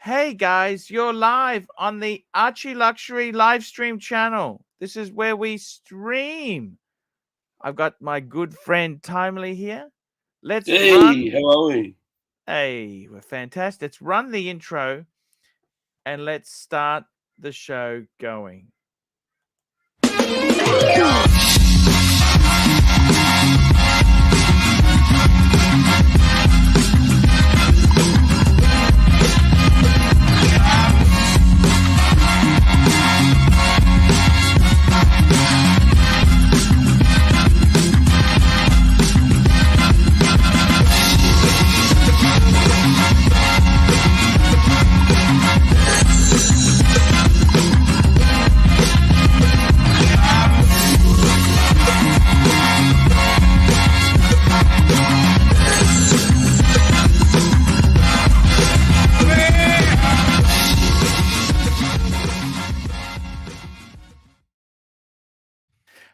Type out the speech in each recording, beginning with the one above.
Hey guys, you're live on the ArchieLuxury live stream channel. This is where we stream. I've got my good friend Timely here. Let's run. Hey, how are we? Hey, we're fantastic. Let's run the intro and let's start the show going.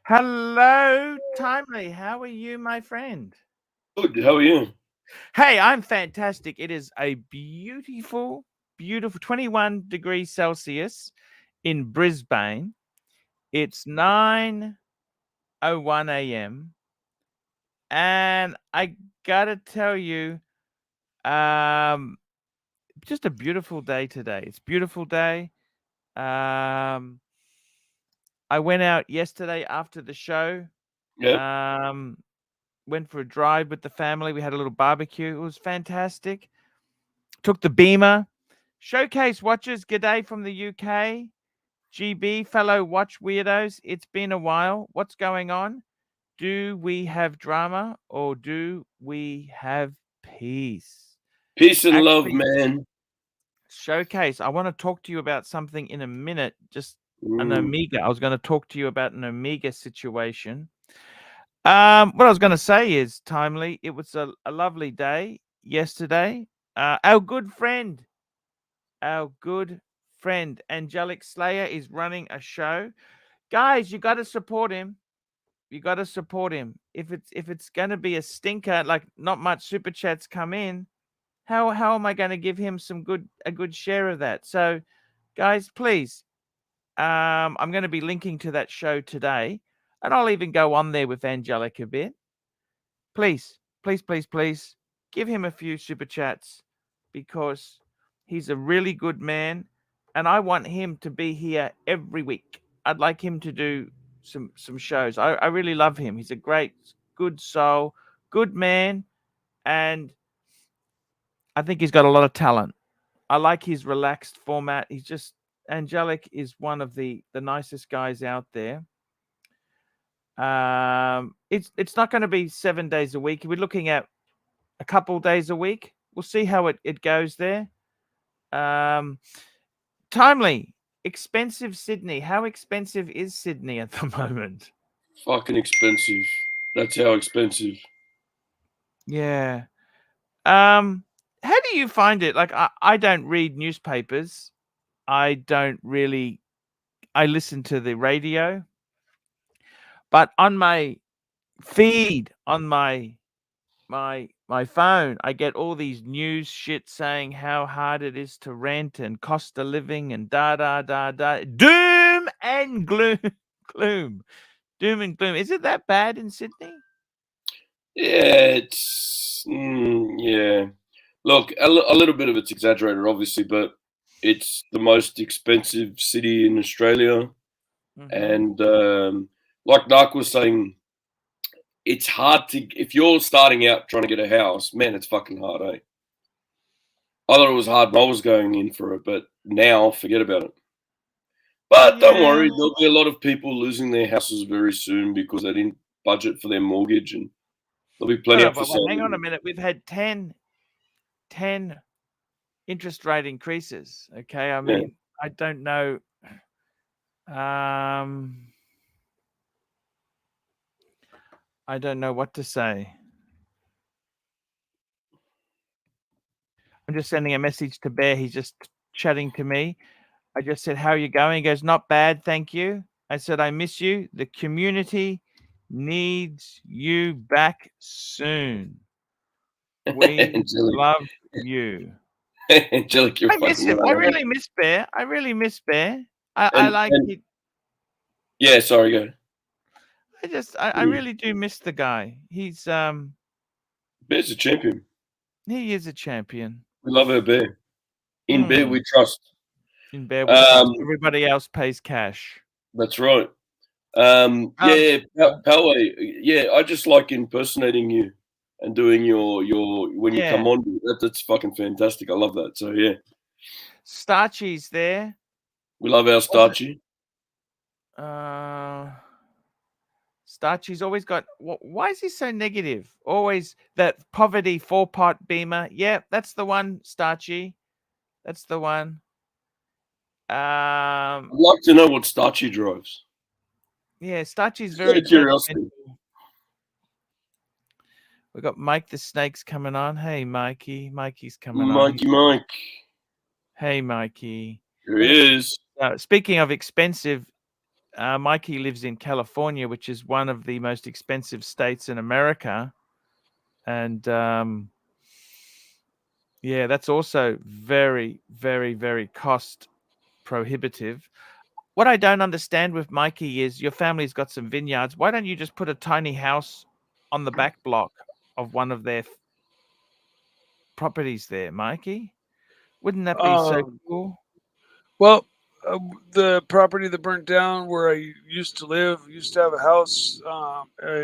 Hello, Timely. How are you, my friend? Good, how are you? Hey, I'm fantastic. It is a beautiful 21 degrees Celsius in Brisbane. It's 9:01 a.m. And I gotta tell you, just a beautiful day today. It's a beautiful day. I went out yesterday after the show. Yeah. Went for a drive with the family. We had a little barbecue. It was fantastic. Took the Beamer. Showcase watchers, g'day from the UK. GB, fellow watch weirdos. It's been a while. What's going on? Do we have drama or do we have peace? Peace and love, Actually, man. Showcase, I want to talk to you about something in a minute. Just an Mm. Omega. I was going to talk to you about an Omega situation. What I was going to say is, Timely, it was a lovely day yesterday. Our good friend, Angelic Slayer is running a show. Guys, you got to support him. You got to support him. If it's going to be a stinker, like not much super chats come in, how am I going to give him a good share of that? So, guys, please, I'm going to be linking to that show today, and I'll even go on there with Angelic a bit. Please, please, please, please give him a few super chats because he's a really good man, and I want him to be here every week. I'd like him to do some shows. I really love him. He's a great, good soul, good man, and I think he's got a lot of talent. I like his relaxed format. He's just Angelic is one of the nicest guys out there. It's not going to be 7 days a week. We're looking at a couple days a week. We'll see how it goes there. Timely, expensive Sydney. How expensive is Sydney at the moment? Fucking expensive. That's how expensive. Yeah. How do you find it? Like I don't read newspapers. I listen to the radio. But on my feed on my phone, I get all these news shit saying how hard it is to rent and cost of living and da da da da. Doom and gloom. Doom and gloom. Is it that bad in Sydney? Yeah, yeah. Look, a little bit of it's exaggerated, obviously, but it's the most expensive city in Australia. And like Narc was saying, it's hard if you're starting out trying to get a house, man, it's fucking hard, eh? I thought it was hard when I was going in for it, but now forget about it. But don't worry, there'll be a lot of people losing their houses very soon because they didn't budget for their mortgage, and there'll be plenty up for sale. Hang on a minute. We've had 10 interest rate increases. Okay, I mean, I don't know. I don't know what to say. I'm just sending a message to Bear. He's just chatting to me. I just said, "How are you going?" He goes, "Not bad, thank you." I said, "I miss you. The community needs you back soon. We love you." Angelic, you're I miss fucking him. I right. really miss Bear. I really miss Bear. I And like it. yeah, sorry, go. I really do miss the guy. He's Bear's a champion. he is a champion. We love our Bear. In Bear we trust. In Bear we trust. Um, Everybody else pays cash. that's right. Yeah, Palway. Yeah, I just like impersonating you and doing your when you Yeah. come on. That's fucking fantastic. I love that. So yeah, Starchy's there. we love our Starchy. Starchy's always got. Why is he so negative? Always that poverty 4-pot Beamer. Yeah, that's the one. Starchy. That's the one. I'd like to know what Starchy drives. Yeah, Starchy's Just very out of curiosity. judgmental. We got Mike the Snake's coming on. Hey, Mikey. Mikey's coming on. Mike. Hey, Mikey. Here he is. Speaking of expensive, Mikey lives in California, which is one of the most expensive states in America. And yeah, that's also very, very, very cost prohibitive. What I don't understand with Mikey is your family's got some vineyards. Why don't you just put a tiny house on the back block of one of their properties there, Mikey? Wouldn't that be so cool? Well, the property that burnt down where I used to live, used to have a house. I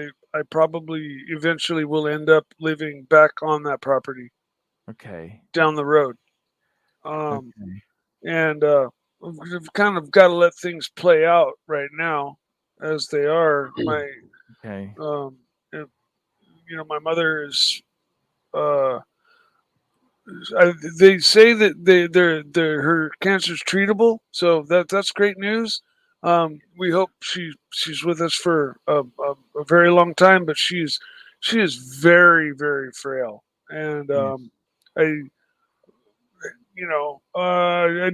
probably eventually will end up living back on that property. Okay. Down the road. Okay. And we've kind of got to let things play out right now as they are. Okay. You know, my mother is. They say that her cancer is treatable, so that's great news. We hope she's with us for a very long time, but she is very, very frail, and I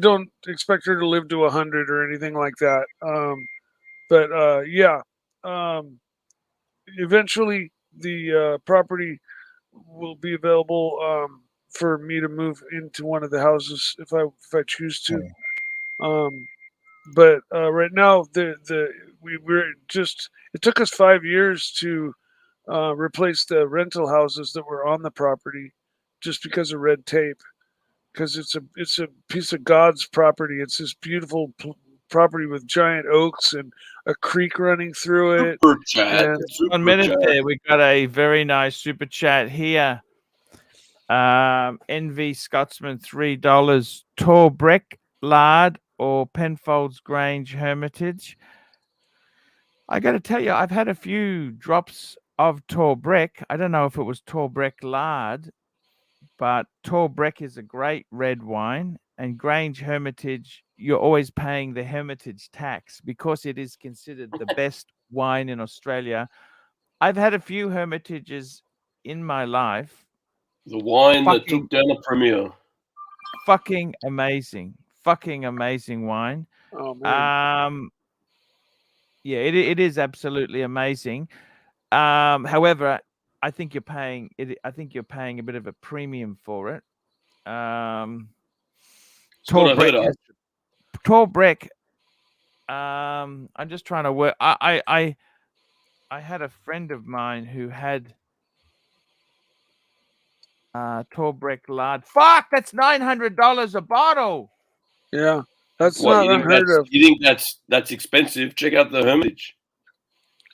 don't expect her to live to 100 or anything like that. But yeah, eventually the property will be available for me to move into one of the houses if I choose to. But right now, we're just. It took us 5 years to replace the rental houses that were on the property, just because of red tape. Because it's a piece of God's property. It's this beautiful property with giant oaks and a creek running through it. Super chat. And 1 minute there. We got a very nice super chat here. NV Scotsman, $3. Torbreck, Lard, or Penfolds Grange Hermitage. I got to tell you, I've had a few drops of Torbreck. I don't know if it was Torbreck Lard, but Torbreck is a great red wine. And Grange Hermitage, you're always paying the Hermitage tax because it is considered the best wine in Australia. I've had a few Hermitages in my life. The wine that took down a premier. Fucking amazing. Fucking amazing wine. Oh man. Yeah, it is absolutely amazing. However, I think you're paying it. I think you're paying a bit of a premium for it. Torbreck. I'm just trying to work. I had a friend of mine who had Torbreck Lard. Fuck, that's $900 a bottle. Yeah, that's not unheard of. You think that's expensive? Check out the Hermitage.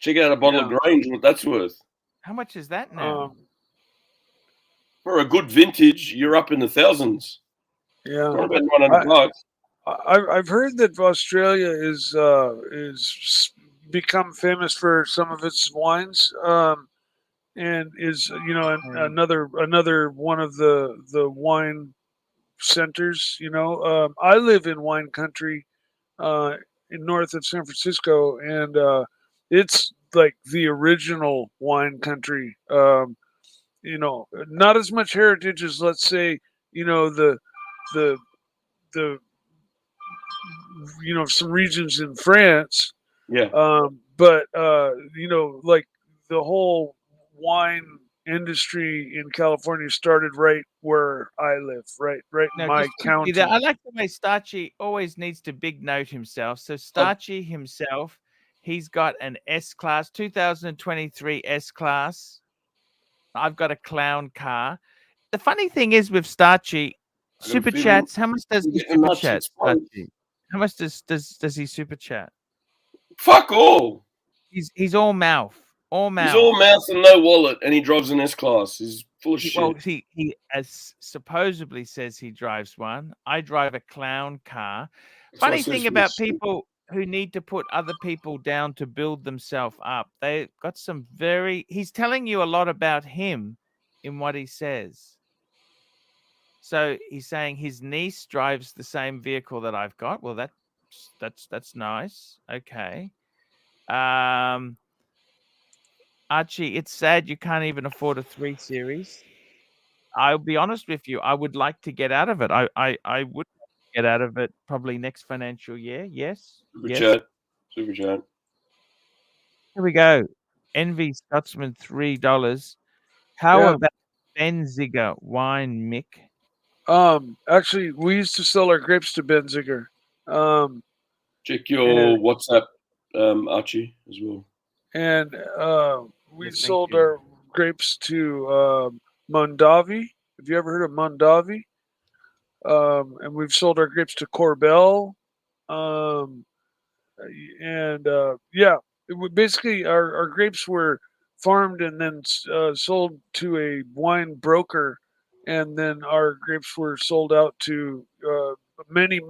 Check out a bottle of Grange, what that's worth. How much is that now? For a good vintage, you're up in the thousands. Yeah, about $100. I've heard that Australia is become famous for some of its wines, and is another one of the wine centers. I live in wine country, in north of San Francisco, and it's like the original wine country. Not as much heritage as, let's say, the some regions in France. Yeah. But like the whole wine industry in California started right where I live, right in No, my just quickly county. there. I like the way Starchy always needs to big note himself. So Starchy himself, he's got an S class, 2023 S class. I've got a clown car. The funny thing is with Starchy, I got a super feeling chats. How much does we're he getting super nuts chat, exposed. Starchy? How much does he super chat? Fuck all. He's all mouth, all mouth. He's all mouth and no wallet, and he drives an S class. He's full of shit. Well, he as supposedly says he drives one. I drive a clown car. That's why I Funny said thing it's about full of shit. people who need to put other people down to build themselves up, they got some very. He's telling you a lot about him in what he says. So he's saying his niece drives the same vehicle that I've got. Well, that's nice. Okay. Archie, it's sad you can't even afford a 3 Series. I'll be honest with you. I would like to get out of it. I would get out of it probably next financial year. Yes. Super Yes. chat. Super chat. Here we go. Envy Scotsman, $3. How Yeah. about Benziger wine, Mick? Actually, we used to sell our grapes to Benziger. Check your WhatsApp, Archie, as well. And we Yes, thank sold you. our grapes to Mondavi. Have you ever heard of Mondavi? And we've sold our grapes to Corbel. Basically our grapes were farmed and then sold to a wine broker, and then our grapes were sold out to many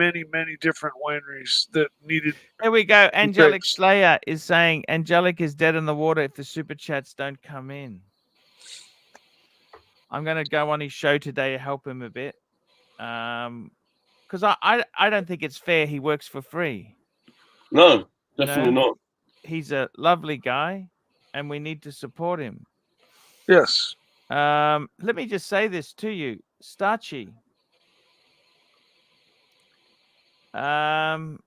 different wineries that needed. There we go. Angelic grapes. Slayer is saying Angelic is dead in the water if the super chats don't come in. I'm going to go on his show today to help him a bit. Because I don't think it's fair he works for free. No, definitely not. He's a lovely guy, and we need to support him. Yes. Let me just say this to you, Starchy. I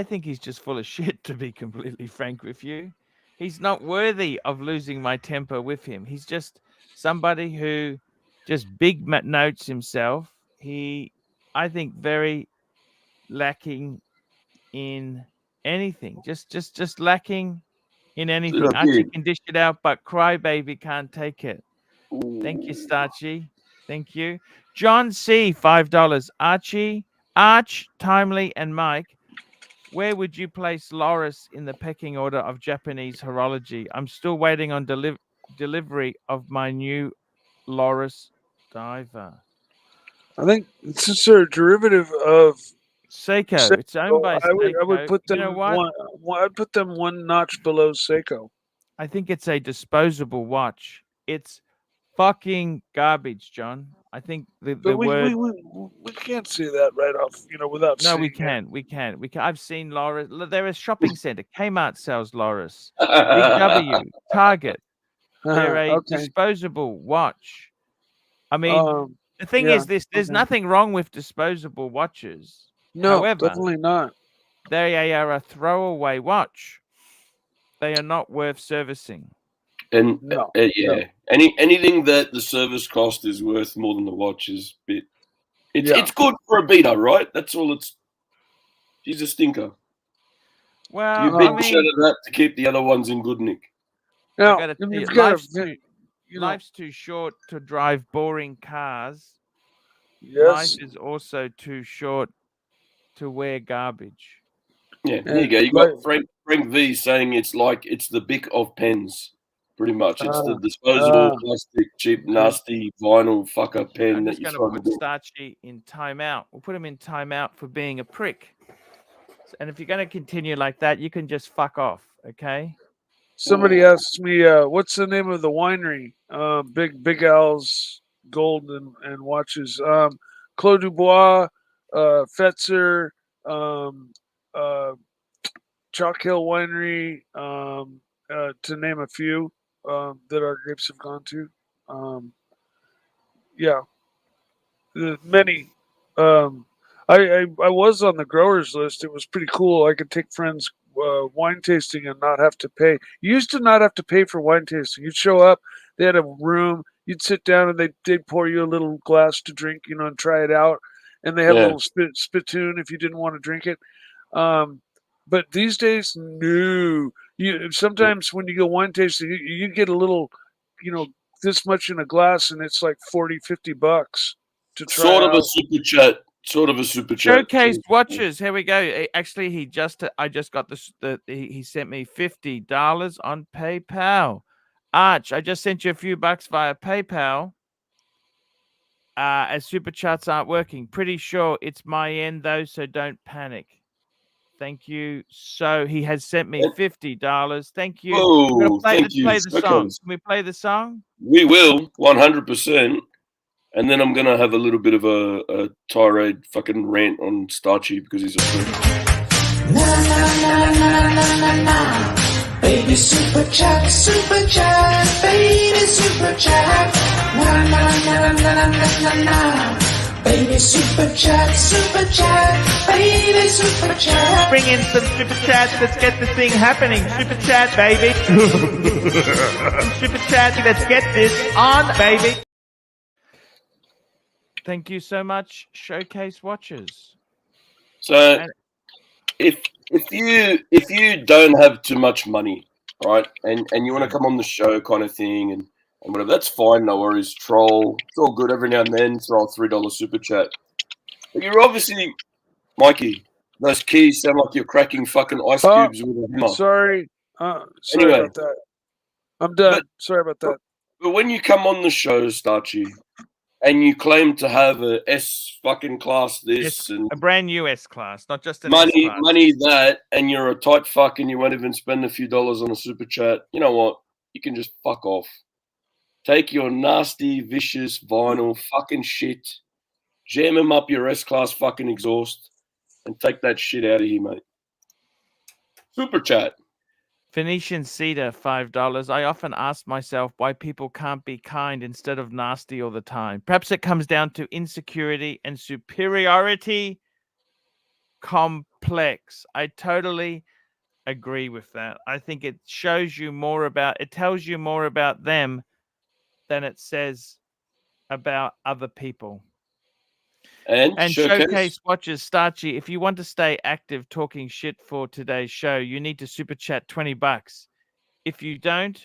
think he's just full of shit, to be completely frank with you. He's not worthy of losing my temper with him. He's just somebody who just big notes himself. I think, very lacking in anything. Just lacking in anything. Archie can dish it out, but Crybaby can't take it. Thank you, Starchy. Thank you. John C, $5. Archie, Arch, Timely, and Mike, where would you place Loris in the pecking order of Japanese horology? I'm still waiting on delivery of my new Loris diver. I think it's just a derivative of Seiko. It's owned by Seiko. I would put them you know what? I'd put them one notch below Seiko. I think it's a disposable watch. It's fucking garbage, John. I think the word. We can't say that right off, without. No, seeing we it. can. We can. I've seen Loris. There is shopping center. Kmart sells Loris. Big W, Target. They're a Okay. disposable watch. I mean, the thing is this: there's nothing wrong with disposable watches. No, However, definitely not. they are a throwaway watch. They are not worth servicing. And No. anything that the service cost is worth more than the watch is bit. It's good for a beta, right? That's all. She's a stinker. Well, you big shit of that to keep the other ones in good nick. Now, life's too short to drive boring cars. Yes. Life is also too short to wear garbage. Yeah, there you go. You got Frank V saying it's the Bic of pens. Pretty much, it's the disposable plastic, cheap, nasty vinyl fucker pen. I'm that just you're going to trying put Starchy in timeout. We'll put him in timeout for being a prick. And if you're going to continue like that, you can just fuck off, okay? Somebody asked me, what's the name of the winery? Big Al's Gold and Watches. Clos du Bois, Fetzer, Chalk Hill Winery, to name a few that our grapes have gone to. Many. I was on the growers list. It was pretty cool. I could take friends wine tasting and not have to pay. You used to not have to pay for wine tasting. You'd show up, they had a room, you'd sit down and they'd pour you a little glass to drink, you know, and try it out. And they have a little spittoon if you didn't want to drink it. But these days, no. Sometimes when you go wine tasting, you get a little, you know, this much in a glass, and it's like $40-$50 to try Sort of out. a super chat. Sort of a super chat. Showcased watches. Here we go. Actually, I just got this. He sent me $50 on PayPal. Arch, I just sent you a few bucks via PayPal. As super chats aren't working. Pretty sure it's my end though, so don't panic. Thank you. So he has sent me $50. Thank you. Oh, Let's play the song. Can we play the song? We will, 100%. And then I'm gonna have a little bit of a tirade, fucking rant on Starchy because he's a prick. Na na na na na na na. Baby super chat, baby super chat. Na na na na na na na. Baby super chat, baby super chat. Bring in some super chats. Let's get this thing happening. Super chat, baby. Super chat. Let's get this on, baby. Thank you so much, Showcase Watches. So, if you don't have too much money, right, and you want to come on the show, kind of thing, and whatever, that's fine. No worries. Troll, it's all good. Every now and then, throw a $3 super chat. But you're obviously, Mikey. Those keys sound like you're cracking fucking ice cubes with a hammer. Sorry Anyway, about that. I'm done. Sorry about that. But when you come on the show, Starchy, and you claim to have a S fucking class this and a brand new S class, not just an money, S class. money that, and you're a tight fuck and you won't even spend a few dollars on a super chat, you know what? You can just fuck off. Take your nasty, vicious vinyl fucking shit, jam him up your S class fucking exhaust, and take that shit out of here, mate. Super chat. Phoenician Cedar, $5. I often ask myself why people can't be kind instead of nasty all the time. Perhaps it comes down to insecurity and superiority complex. I totally agree with that. I think it tells you more about them than it says about other people. And Showcase Watches, Starchy, if you want to stay active talking shit for today's show, you need to super chat $20. If you don't,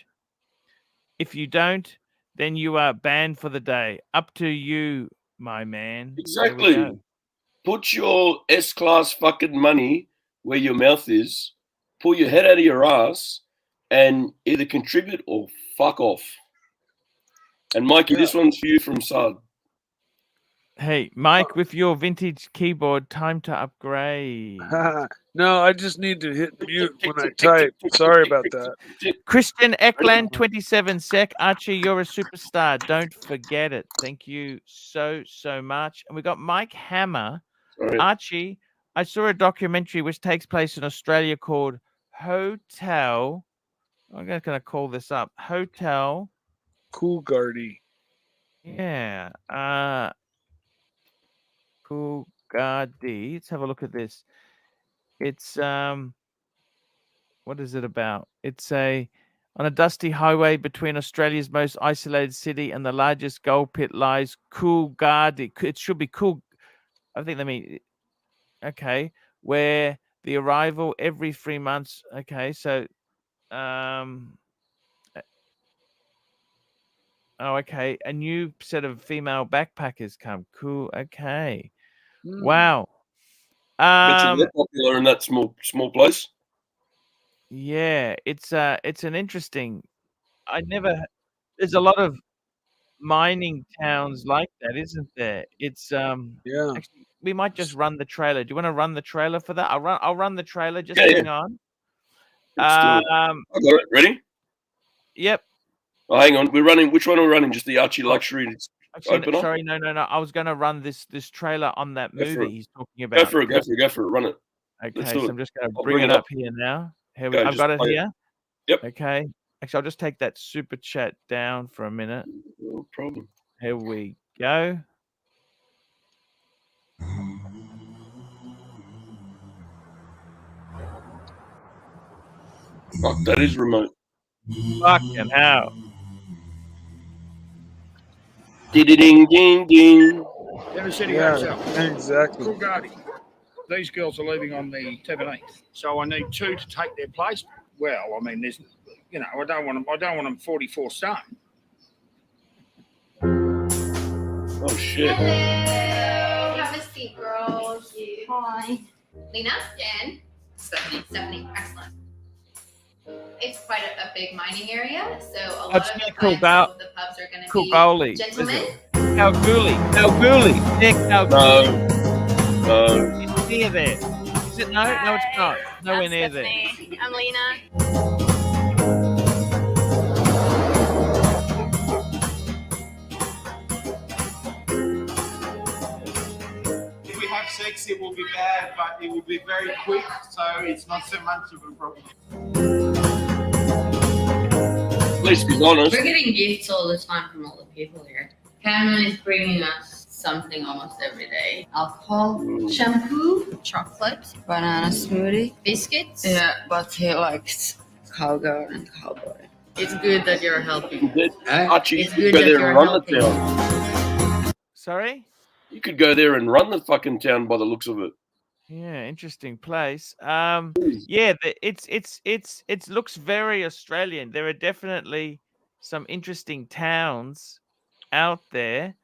then you are banned for the day. Up to you, my man. Exactly. Put your S-class fucking money where your mouth is, pull your head out of your ass, and either contribute or fuck off. And Mikey, this one's for you from Sud. Hey, Mike, with your vintage keyboard, time to upgrade. No, I just need to hit mute when I type. Sorry about that. Christian Eckland, 27 sec. Archie, you're a superstar. Don't forget it. Thank you so much. And we got Mike Hammer. Sorry. Archie, I saw a documentary which takes place in Australia called Hotel. I'm just going to call this up. Hotel Coolgardie. Yeah. Coolgardie. Let's have a look at this. It's what is it about? It's on a dusty highway between Australia's most isolated city and the largest gold pit lies Coolgardie. It should be cool. I think they mean okay, where the arrival every 3 months. Okay, so oh, okay. A new set of female backpackers come. Cool. Okay. Wow. They're popular in that small place. Yeah, it's an interesting. There's a lot of mining towns like that, isn't there? It's yeah. Actually, we might just run the trailer. Do you want to run the trailer for that? I'll run the trailer. Just hang on. I got it. Ready? Yep. Oh, hang on. We're running. Which one are we running? Just the ArchieLuxury opener? Sorry, no. I was going to run this trailer on that movie he's talking about. Go for it. Run it. Okay, so I'm just going to bring it up here now. I've got it here. Yep. Okay. Actually, I'll just take that super chat down for a minute. No problem. Here we go. Fuck, that is remote. Fucking hell. Ding ding ding. Never City Yeah, Hotel. exactly. Coolgardie. These girls are leaving on the 17th, so I need 2 to take their place. Well, I mean, there's, you know, I don't want them 44 stone. Oh shit. Hello. Have a seat, girls. Hi. Lena, Jen, Stephanie. Excellent. It's quite a big mining area, so a lot That's of the near clients Coolga- of the pubs are going to Coolgardie, be is gentlemen. it? Kalgoorlie. Nick, Kalgoorlie. No. It's near there. Is it? No, it's not. Nowhere I'm near there. Stephanie. I'm Lena. If we have sex, it will be bad, but it will be very quick, so it's not so much of a problem. At least be honest. We're getting gifts all the time from all the people here. Cameron is bringing us something almost every day. Alcohol, shampoo, chocolate, banana smoothie, biscuits. Yeah, but he likes cowgirl and cowboy. It's good that you're helping. Archie, It's you good could go that there and you're run the helping. town. Sorry? You could go there and run the fucking town by the looks of it. Yeah, interesting place. Yeah, it looks very Australian. There are definitely some interesting towns out there.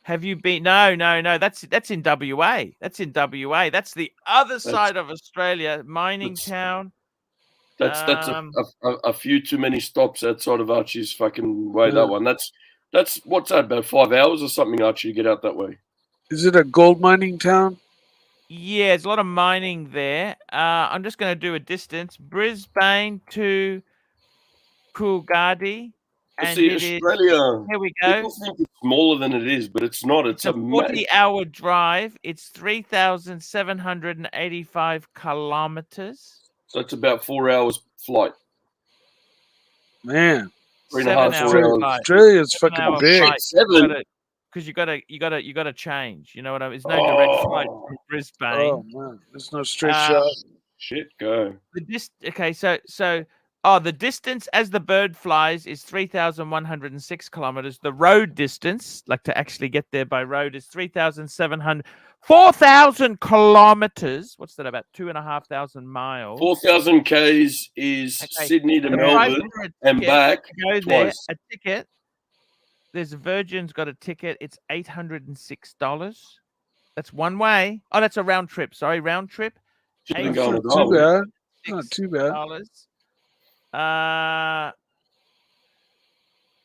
Have you been? No. That's in WA. That's in WA. That's the other side of Australia, mining town. That's a few too many stops outside of Archie's fucking way. Yeah. That one. That's what's that, about 5 hours or something, Archie, to get out that way. Is it a gold mining town? Yeah, there's a lot of mining there. I'm just going to do a distance. Brisbane to Coolgardie. Well, And see, it is, Australia, here we go. people think it's smaller than it is, but it's not. It's It's a 40-hour drive. It's 3,785 kilometers. So it's about 4 hours flight. Man, 3.5, 4 7-hour hours. flight. Australia's fucking 7-hour big. flight. Seven. Because you gotta change. You know what I mean? There's no direct flight Oh. from Brisbane. Oh man, there's no straight Um, shot. Shit, go. The distance as the bird flies is 3,106 kilometers. The road distance, like to actually get there by road, is 4,000 kilometers. What's that? About 2,500 miles. 4,000 Ks is Okay, Sydney to the price Melbourne for a and ticket back to go there, twice. a ticket. There's Virgin's got a ticket. It's $806. That's one way. Oh, that's a round trip. Sorry, round trip. Should've been That's going not with too Harley. bad. Not too bad.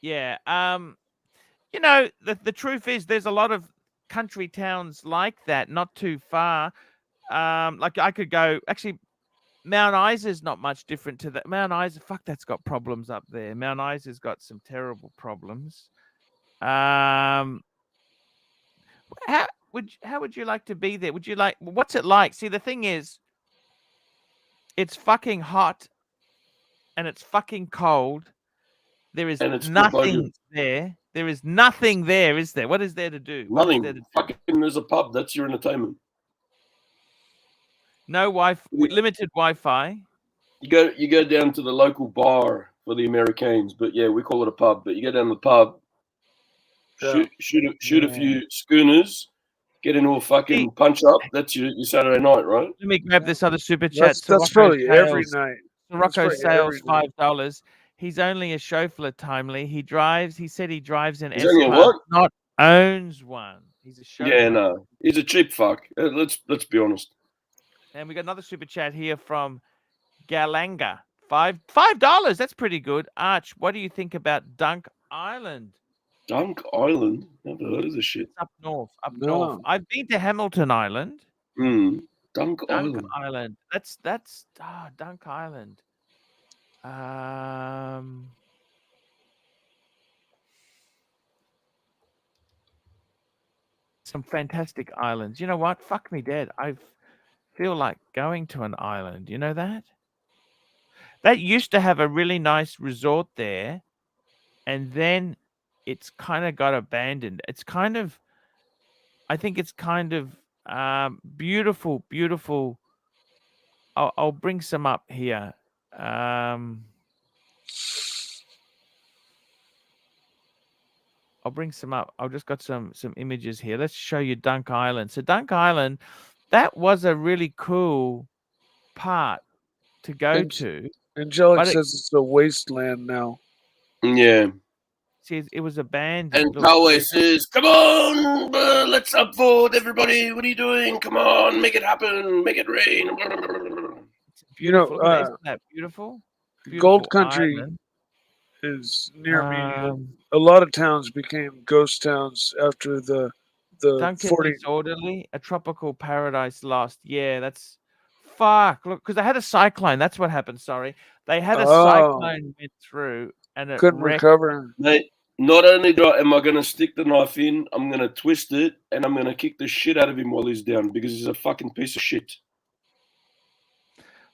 Yeah. You know, the truth is there's a lot of country towns like that, not too far. Like I could go, actually, Mount Isa's not much different to that. Mount Isa, fuck, that's got problems up there. Mount Isa's got some terrible problems. How would you like to be there? Would you like, what's it like? See, the thing is, it's fucking hot and it's fucking cold. There is And it's nothing there. There is nothing there, is there? What is there to do? What is there to Nothing. do? Fucking there's a pub. That's your entertainment. No Wi-Fi, limited Wi-Fi. You go down to the local bar for the Americans, but yeah, we call it a pub. But you go down to the pub, Yeah. shoot a few schooners, get into a fucking punch up. That's your Saturday night, right? Let me grab this other super chat. That's probably every night. Rocco probably sales every night. $5. He's only a chauffeur, Timely. He said he drives an He's only a S-Class, what? not owns one. He's a chauffeur. Yeah, no, he's a cheap fuck. Let's be honest. And we got another super chat here from Galanga. $5. That's pretty good. Arch, what do you think about Dunk Island? Dunk Island. Never heard of this shit. Up north. No. I've been to Hamilton Island. Dunk Dunk Island. Island. That's Dunk Island. Some fantastic islands. You know what? Fuck me dead. I feel like going to an island. You know that? That used to have a really nice resort there, and then it's kind of got abandoned. It's kind of, I think it's kind of beautiful. I'll bring some up here. I'll bring some up. I've just got some images here. Let's show you Dunk Island. So Dunk Island, that was a really cool part to go to. Angelic says it's a wasteland now. Yeah. See, it was abandoned. And Look, Poway says, "Come on, let's up forward, everybody. What are you doing? Come on, make it happen, make it rain." You know, isn't that beautiful? Gold Beautiful Country island. is near me. A lot of towns became ghost towns after the Duncan 40. Disorderly, a tropical paradise lost. Yeah, that's fuck. Look, because they had a cyclone. That's what happened. Sorry, they had a cyclone went through and it couldn't wrecked. recover. Mate, not only am I going to stick the knife in, I'm going to twist it and I'm going to kick the shit out of him while he's down because he's a fucking piece of shit.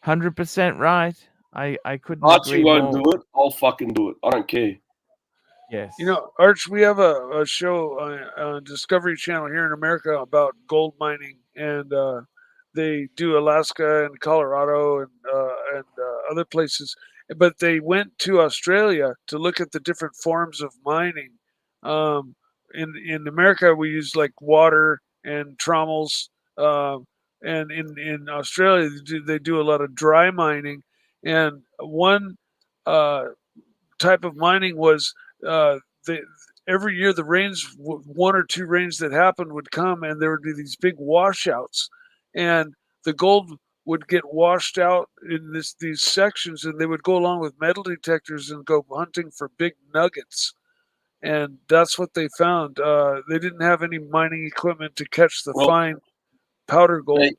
100% right. I couldn't Archie agree won't more. do it. I'll fucking do it. I don't care. Yes. You know, Arch, we have a show on Discovery Channel here in America about gold mining, and they do Alaska and Colorado and other places. But they went to Australia to look at the different forms of mining. In America, we use like water and trommels, and in Australia they do a lot of dry mining. And one type of mining was every year the rains, one or two rains that happened would come, and there would be these big washouts, and the gold would get washed out in these sections, and they would go along with metal detectors and go hunting for big nuggets. And that's what they found. They didn't have any mining equipment to catch the fine powder gold.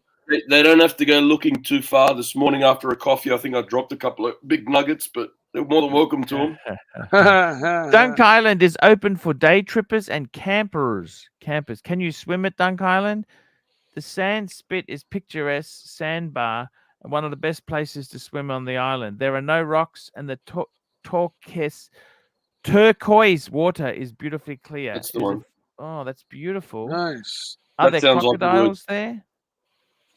They don't have to go looking too far. This morning after a coffee, I think I dropped a couple of big nuggets, but they're more than welcome to them. Dunk Island is open for day trippers and campers. Can you swim at Dunk Island? The sand spit is picturesque sandbar and one of the best places to swim on the island. There are no rocks, and the turquoise water is beautifully clear. That's the one. Oh, that's beautiful. Nice. Are there crocodiles there?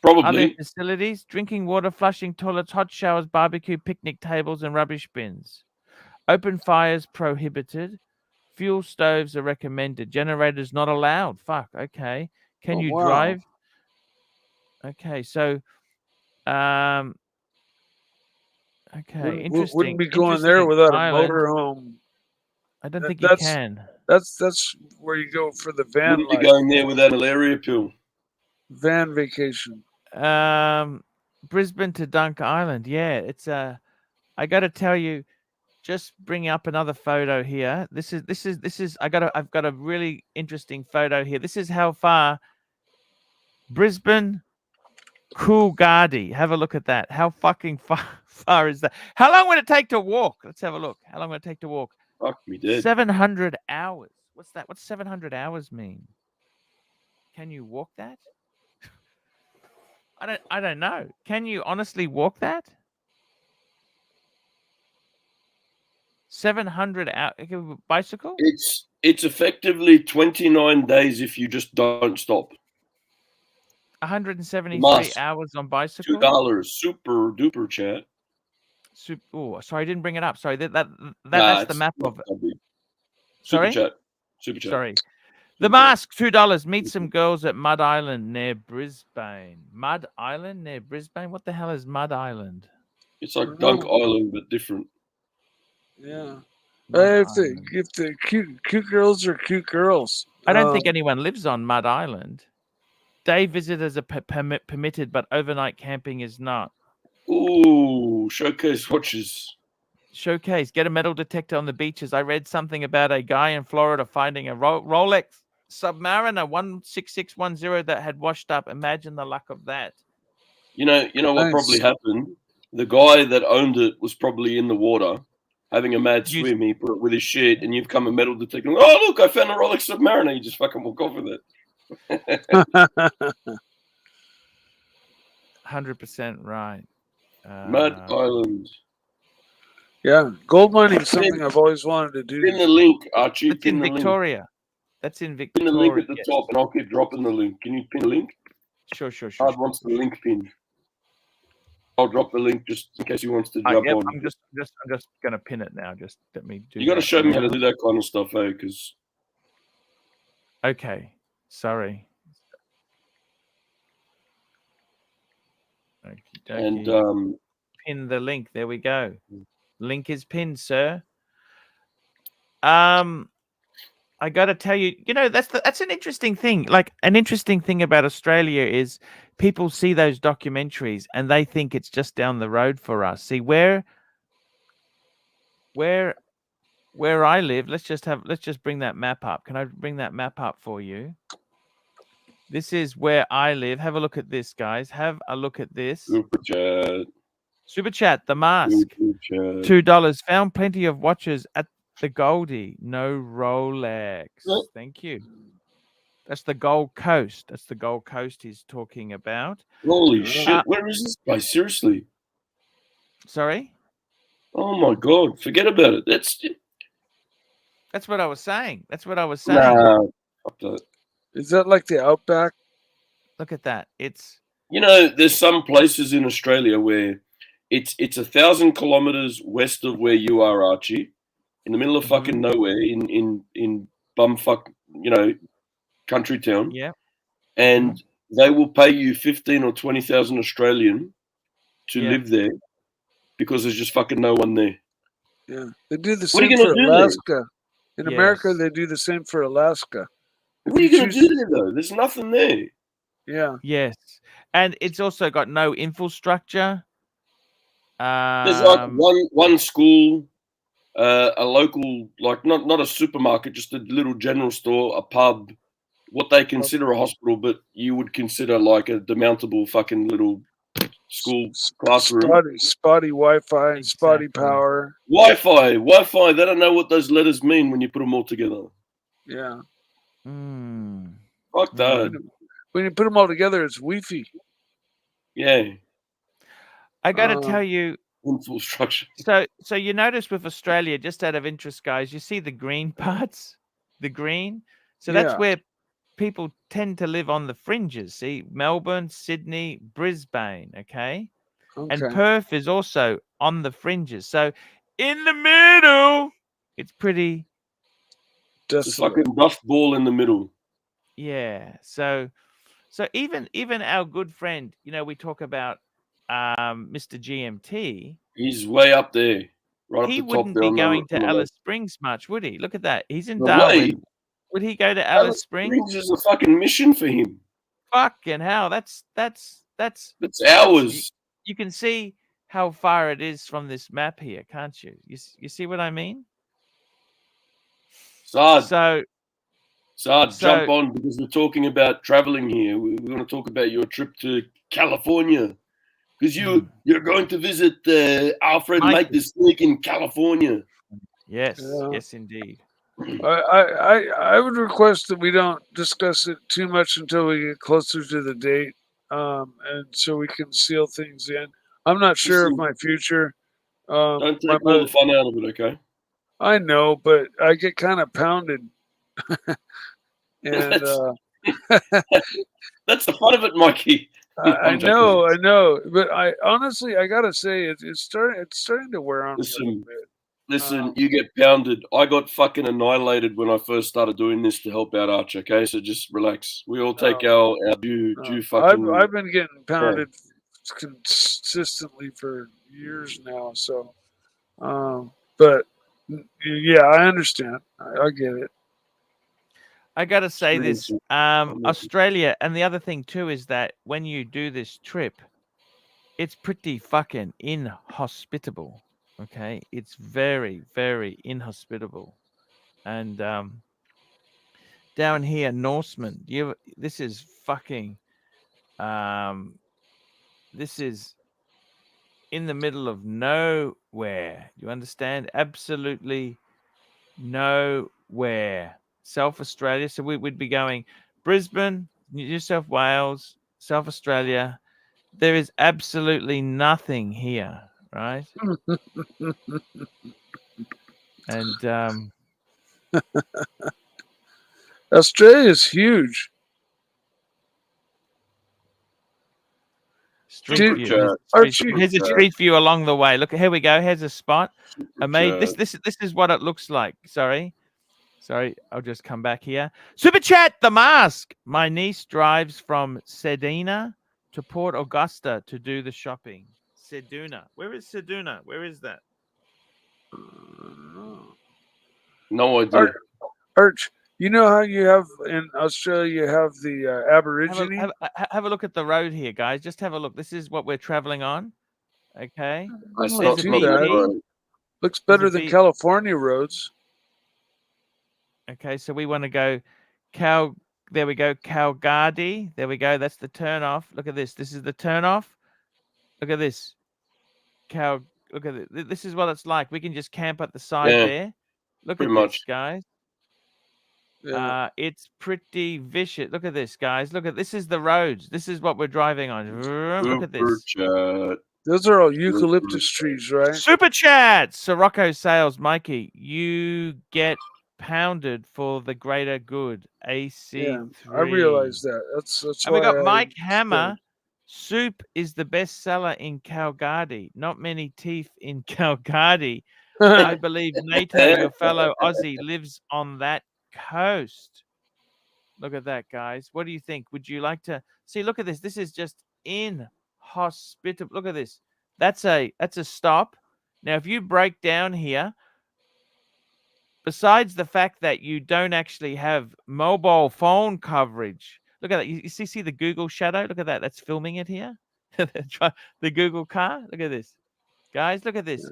Probably. Are there facilities? Drinking water, flushing toilets, hot showers, barbecue, picnic tables, and rubbish bins. Open fires prohibited. Fuel stoves are recommended. Generators not allowed. Fuck. Okay. Can you drive? Okay. So, okay. Interesting. Wouldn't be going there without a motorhome. I don't think you can. That's where you go for the van Wouldn't life. be going there without a malaria pill. Van vacation. Brisbane to Dunk Island. Yeah, it's I got to tell you, just bring up another photo here. This is I've got a really interesting photo here. This is how far Brisbane Coolgardie. Have a look at that. How fucking far is that? How long would it take to walk? Let's have a look. How long would it take to walk? Fuck me dead. 700 hours. What's that? What's 700 hours mean? Can you walk that? I don't know. Can you honestly walk that? 700 hours bicycle? It's effectively 29 days if you just don't stop. 173 hours on bicycle. $2 super duper chat. Oh, sorry, I didn't bring it up. Sorry, that's the map of it. Super chat. Sorry. The Mask, $2. Meet some girls at Mud Island near Brisbane. Mud Island near Brisbane? What the hell is Mud Island? It's like Dunk Island, but different. Yeah. If the cute girls are cute girls. I don't think anyone lives on Mud Island. Day visitors are permitted, but overnight camping is not. Ooh, showcase watches. Showcase. Get a metal detector on the beaches. I read something about a guy in Florida finding a Rolex Submariner 16610 that had washed up. Imagine the luck of that. You know what probably happened? The guy that owned it was probably in the water having a mad swim. He put it with his shit, and you've come a metal detector. Oh, look, I found a Rolex Submariner. You just fucking walk off with it. 100% right. Mud Island. Yeah, gold mining is something I've always wanted to do. Pin the link, Archie. It's in Victoria. That's in Victoria. Pin the link at the top, and I'll keep dropping the link. Can you pin the link? Sure. Hard wants the link pinned. I'll drop the link just in case he wants to jump Yep, on. I'm just going to pin it now. Just let me do. You got to that show me how now. to do that kind of stuff, eh? Because Okay, sorry. and Pin the link. There we go. Link is pinned, sir. I got to tell you, that's an interesting thing. Like, an interesting thing about Australia is people see those documentaries and they think it's just down the road for us. See, where I live, let's just bring that map up. Can I bring that map up for you? This is where I live. Have a look at this, guys. Have a look at this. Super chat, the mask. $2. Found plenty of watches at the Goldie. No Rolex. Thank you. That's the Gold Coast. That's the Gold Coast he's talking about. Holy shit! Where is this place? Seriously? Sorry? Oh my god! Forget about it. That's what I was saying. That's what I was saying. Nah, fuck that. Is that like the outback? Look at that. It's there's some places in Australia where it's 1,000 kilometers west of where you are, Archie, in the middle of fucking nowhere, in bumfuck, country town. Yeah. And they will pay you 15 or 20,000 Australian to live there because there's just fucking no one there. Yeah, they do the What are same you for gonna do Alaska. In Yes. America, they do the same for Alaska. What are you going to do there, though? There's nothing there. Yeah. Yes. And it's also got no infrastructure. There's like one school, a local, like not a supermarket, just a little general store, a pub, what they consider a hospital, but you would consider like a demountable fucking little school classroom. Spotty Wi-Fi and spotty power. Wi-Fi. They don't know what those letters mean when you put them all together. Yeah. Fuck that. When you put them all together, it's Wi-Fi. Yeah. I got to tell you. Infrastructure. So you notice with Australia, just out of interest, guys, you see the green parts, the green. So that's where people tend to live on the fringes. See, Melbourne, Sydney, Brisbane. Okay. And Perth is also on the fringes. So in the middle, it's pretty. It's like a dust ball in the middle. Yeah. So even our good friend, we talk about Mr. GMT. He's way up there. Right He up the wouldn't top be going to Alice Springs much, would he? Look at that. He's in No Darwin. way. Would he go to Alice Springs? Springs is a fucking mission for him. Fucking hell. That's hours. You can see how far it is from this map here, can't you? You see what I mean? Sard, jump on, because we're talking about traveling here. We want to talk about your trip to California, because you're going to visit Alfred Make the Sneak in California. Yes, yes, indeed. I would request that we don't discuss it too much until we get closer to the date, and so we can seal things in. I'm not sure of my future. Don't take all the fun out of it, okay? I know, but I get kind of pounded. And that's the fun of it, Mikey. I know, but I honestly, I gotta say, it's starting to wear on me a little bit. Listen, you get pounded. I got fucking annihilated when I first started doing this to help out Arch. Okay, so just relax. We all take our due fucking. I've been getting pounded consistently for years now. So, but yeah, I understand. I get it. I got to say this, Australia, and the other thing too is that when you do this trip, it's pretty fucking inhospitable. Okay, it's very, very inhospitable, and down here, Norseman, this is fucking, this is in the middle of nowhere. You understand? Absolutely nowhere. South Australia. So we'd be going Brisbane, New South Wales, South Australia. There is absolutely nothing here, right? And Australia is huge. Street Dude, view. Chat. Archie, Here's a street view along the way. Look, here we go. Here's a spot. I made Chat. this is what it looks like. Sorry, I'll just come back here. Super chat, the mask. My niece drives from Sedina to Port Augusta to do the shopping. Seduna. Where is Seduna? Where is that? No idea. Arch, you know how you have in Australia, you have the Aborigine? Have a look at the road here, guys. Just have a look. This is what we're traveling on. Okay. That's Oh, not too not bad. right. Looks There's better a than beat. California roads. Okay, so we want to go there we go, Calgary. There we go. That's the turn off. Look at this. This is the turn off. Look at this. Look at this. This is what it's like. We can just camp at the side Yeah, there. Look pretty at this, much. guys. Yeah. It's pretty vicious. Look at this, guys. Look at this is the roads. This is what we're driving on. Look at Super this. chat. Those are all eucalyptus trees, right? Super chat, Sirocco Sales, Mikey. You get pounded for the greater good. AC3. Yeah, I realize that. That's And we why got I Mike said- Hammer. Soup is the best seller in Calgary. Not many teeth in Calgary. I believe NATO, your fellow Aussie, lives on that coast. Look at that, guys. What do you think? Would you like to see? Look at this. This is just inhospitable. Look at this. That's a stop. Now, if you break down here, besides the fact that you don't actually have mobile phone coverage, look at that. You see the Google shadow? Look at that. That's filming it here. The Google car. Look at this, guys. Look at this.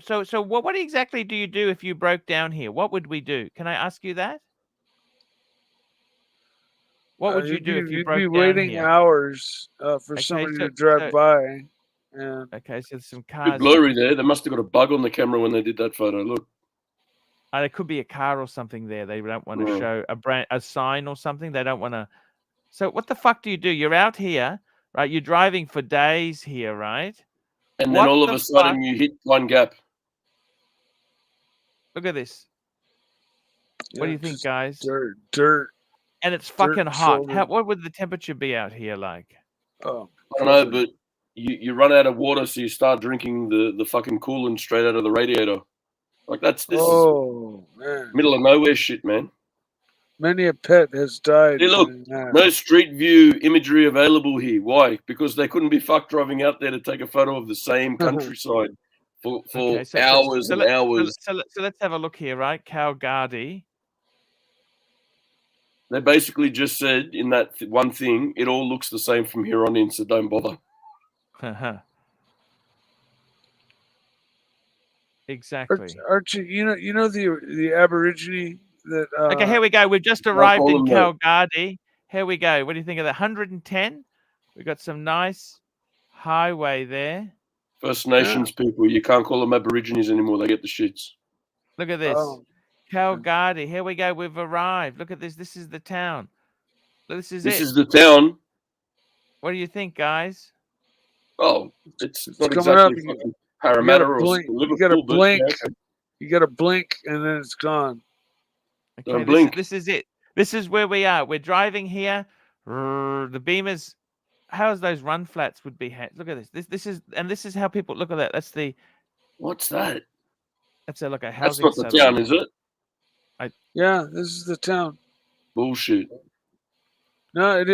So what exactly do you do if you broke down here? What would we do? Can I ask you that? What would you do if you you'd broke be down waiting here? hours for Okay, somebody so- to drive so- by. And Okay, so there's some Bit cars. blurry there. They must have got a bug on the camera when they did that photo. Look. There could be a car or something there. They don't want to Yeah. show a sign or something. They don't want to. So what the fuck do? You're out here, right? You're driving for days here, right? And What then all of the a sudden fuck? you hit one gap. Look at this. What do you think, just guys? dirt. And it's fucking hot. shoulder. What would the temperature be out here like? Oh, I don't know, but you run out of water, so you start drinking the fucking coolant straight out of the radiator. Like this is man. middle of nowhere shit, man. Many a pet has died. Hey, look, in that. no street view imagery available here. Why? Because they couldn't be fucked driving out there to take a photo of the same countryside for Okay, hours and hours. So let's have a look here, right? Calgary. They basically just said in that one thing, it all looks the same from here on in, so don't bother. Exactly. Archie, you know the Aborigine that. Okay, here we go. We've just I'll arrived call in them that. Calgary. Here we go. What do you think of that? 110. We've got some nice highway there. First Nations people, you can't call them Aborigines anymore. They get the shits. Look at this. Oh, Calgary. Here we go. We've arrived. Look at this. This is the town. This is This it. is the town. What do you think, guys? Oh, it's not coming exactly up. fucking you Parramatta gotta or blink. You Liverpool, gotta but blink. yeah, okay. You gotta blink, and then it's gone. Okay, Don't blink. This is it. This is where we are. We're driving here. The Beamers. How's those run flats would be? Look at this. This is how people look at that. That's the. What's that? That's a That's housing. not the town, is it? Yeah, this is the town. Bullshit. No,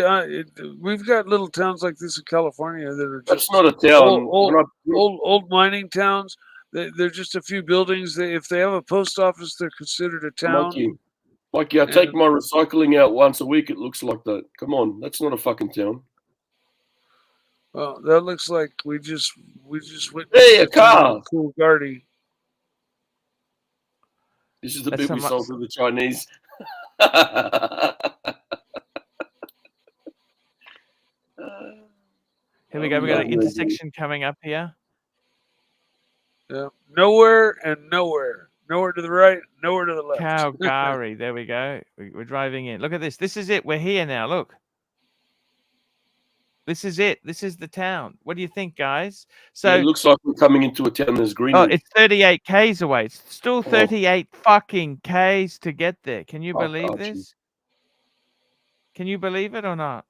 we've got little towns like this in California that are That's just not a town. old mining towns. They're just a few buildings. If they have a post office, they're considered a town. Mikey, I take my recycling out once a week. It looks like that. Come on, that's not a fucking town. Well, that looks like we just went. Hey, a car. Cool Gardy. This is the That's bit how we much- sold to the Chinese. Here we go. We got an intersection coming up here. Yeah, nowhere and nowhere. Nowhere to the right, nowhere to the left. Calgary. There we go. We're driving in. Look at this. This is it. We're here now. Look. This is it. This is the town. What do you think, guys? So it looks like we're coming into a town. There's green. oh, it's 38 Ks away. It's still Oh. 38 fucking Ks to get there. Can you Fuck, believe Archie. this? Can you believe it or not?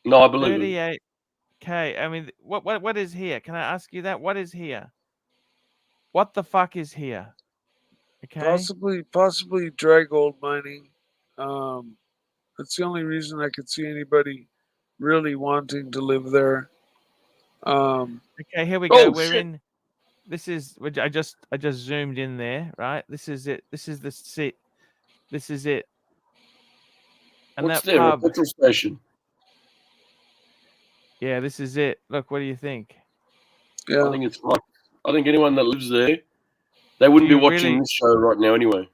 No, I believe it. 38. Okay, I mean, what is here? Can I ask you that? What is here? What the fuck is here? Okay. Possibly dry gold mining. That's the only reason I could see anybody really wanting to live there. Okay, here we Oh, go. We're shit. in. This is. I just zoomed in there. Right. This is it. This is the seat. This is it. And What's that there? A pub. petrol station. Yeah, this is it. Look, what do you think? Yeah. I think it's right. I think anyone that lives there, they wouldn't Do be you watching really- this show right now anyway.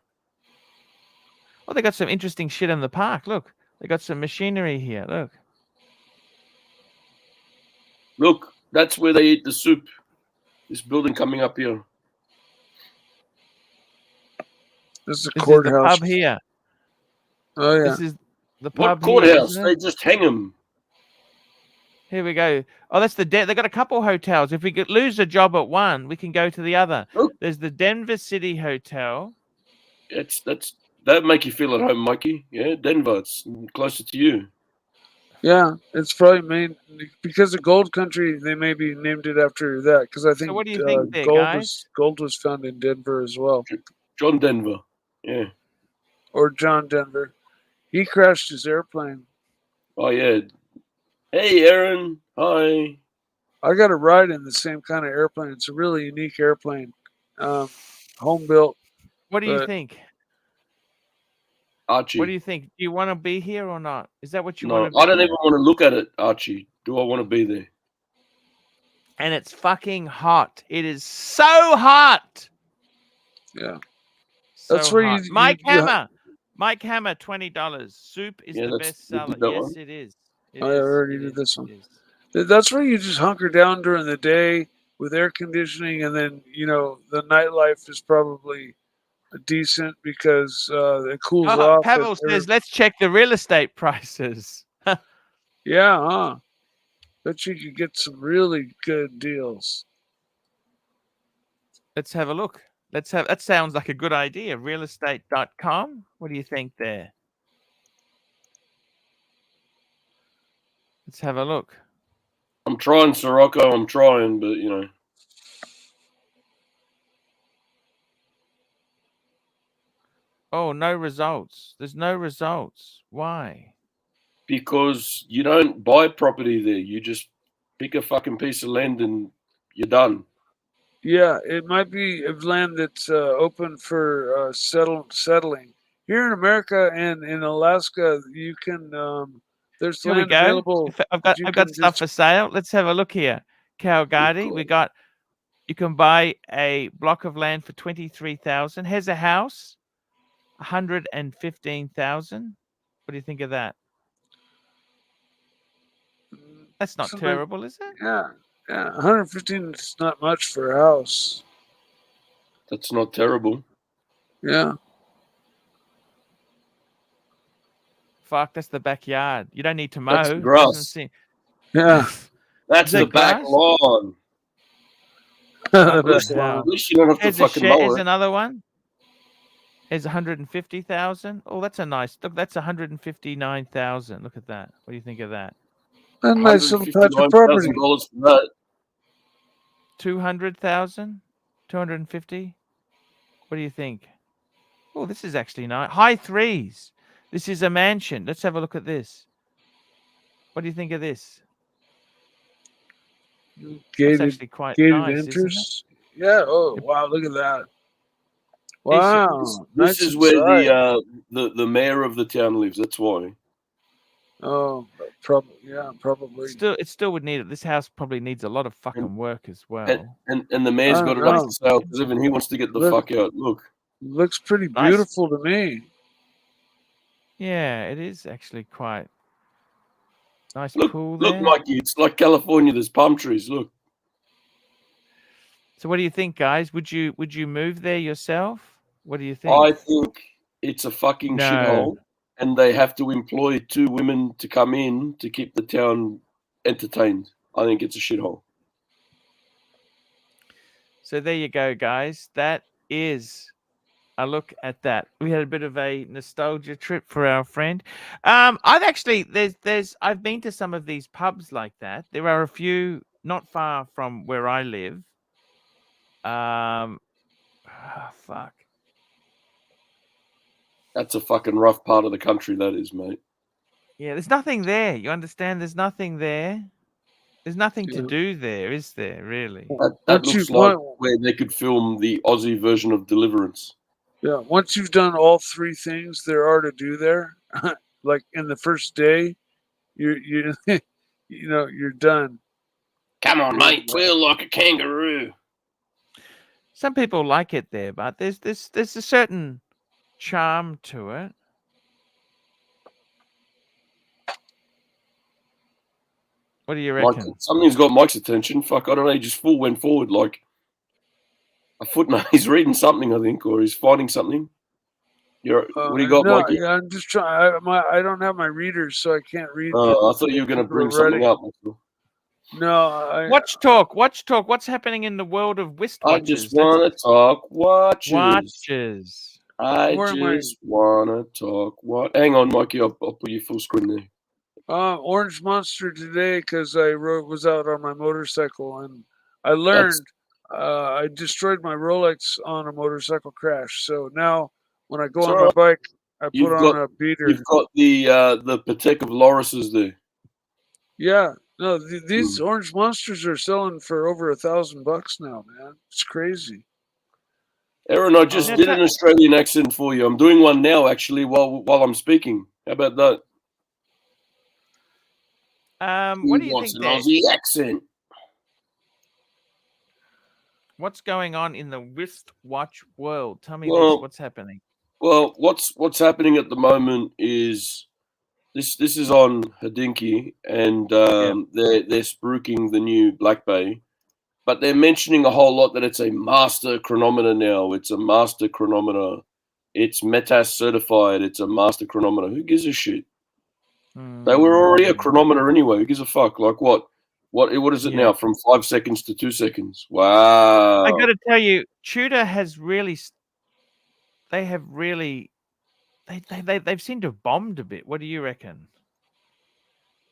Oh, they got some interesting shit in the park. Look, they got some machinery here. Look. Look, that's where they eat the soup. This building coming up here. This is the This is courthouse. the pub here. Oh yeah. This is the What pub here, courthouse? isn't They it? just hang them. Here we go. Oh, that's the they got a couple hotels. If we could lose a job at one, we can go to the other. Oh. There's the Denver City Hotel. That make you feel at home, Mikey. Yeah, Denver. It's closer to you. Yeah, it's probably because of Gold Country. They maybe named it after that because I think what do you think there, gold guys? was found in Denver as well, John Denver. Yeah. or John Denver. He crashed his airplane. Oh yeah. Hey, Aaron. Hi. I got a ride in the same kind of airplane. It's a really unique airplane, home built. What do you But- think? Archie. What do you think? Do you want to be here or not? Is that what you No, want to I don't even want to look at it, Archie. Do I want to be there? And it's fucking hot. It is so hot. Yeah, So That's where hot. you- Mike you- Hammer. Mike Hammer, $20. Soup is Yeah, the that's- best we did seller. that Yes, one. it is. It I is, already it did is, this it one. is. That's where you just hunker down during the day with air conditioning, and then the nightlife is probably decent because it cools Oh, off. Pavel says, let's check the real estate prices. Yeah, huh? Bet you could get some really good deals. Let's have a look. That sounds like a good idea. Realestate.com. What do you think there? Let's have a look. I'm trying, Sirocco. I'm trying, but Oh, no results. There's no results. Why? because you don't buy property there. You just pick a fucking piece of land and you're done. Yeah, it might be a land that's open for settling. Here in America and in Alaska, you can. There's Here we land go. available. I've got you can stuff just- for sale. Let's have a look here. Calgary. You can buy a block of land for 23,000. Here's a house, 115,000. What do you think of that? That's not Something- terrible, is it? Yeah, 115 is not much for a house. That's not terrible. Yeah, Fuck, that's the backyard. You don't need to mow. That's the Doesn't grass. seem- yeah. That's Is that the back grass? lawn. That's At wow. least you don't have to Here's a fucking shed. mow Here's it. another one. Here's 150,000. Oh, that's a nice. Look, that's 159,000. Look at that. What do you think of that? a nice little patch of property. $159,000 for that. 200,000. 250. What do you think? Oh, this is actually nice. High threes. This is a mansion. Let's have a look at this. What do you think of this? That's Gated, actually quite gated nice, isn't it? enters. Yeah. Oh, wow! Look at that. Wow. This nice is where inside. the mayor of the town lives. That's why. Oh, probably. It still would need it. This house probably needs a lot of fucking work as well. And the mayor's I got don't it up know. for sale because even he wants to get the Look. fuck out. Look. Looks pretty Nice. beautiful to me. Yeah, it is actually quite nice Look, pool look, there. Mikey. It's like California. There's palm trees. Look. So what do you think, guys? Would you move there yourself? What do you think? I think it's a fucking No. shithole, and they have to employ 2 women to come in to keep the town entertained. I think it's a shithole. So there you go, guys. That is a look at that. We had a bit of a nostalgia trip for our friend. I've actually I've been to some of these pubs like that. There are a few not far from where I live. Fuck. That's a fucking rough part of the country, that is, mate. Yeah, there's nothing there. You understand? There's nothing there. There's nothing to do there, is there? Really? That looks like where they could film the Aussie version of Deliverance. Yeah, once you've done all three things there are to do there, like in the first day, you you're done. Come on, mate, feel like a kangaroo. Some people like it there, but there's a certain charm to it. What do you reckon? Something's got Mike's attention. Fuck, I don't know. He just full went forward like a footnote. He's reading something, I think, or he's finding something. What do you got, no, Mikey? yeah, I'm just trying. I don't have my readers, so I can't read. I thought you were going to bring something up. No. Watch talk. What's happening in the world of wristwatches? I just want to talk watches. I just want to talk. Hang on, Mikey. I'll put you full screen there. Orange Monster today because I was out on my motorcycle and I learned I destroyed my Rolex on a motorcycle crash. So now when I go on my bike, I put on a beater. You've got the Patek of Loris's there. Yeah, no, these Orange Monsters are selling for over $1,000 now, man. It's crazy. Aaron, I just did an Australian accent for you. I'm doing one now, actually, while I'm speaking. How about that? What do you think? An Aussie accent. What's going on in the wristwatch world? Tell me what's happening. Well, what's happening at the moment is this is on Hodinkee, and they're spruiking the new Black Bay, but they're mentioning a whole lot that it's a master chronometer now. It's a master chronometer. It's METAS certified. It's a master chronometer. Who gives a shit? They were already a chronometer anyway. Who gives a fuck? Like what? What is it now? From 5 seconds to 2 seconds. Wow. I got to tell you, Tudor has really. They've seemed to have bombed a bit. What do you reckon?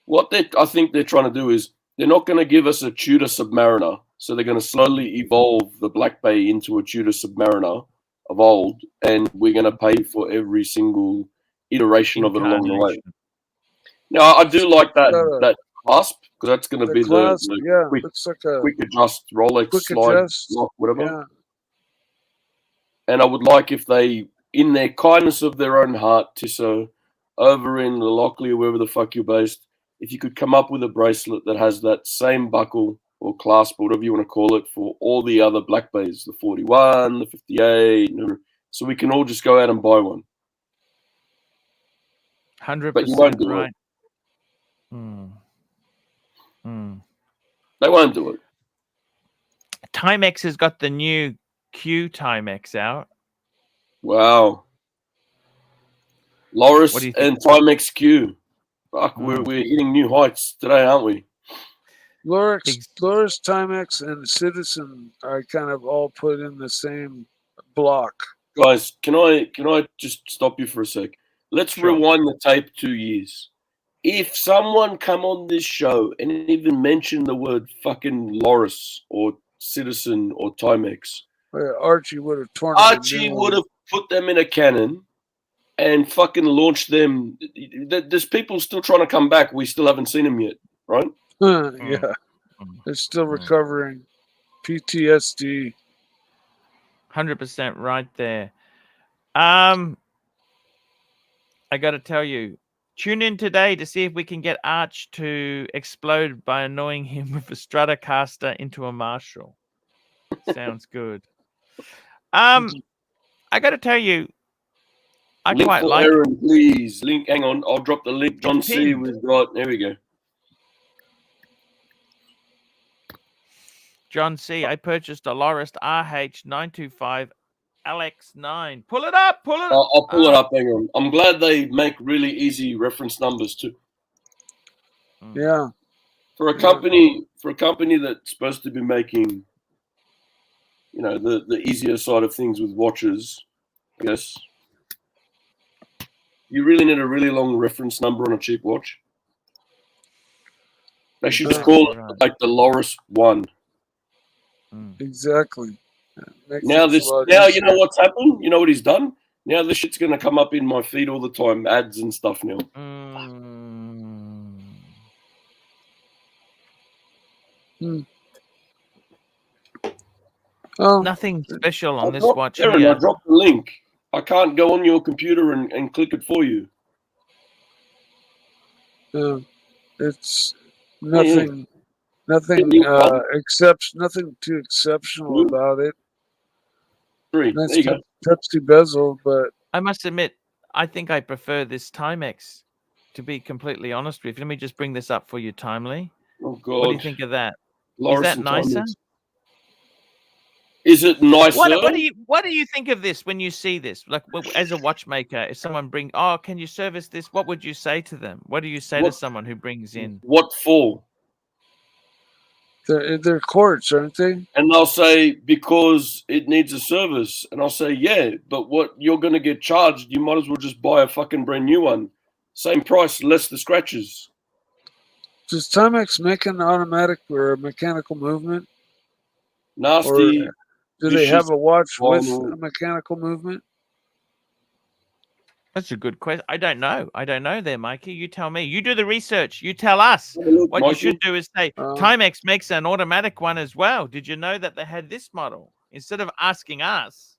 What I think they're trying to do is they're not going to give us a Tudor Submariner, so they're going to slowly evolve the Black Bay into a Tudor Submariner of old, and we're going to pay for every single iteration of it along the way. Now, I do like that clasp, because that's going to be the quick adjust Rolex slide lock, whatever. Yeah. And I would like if they, in their kindness of their own heart, Tissot, over in the Lockley or wherever the fuck you're based, if you could come up with a bracelet that has that same buckle or clasp, or whatever you want to call it, for all the other Black Bays, the 41, the 58, so we can all just go out and buy one. 100%. But you won't do it. They won't do it. Timex has got the new Q Timex out. Wow. Loris and Timex Q. Fuck, we're hitting new heights today, aren't we? Loris, Timex, and Citizen are kind of all put in the same block. Guys, can I just stop you for a sec? Let's rewind the tape 2 years. If someone come on this show and even mention the word fucking Loris or Citizen or Timex, Archie would have torn. Archie would have put them in a cannon and fucking launched them. There's people still trying to come back. We still haven't seen them yet, right? Yeah, they're still recovering PTSD. 100% right there. I got to tell you, tune in today to see if we can get Arch to explode by annoying him with a Stratocaster into a Marshall. Sounds good. I got to tell you, I link quite for like Aaron, please. Link, hang on, I'll drop the link. John C. We've got. There we go. John C. I purchased a Loris RH925 LX9. Pull it up. I'll pull it up. Hang on. I'm glad they make really easy reference numbers too. Yeah. For a company that's supposed to be making, the easier side of things with watches, Yes. You really need a really long reference number on a cheap watch. They should just call it like the Loris 1. Exactly. Now you know what's happened? You know what he's done? Now this shit's gonna come up in my feed all the time, ads and stuff now. Oh, Nothing special on this dropped, watch Aaron, here. I dropped the link. I can't go on your computer and click it for you. yeah. It's nothing. Nothing nothing too exceptional about it. Nice there you go. Pepsi bezel, but I must admit, I think I prefer this Timex. To be completely honest with you, let me just bring this up for you, Timely. Oh God! What do you think of that? Loris Is that nicer? Timex. Is it nicer? What do you think of this when you see this? Like as a watchmaker, if someone can you service this? What would you say to them? What do you say to someone who brings in? What for? They're quartz, aren't they? And they'll say, because it needs a service. And I'll say, yeah, but what you're going to get charged, you might as well just buy a fucking brand new one. Same price, less the scratches. Does Timex make an automatic or a mechanical movement? Nasty. Or do they have a watch with a mechanical movement? That's a good question. I don't know. I don't know there, Mikey. You tell me. You do the research. You tell us. What Mikey, you should do is say, Timex makes an automatic one as well. Did you know that they had this model? Instead of asking us,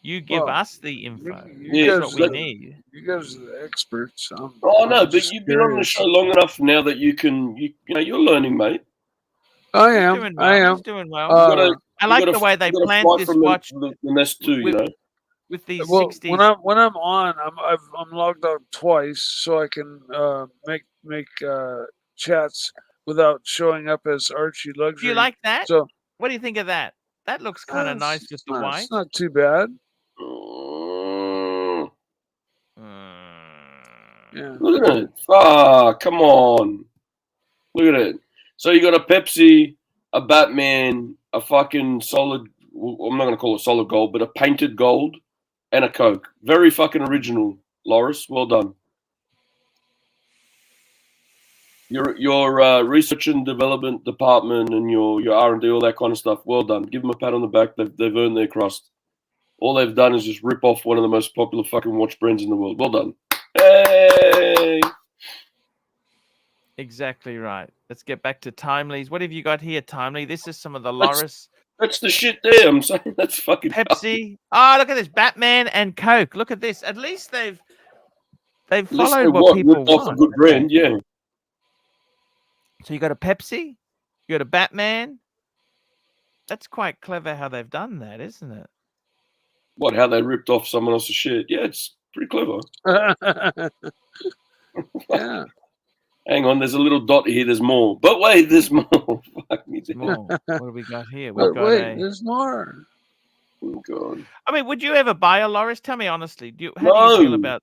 you give us the info. That's what we need. You guys are the experts. No, but you've been on the show long enough now that you can, you're learning, mate. I am. Doing well. I am. He's doing well. I like the way they planned this watch. The nest too, you know. With these 60s. When I'm on, I'm logged out twice, so I can make chats without showing up as ArchieLuxury. Do you like that? So, what do you think of that? That looks kind of nice with the white. It's not too bad. Yeah. Look at it. Ah, come on. Look at it. So you got a Pepsi, a Batman, a fucking solid, I'm not going to call it solid gold, but a painted gold, and a Coke. Very fucking original, Loris. Well done. Your research and development department and your R&D, all that kind of stuff. Well done. Give them a pat on the back. They've earned their crust. All they've done is just rip off one of the most popular fucking watch brands in the world. Well done. Hey! Exactly right. Let's get back to Timely's. What have you got here, Timely? This is some of the Loris. That's the shit there. I'm saying that's fucking Pepsi. Oh, look at this. Batman and Coke. Look at this. At least they've followed what people want. Off a good brand, yeah. So you got a Pepsi, you got a Batman. That's quite clever how they've done that, isn't it? What? How they ripped off someone else's shit? Yeah, it's pretty clever. Yeah. Hang on, there's a little dot here. There's more. But wait, there's more. Fuck me. More. What do we got here? But wait, there's more. Oh, God. I mean, would you ever buy a Loris? Tell me honestly. How do you feel about?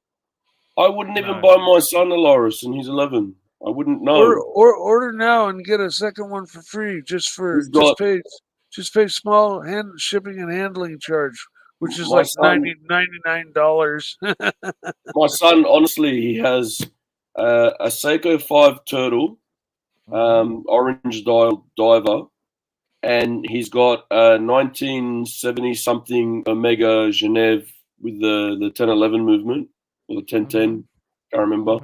I wouldn't even buy my son a Loris, and he's 11. I wouldn't know. Or order now and get a second one for free. Just pay small shipping and handling charge, which is like $99. My son, honestly, he has a Seiko 5 Turtle, orange diver, and he's got a 1970 something Omega Genève with the 1011 movement or the 1010. Can't remember.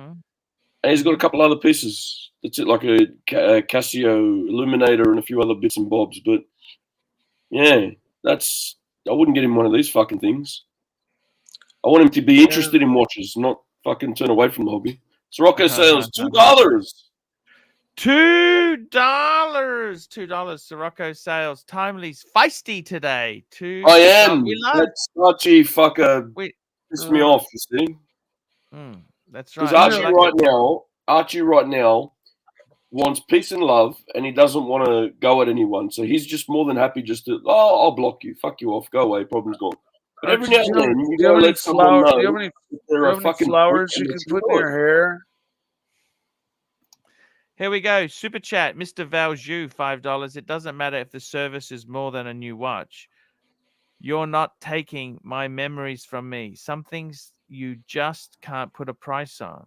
And he's got a couple other pieces. That's it, like a Casio illuminator and a few other bits and bobs. But yeah, I wouldn't get him one of these fucking things. I want him to be interested in watches, not fucking turn away from the hobby. Sirocco sales, $2. $2. Sirocco sales. Timely's feisty today. I am. That starchy fucker pissed me off, you see. That's right. Because Archie right now wants peace and love, and he doesn't want to go at anyone. So he's just more than happy just to, I'll block you. Fuck you off. Go away. Problem's gone. But every now and then, you gotta let someone know. Do you have any flowers you can put in your hair? Here we go. Super chat. Mr. Valju, $5. It doesn't matter if the service is more than a new watch. You're not taking my memories from me. Some things you just can't put a price on.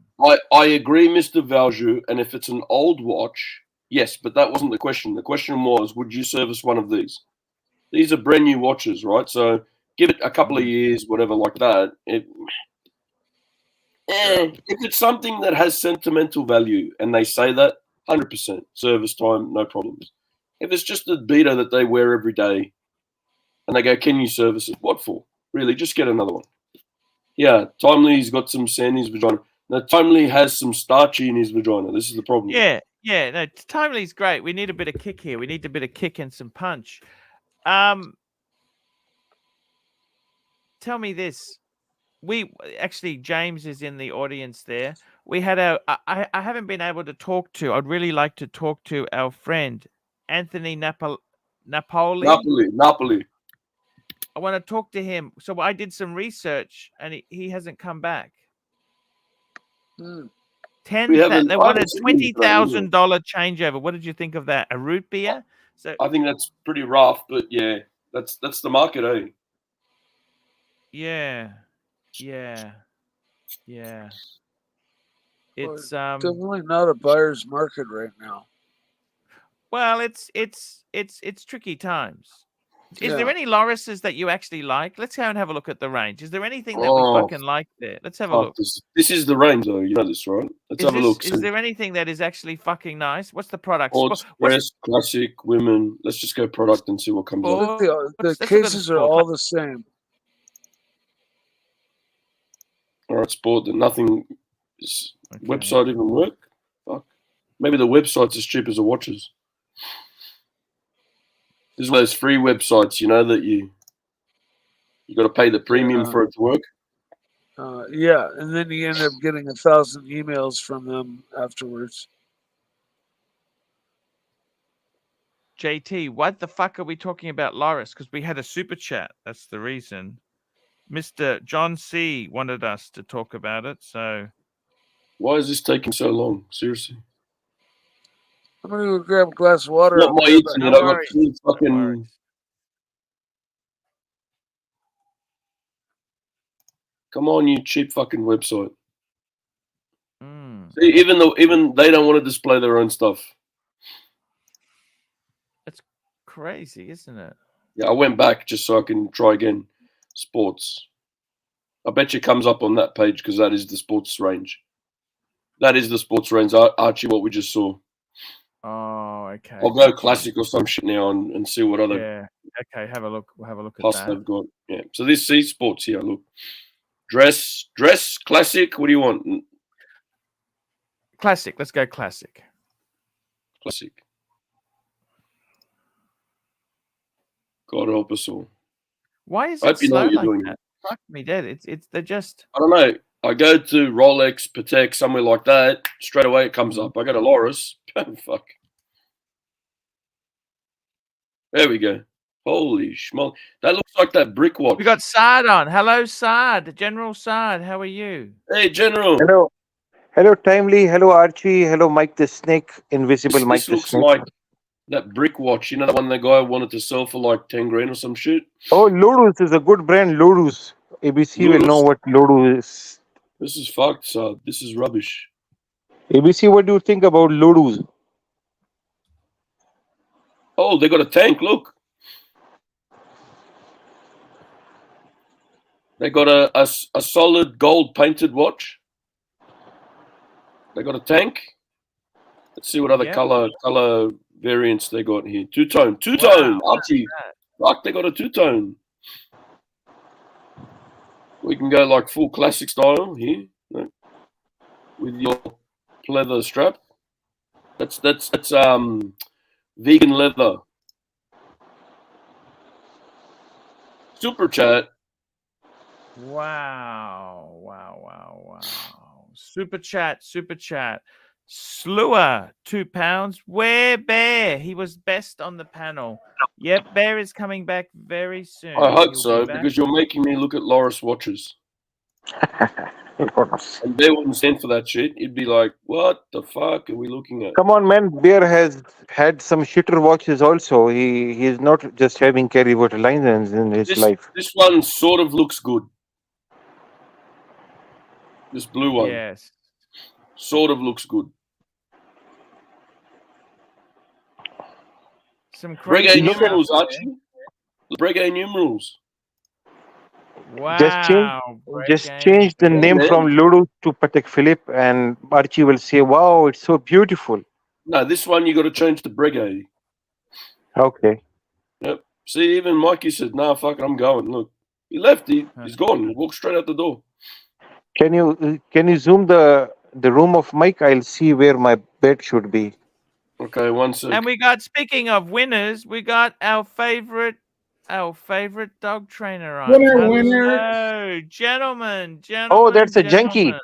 I agree, Mr. Valju. And if it's an old watch, yes, but that wasn't the question. The question was, would you service one of these? These are brand new watches, right? So give it a couple of years, whatever, like that. If it's something that has sentimental value, and they say that, 100% service time, no problems. If it's just a beta that they wear every day, and they go, can you service it? What for? Really, just get another one. Yeah, Timely's got some sand in his vagina. No, Timely has some starchy in his vagina. This is the problem. Yeah. No, Timely's great. We need a bit of kick here. We need a bit of kick and some punch. Tell me this. We actually, James is in the audience there. We had I haven't been able to talk to. I'd really like to talk to our friend Anthony Napoli. Napoli. I want to talk to him. So I did some research, and he hasn't come back. They wanted $20,000 changeover. What did you think of that? A root beer? So I think that's pretty rough, but yeah, that's the market, eh? Yeah. It's definitely not a buyer's market right now. Well, it's tricky times. Is there any Lorises that you actually like? Let's go and have a look at the range. Is there anything that we fucking like there? Let's have a look. This is the range, though. You know this, right? Let's have a look. Is there anything that is actually fucking nice? What's the product? Sports, dress, classic, women. Let's just go product and see what comes up. The cases are all the same. All right, sport. Nothing. Website even work? Fuck. Maybe the website's as cheap as the watches. This is one of those free websites, you know, that you got to pay the premium for it to work. Yeah, and then you end up getting 1,000 emails from them afterwards. JT, what the fuck are we talking about Loris? Because we had a super chat. That's the reason. Mr. John C. wanted us to talk about it, so... Why is this taking so long? Seriously. I'm going to go grab a glass of water. Not my internet. I got two fucking... Come on, you cheap fucking website. See, even they don't want to display their own stuff. It's crazy, isn't it? Yeah, I went back just so I can try again. Sports. I bet you it comes up on that page because that is the sports range. That is the sports range, Archie, what we just saw. Oh, okay. I'll go classic or some shit now and see what other... Yeah, okay, have a look. We'll have a look at plus that. they've got, yeah. So this is sports here, look. Dress, classic, what do you want? Classic, let's go classic. Classic. God help us all. Why is I it hope you know slow what you're like doing. that? Fuck me dead. They're just... I don't know. I go to Rolex, Patek, somewhere like that. Straight away it comes up. I go to Loris. Fuck. There we go. Holy schmoll. That looks like that brick watch. We got Saad on. Hello, Saad. General Saad. How are you? Hey, General. Hello. Hello, Timely. Hello, Archie. Hello, Mike the Snake. Invisible Mike This the looks Snake. like that brick watch. You know, the one the guy wanted to sell for like 10 grand or some shit? Oh, Lodus is a good brand. Lodus. ABC will know what Lodus is. This is fucked, Saad. This is rubbish. ABC, what do you think about Lodus? Oh, they got a tank. Look. They got a solid gold painted watch. They got a tank. Let's see what other color variants they got here. Two-tone. Two-tone. Wow, Archie. Fuck, they got a two-tone. We can go like full classic style here. No. With your leather strap. That's vegan leather. Super chat. Wow. Super chat. Slewer, £2. Where Bear? He was best on the panel. Yep, Bear is coming back very soon. I hope He'll so, be back. because you're making me look at Loris watches. And Bear wouldn't stand for that shit. He'd be like, "What the fuck are we looking at?" Come on, man. Bear has had some shitter watches also. He's not just having carry water license in his life. This one sort of looks good. This blue one Yes. sort of looks good. Some Breguet crazy numerals, stuff Archie. Breguet numerals. there. Just Wow. change the Yeah, name man. from Lodo to Patek Philippe, and Archie will say, "Wow, it's so beautiful." No, this one you got to change to Breguet. Okay. Yep. See, even Mikey said, "Nah, fuck it, I'm going." Look, he left. He's gone. He walked straight out the door. Can you zoom the room of Mike? I'll see where my bed should be. Okay, one sec. And we got, speaking of winners, we got our favorite dog trainer on. Winner. Gentlemen. Oh, that's a junkie.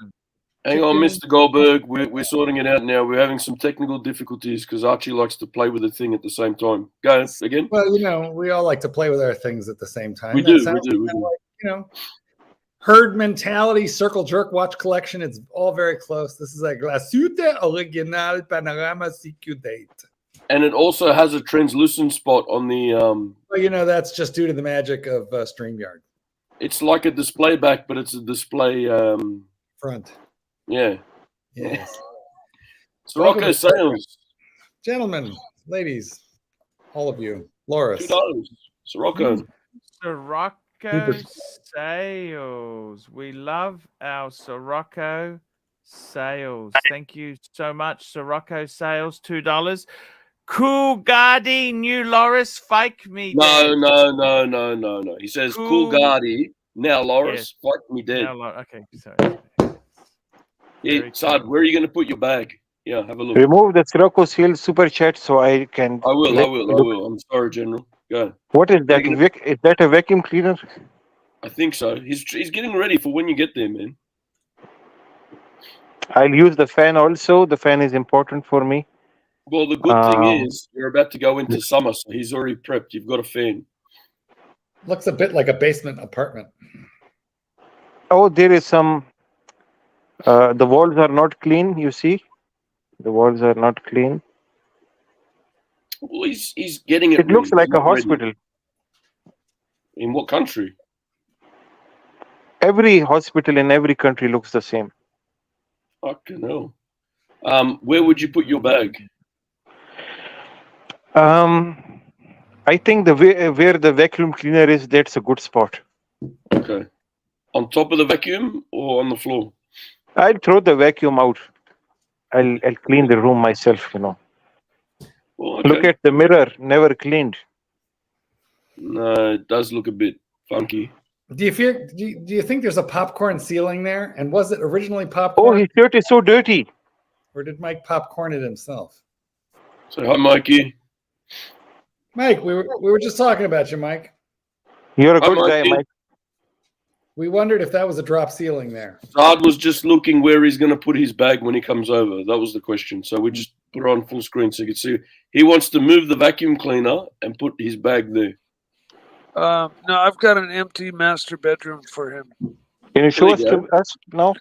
Hang on, Mr. Goldberg. We're sorting it out now. We're having some technical difficulties because Archie likes to play with the thing at the same time. Go again. Well, we all like to play with our things at the same time. We That do. sounds We do. like, herd mentality, circle jerk watch collection. It's all very close. This is like La Suite Original Panorama CQ date. And it also has a translucent spot on the. Well, that's just due to the magic of StreamYard. It's like a display back, but it's a display front. Yeah. Yes. Sirocco sales. Gentlemen, ladies, all of you. Loris. $2. Sirocco. Sirocco sales. We love our Sirocco sales. Thank you so much, Sirocco sales. $2. Cool Guardi, new Loris, fake me. No. He says cool Guardi. Now Loris, fake me dead. Okay, sorry. Yeah, Saad, where are you going to put your bag? Yeah, have a look. Remove the Sirocco sales super chat so I can. I will. I'm sorry, General. Go. What is that? Is that a vacuum cleaner? I think so. He's getting ready for when you get there, man. I'll use the fan also. The fan is important for me. Well, the good thing is you're about to go into summer, so he's already prepped. You've got a fan. Looks a bit like a basement apartment. Oh, there is some. The walls are not clean. You see, the walls are not clean. Well, he's getting it. It looks like a hospital. Ready. In what country? Every hospital in every country looks the same. Fucking hell. Where would you put your bag? I think where the vacuum cleaner is, that's a good spot. Okay. On top of the vacuum or on the floor? I'll throw the vacuum out. I'll clean the room myself, Well, okay. Look at the mirror, never cleaned. No, it does look a bit funky. Do you think there's a popcorn ceiling there? And was it originally popcorn? Oh, his shirt is so dirty. Or did Mike popcorn it himself? So hi, Mikey. Mike, we were just talking about you, Mike. You're a good guy, Mike. We wondered if that was a drop ceiling there. Saad was just looking where he's going to put his bag when he comes over. That was the question. So we just put it on full screen so you can see. He wants to move the vacuum cleaner and put his bag there. No, I've got an empty master bedroom for him. Can you show us now?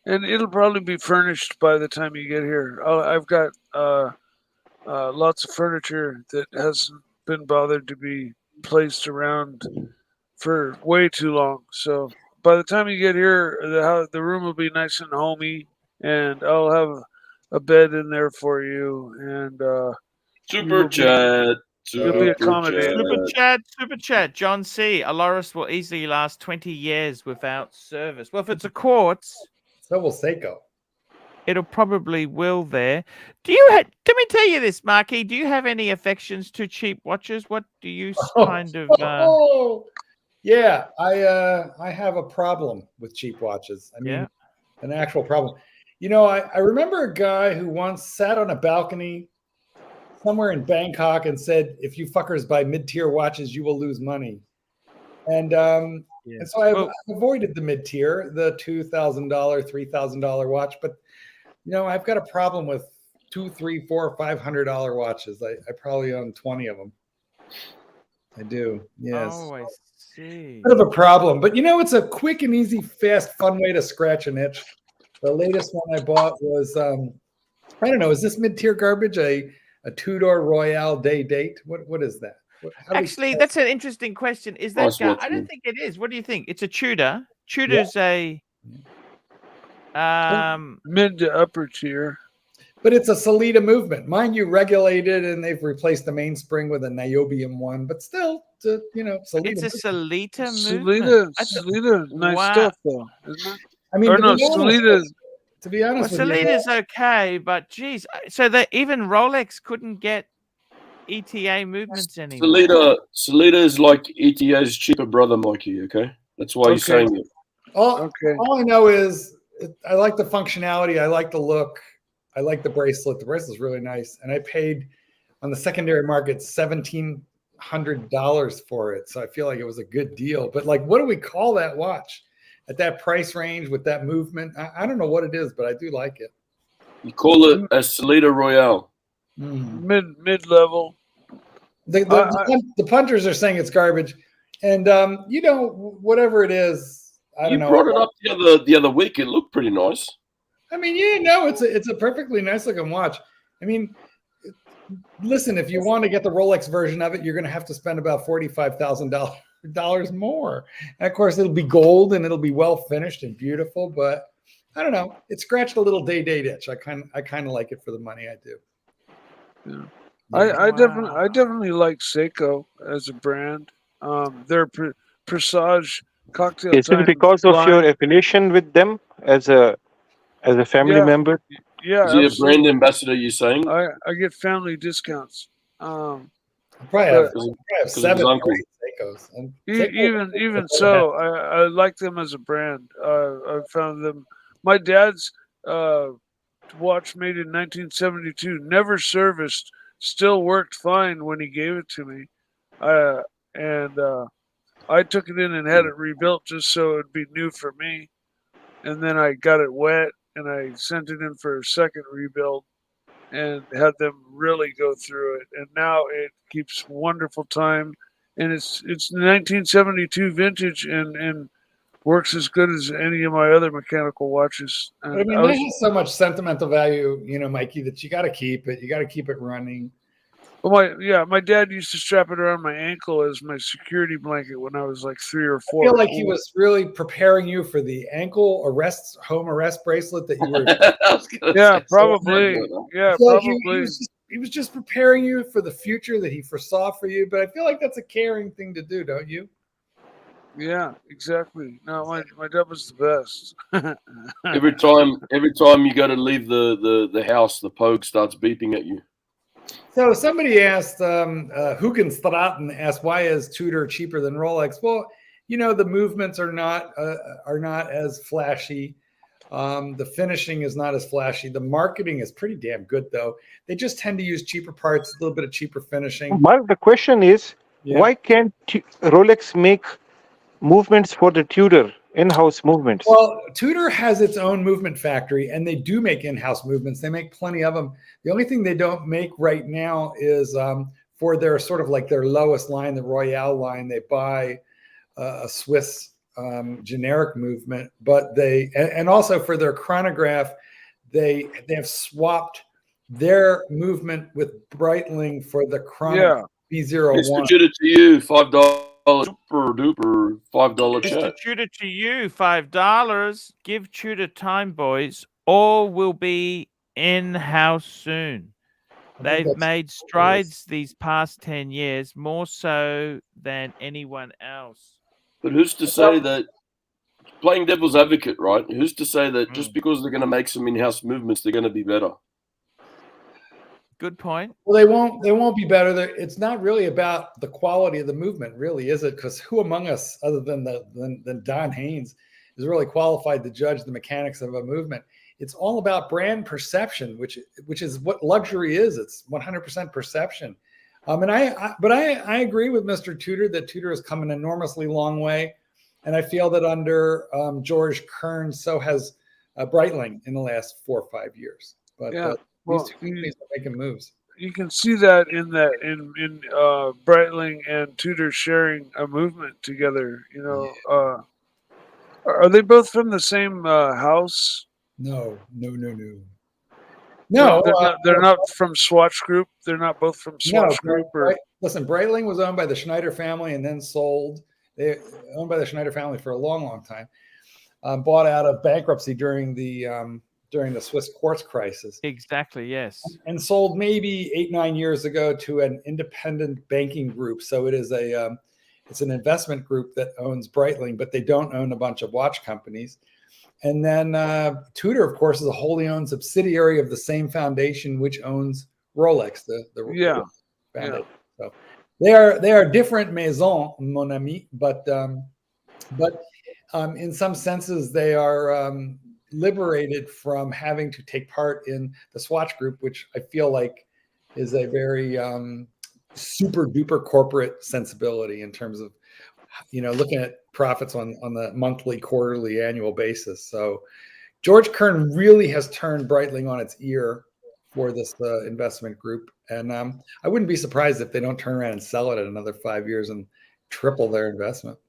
And it'll probably be furnished by the time you get here. I've got lots of furniture that hasn't been bothered to be placed around for way too long. So by the time you get here, the room will be nice and homey, and I'll have a bed in there for you. And super chat. You'll be accommodated. Super chat. John C. A Loris will easily last 20 years without service. Well, if it's a quartz, so will Seiko. It'll probably will there. Let me tell you this, Marky. Do you have any affections to cheap watches? What do you kind of? Yeah, I have a problem with cheap watches. I mean, an actual problem. I remember a guy who once sat on a balcony somewhere in Bangkok and said, "If you fuckers buy mid-tier watches, you will lose money." And so I've avoided the mid-tier, the $2,000, $3,000 watch. But I've got a problem with $200, $300, $400, $500 watches. I probably own 20 of them. I do. Yes. Oh, I see. Bit of a problem, but it's a quick and easy, fast, fun way to scratch an itch. The latest one I bought was I don't know. Is this mid-tier garbage? A two-door Royale day date? What is that? Actually, that's an interesting question. Is that? I don't think it is. What do you think? It's a Tudor. Tudor's a mid to upper tier. But it's a Salida movement, mind you, regulated, and they've replaced the mainspring with a niobium one. But still, Salida. It's a Salida movement. Salida, nice stuff though, isn't it? I mean, to be honest, Salida's okay, but geez, so that even Rolex couldn't get ETA movements anymore. Salida is like ETA's cheaper brother, Mikey. Okay, that's why you're saying it. All I know is I like the functionality. I like the look. I like the bracelet. The bracelet's really nice, and I paid on the secondary market $1,700 for it. So I feel like it was a good deal. But what do we call that watch at that price range with that movement? I don't know what it is, but I do like it. You call it a Salida Royale. Mid level. The punters are saying it's garbage, and whatever it is, I don't know. You brought it up the other week. It looked pretty nice. I mean, it's a perfectly nice looking watch. I mean, listen, if you want to get the Rolex version of it, you're going to have to spend about $45,000 more. And of course, it'll be gold and it'll be well finished and beautiful. But I don't know. It scratched a little day itch. I kind of like it for the money. I do. Yeah. I definitely like Seiko as a brand. Their Presage cocktail. Is it because of your affiliation with them as a family member? Yeah. Is he a brand ambassador, you're saying? I get family discounts. Probably have 7 Seikos. Even so, I like them as a brand. I found them. My dad's watch made in 1972, never serviced, still worked fine when he gave it to me. And I took it in and had it rebuilt just so it'd be new for me. And then I got it wet and I sent it in for a second rebuild and had them really go through it. And now it keeps wonderful time. And it's 1972 vintage and works as good as any of my other mechanical watches. And I mean, that has so much sentimental value, Mikey, that you got to keep it. You got to keep it running. Well, my dad used to strap it around my ankle as my security blanket when I was like 3 or 4. I feel like he was really preparing you for the ankle home arrest bracelet that you were. Yeah, probably. Yeah, probably. He was just preparing you for the future that he foresaw for you. But I feel like that's a caring thing to do, don't you? Yeah, exactly. No, my dad was the best. every time you go to leave the house, the Pogue starts beeping at you. So somebody asked, Hugenstraten asked, why is Tudor cheaper than Rolex? Well, the movements are not as flashy. The finishing is not as flashy. The marketing is pretty damn good, though. They just tend to use cheaper parts, a little bit of cheaper finishing. Mark, the question is, why can't Rolex make movements for the Tudor, in-house movements? Well, Tudor has its own movement factory, and they do make in-house movements. They make plenty of them. The only thing they don't make right now is for their sort of like their lowest line, the Royale line, they buy a Swiss generic movement, but and also for their chronograph, they have swapped their movement with Breitling for the chronograph B01. Mr. Tudor to you, $5. Super duper $5 chat. Mr. Tudor to you, $5. Give Tudor time, boys. All will be in-house soon. They've made strides these past 10 years, more so than anyone else. But who's to say that, playing devil's advocate, right? Who's to say that just because they're going to make some in-house movements, they're going to be better? Good point. Well, they won't be better. It's not really about the quality of the movement, really, is it? Because who among us, other than Don Haynes, is really qualified to judge the mechanics of a movement? It's all about brand perception, which is what luxury is. It's 100% perception. And I agree with Mr. Tudor that Tudor has come an enormously long way, and I feel that under George Kern, so has Breitling in the last 4 or 5 years. But these two companies are making moves. you can see that in Breitling and Tudor sharing a movement together. You know, are they both from the same house? No. They're not from Swatch Group. They're not both from Swatch Group. Listen, Breitling was owned by the Schneider family and then sold. They owned by the Schneider family for a long time. Bought out of bankruptcy during the Swiss quartz crisis. Exactly, yes. And sold maybe 8-9 years ago to an independent banking group. So it is it's an investment group that owns Breitling, but they don't own a bunch of watch companies. And then Tudor, of course, is a wholly owned subsidiary of the same foundation which owns Rolex. The Rolex foundation. So they are different maisons, mon ami, but in some senses they are liberated from having to take part in the Swatch Group, which I feel like is a very super duper corporate sensibility in terms of, you know, looking at profits on the monthly, quarterly, annual basis. So George Kern really has turned Breitling on its ear for this investment group. And I wouldn't be surprised if they don't turn around and sell it in another 5 years and triple their investment.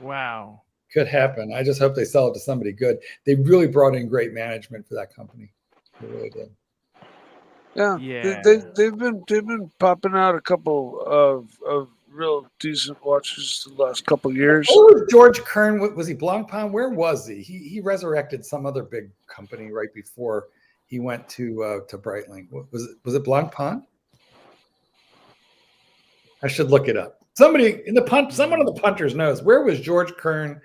Wow. Could happen. I just hope they sell it to somebody good. They really brought in great management for that company. They really did. Yeah. They've been popping out a couple of real decent watches the last couple of years. Oh, George Kern, was he Blancpain? Where was he? He resurrected some other big company right before he went to Breitling. Was it Blancpain? I should look it up. Someone of the punters knows. Where was George Kern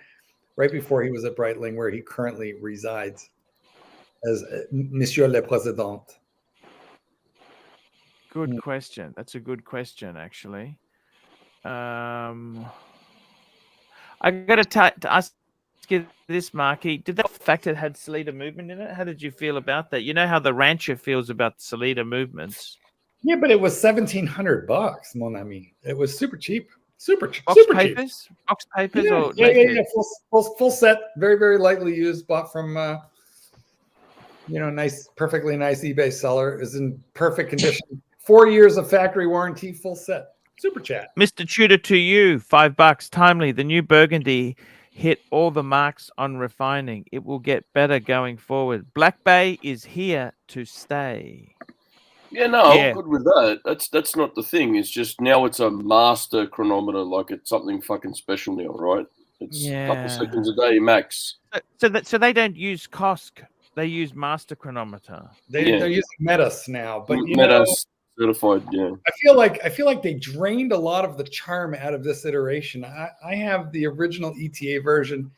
right before he was at Breitling, where he currently resides as Monsieur le Président? Good question. That's a good question, actually. I got to ask you this, Marky. Did that fact it had Salida movement in it? How did you feel about that? You know how the rancher feels about Salida movements. Yeah, but it was $1,700, mon ami. It was super cheap. Box papers? Cheap. Box papers? Yeah. Full set. Very, very lightly used. Bought from, perfectly nice eBay seller. Is in perfect condition. 4 years of factory warranty. Full set. Super chat. Mr. Tudor, to you, $5. Timely. The new Burgundy hit all the marks on refining. It will get better going forward. Black Bay is here to stay. Yeah, no, I'm good with that. That's not the thing. It's just now it's a master chronometer, like it's something fucking special now, right? It's a couple seconds a day max. So they don't use COSC. They use master chronometer. They're using Metis now, but Metis certified. Yeah. I feel like they drained a lot of the charm out of this iteration. I have the original ETA version,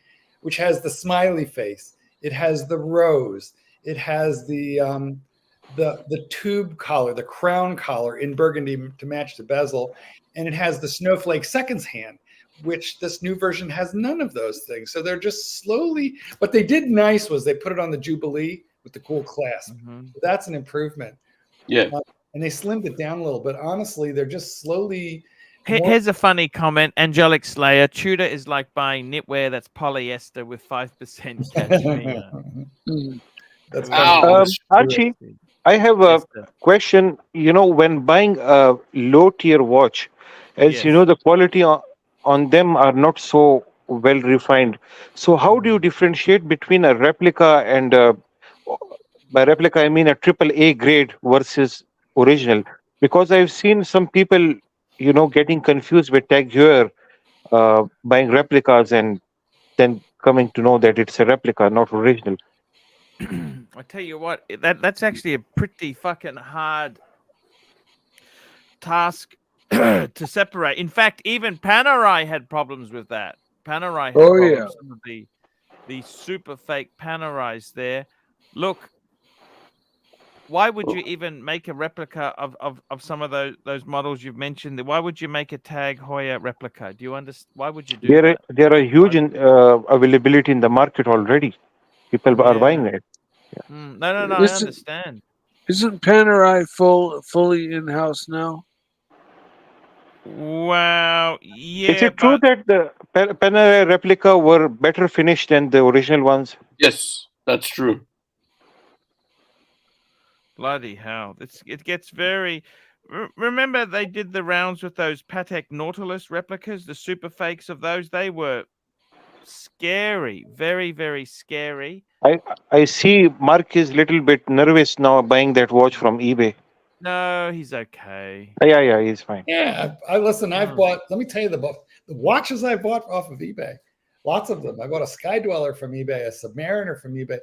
which has the smiley face. It has the rose. It has the tube collar, the crown collar in burgundy to match the bezel, and it has the snowflake seconds hand, which this new version has none of those things. So they're just slowly. What they did nice was they put it on the Jubilee with the cool clasp. So that's an improvement. Yeah. And they slimmed it down a little, but honestly, they're just slowly. Here's a funny comment. Angelic Slayer. Tudor is like buying knitwear that's polyester with 5% cashmere. Archie, I have a question. You know, when buying a low-tier watch, as you know, the quality on them are not so well refined. So how do you differentiate between a replica and by replica, I mean a AAA grade versus original? Because I've seen some people, getting confused with Tag Heuer, buying replicas and then coming to know that it's a replica, not original. I tell you what, that's actually a pretty fucking hard task to separate. In fact, even Panerai had problems with that. Panerai had problems. Some of the super fake Panerais there. Look, why would you even make a replica of some of those models you've mentioned? Why would you make a Tag Heuer replica? Do you understand? Why would you do that? There are huge availability in the market already. People are buying it. Yeah. No, I understand. Isn't Panerai fully in-house now? Well, yeah. Is it true that the Panerai replica were better finished than the original ones? Yes, that's true. Bloody hell! It gets very. Remember, they did the rounds with those Patek Nautilus replicas, the super fakes of those. They were scary, very, very scary. I see Mark is little bit nervous now buying that watch from eBay. No, he's okay. Yeah, he's fine. Yeah, listen. I've bought. Let me tell you the watches I bought off of eBay. Lots of them. I bought a Sky Dweller from eBay, a Submariner from eBay.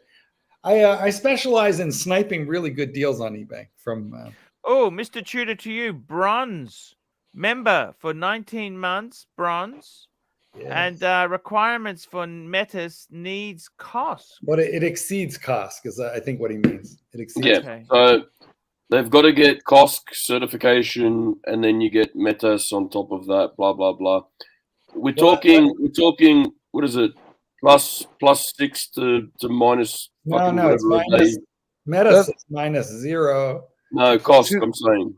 I specialize in sniping really good deals on eBay from. Oh, Mr. Tudor, to you, bronze member for 19 months, bronze. Yes. And requirements for Metis needs cost. But it exceeds cost, is I think what he means. It exceeds. Yeah. Okay. So they've got to get COSC certification, and then you get Metis on top of that. Blah blah blah. We're talking. What is it? Plus 6 to minus. No, it's minus. Metis is -0. No, COSC. I'm saying.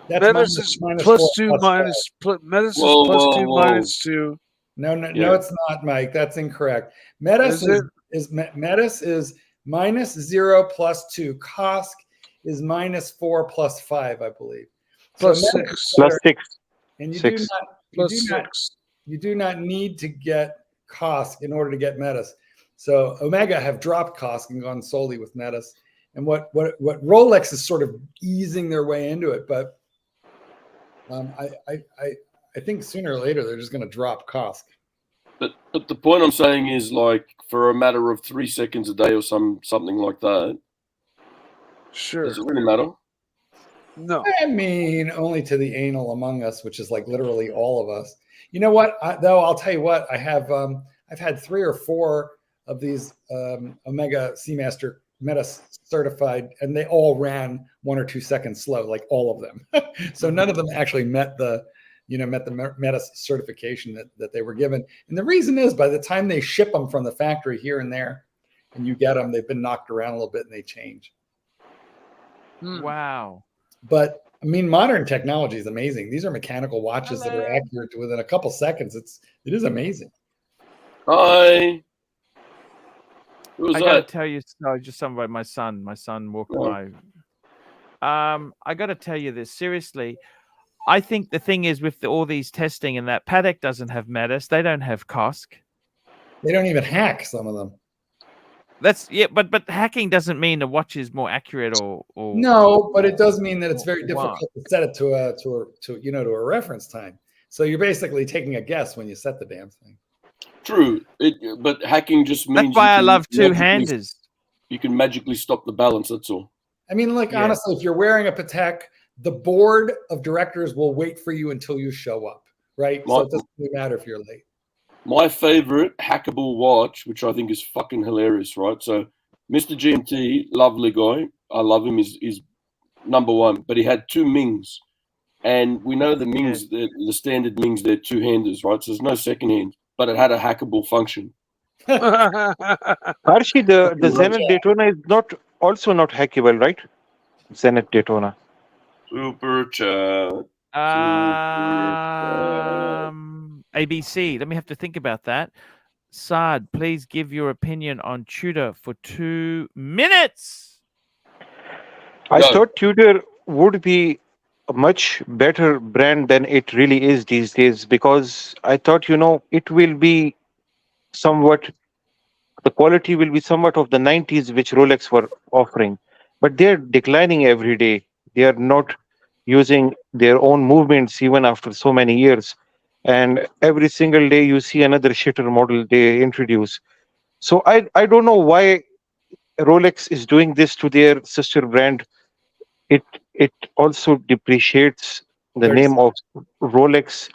That's Metis is plus 2 minus. Metis is plus 2 minus 2. No, it's not, Mike. That's incorrect. Metis is -0 plus 2. COSC is -4 plus 5, I believe. Plus 6. Plus 6. And you Six. you do not need to get COSC in order to get Metis. So Omega have dropped COSC and gone solely with Metis. And what Rolex is sort of easing their way into it, but I think sooner or later they're just going to drop COSC. But the point I'm saying is, like, for a matter of 3 seconds a day or something like that. Sure. Does it really matter? No. I mean, only to the anal among us, which is like literally all of us. You know what? Though I'll tell you what, I have I've had 3 or 4 of these Omega Seamaster Metis certified, and they all ran 1 or 2 seconds slow, like all of them. So none of them actually met the Metis certification that they were given. And the reason is, by the time they ship them from the factory here and there, and you get them, they've been knocked around a little bit and they change. Wow. But I mean, modern technology is amazing. These are mechanical watches that are accurate within a couple seconds. It is amazing. Hi. I gotta tell you, just something about my son. My son walked by. I gotta tell you this seriously. I think the thing is with all these testing and that Patek doesn't have Metis. They don't have COSC. They don't even hack some of them. But hacking doesn't mean the watch is more accurate or no, but it does mean that it's very difficult to set it to a reference time. So you're basically taking a guess when you set the damn thing. True, but hacking just means that's why I love two-handers. You can magically stop the balance. That's all. I mean, honestly, if you're wearing a Patek, the board of directors will wait for you until you show up, right? So it doesn't really matter if you're late. My favorite hackable watch, which I think is fucking hilarious, right? So, Mr. GMT, lovely guy. I love him. Is number one, but he had 2 Mings, and we know the Mings, the standard Mings, they're 2-handers, right? So there's no second hand, but it had a hackable function. Archie, the Zenith Daytona is also not hackable, right? Zenith Daytona. Super chat. ABC. Let me have to think about that. Saad, please give your opinion on Tudor for 2 minutes. I thought Tudor would be a much better brand than it really is these days, because I thought, it will be the quality will be somewhat of the 90s, which Rolex were offering. But they're declining every day. They are not using their own movements even after so many years. And every single day you see another shitter model they introduce. So I don't know why Rolex is doing this to their sister brand. It also depreciates the name of Rolex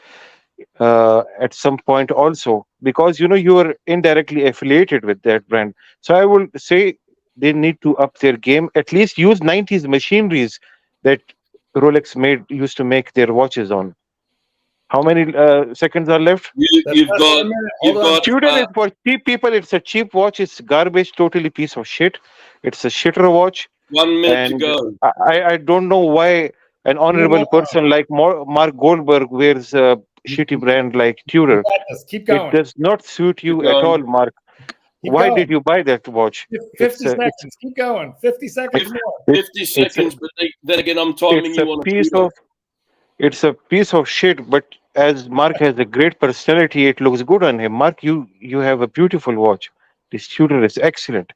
at some point also, because you are indirectly affiliated with that brand. So I will say they need to up their game, at least use 90s machineries that Rolex used to make their watches on. How many seconds are left? You've got Tudor is for cheap people. It's a cheap watch. It's garbage, totally piece of shit. It's a shitter watch. 1 minute to go. I don't know why an honorable person like Mark Goldberg wears a shitty brand like Tudor. Keep going. It does not suit you at all, Mark. Why did you buy that watch? 50 seconds. Keep going. 50 seconds more. 50 seconds, but then again, I'm timing you on a Tudor. It's a piece of shit, but as Mark has a great personality, it looks good on him. Mark, you have a beautiful watch. This Tudor is excellent.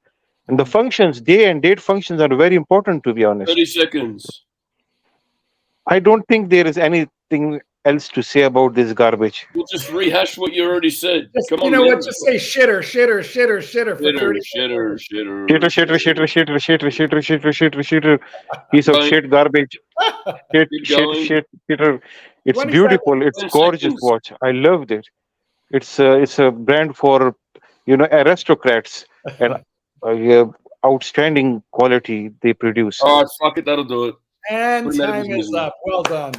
And the functions, day and date functions are very important, to be honest. 30 seconds. I don't think there is anything else to say about this garbage. We'll just rehash what you already said. Come on, you know man. what? Just say shitter for 30 shitter. Shitter. Piece of shit garbage. Shitter. It's beautiful. It's gorgeous watch. I loved it. It's a brand for aristocrats and outstanding quality they produce. All right, fuck it, that'll do it. And time is up. Well done.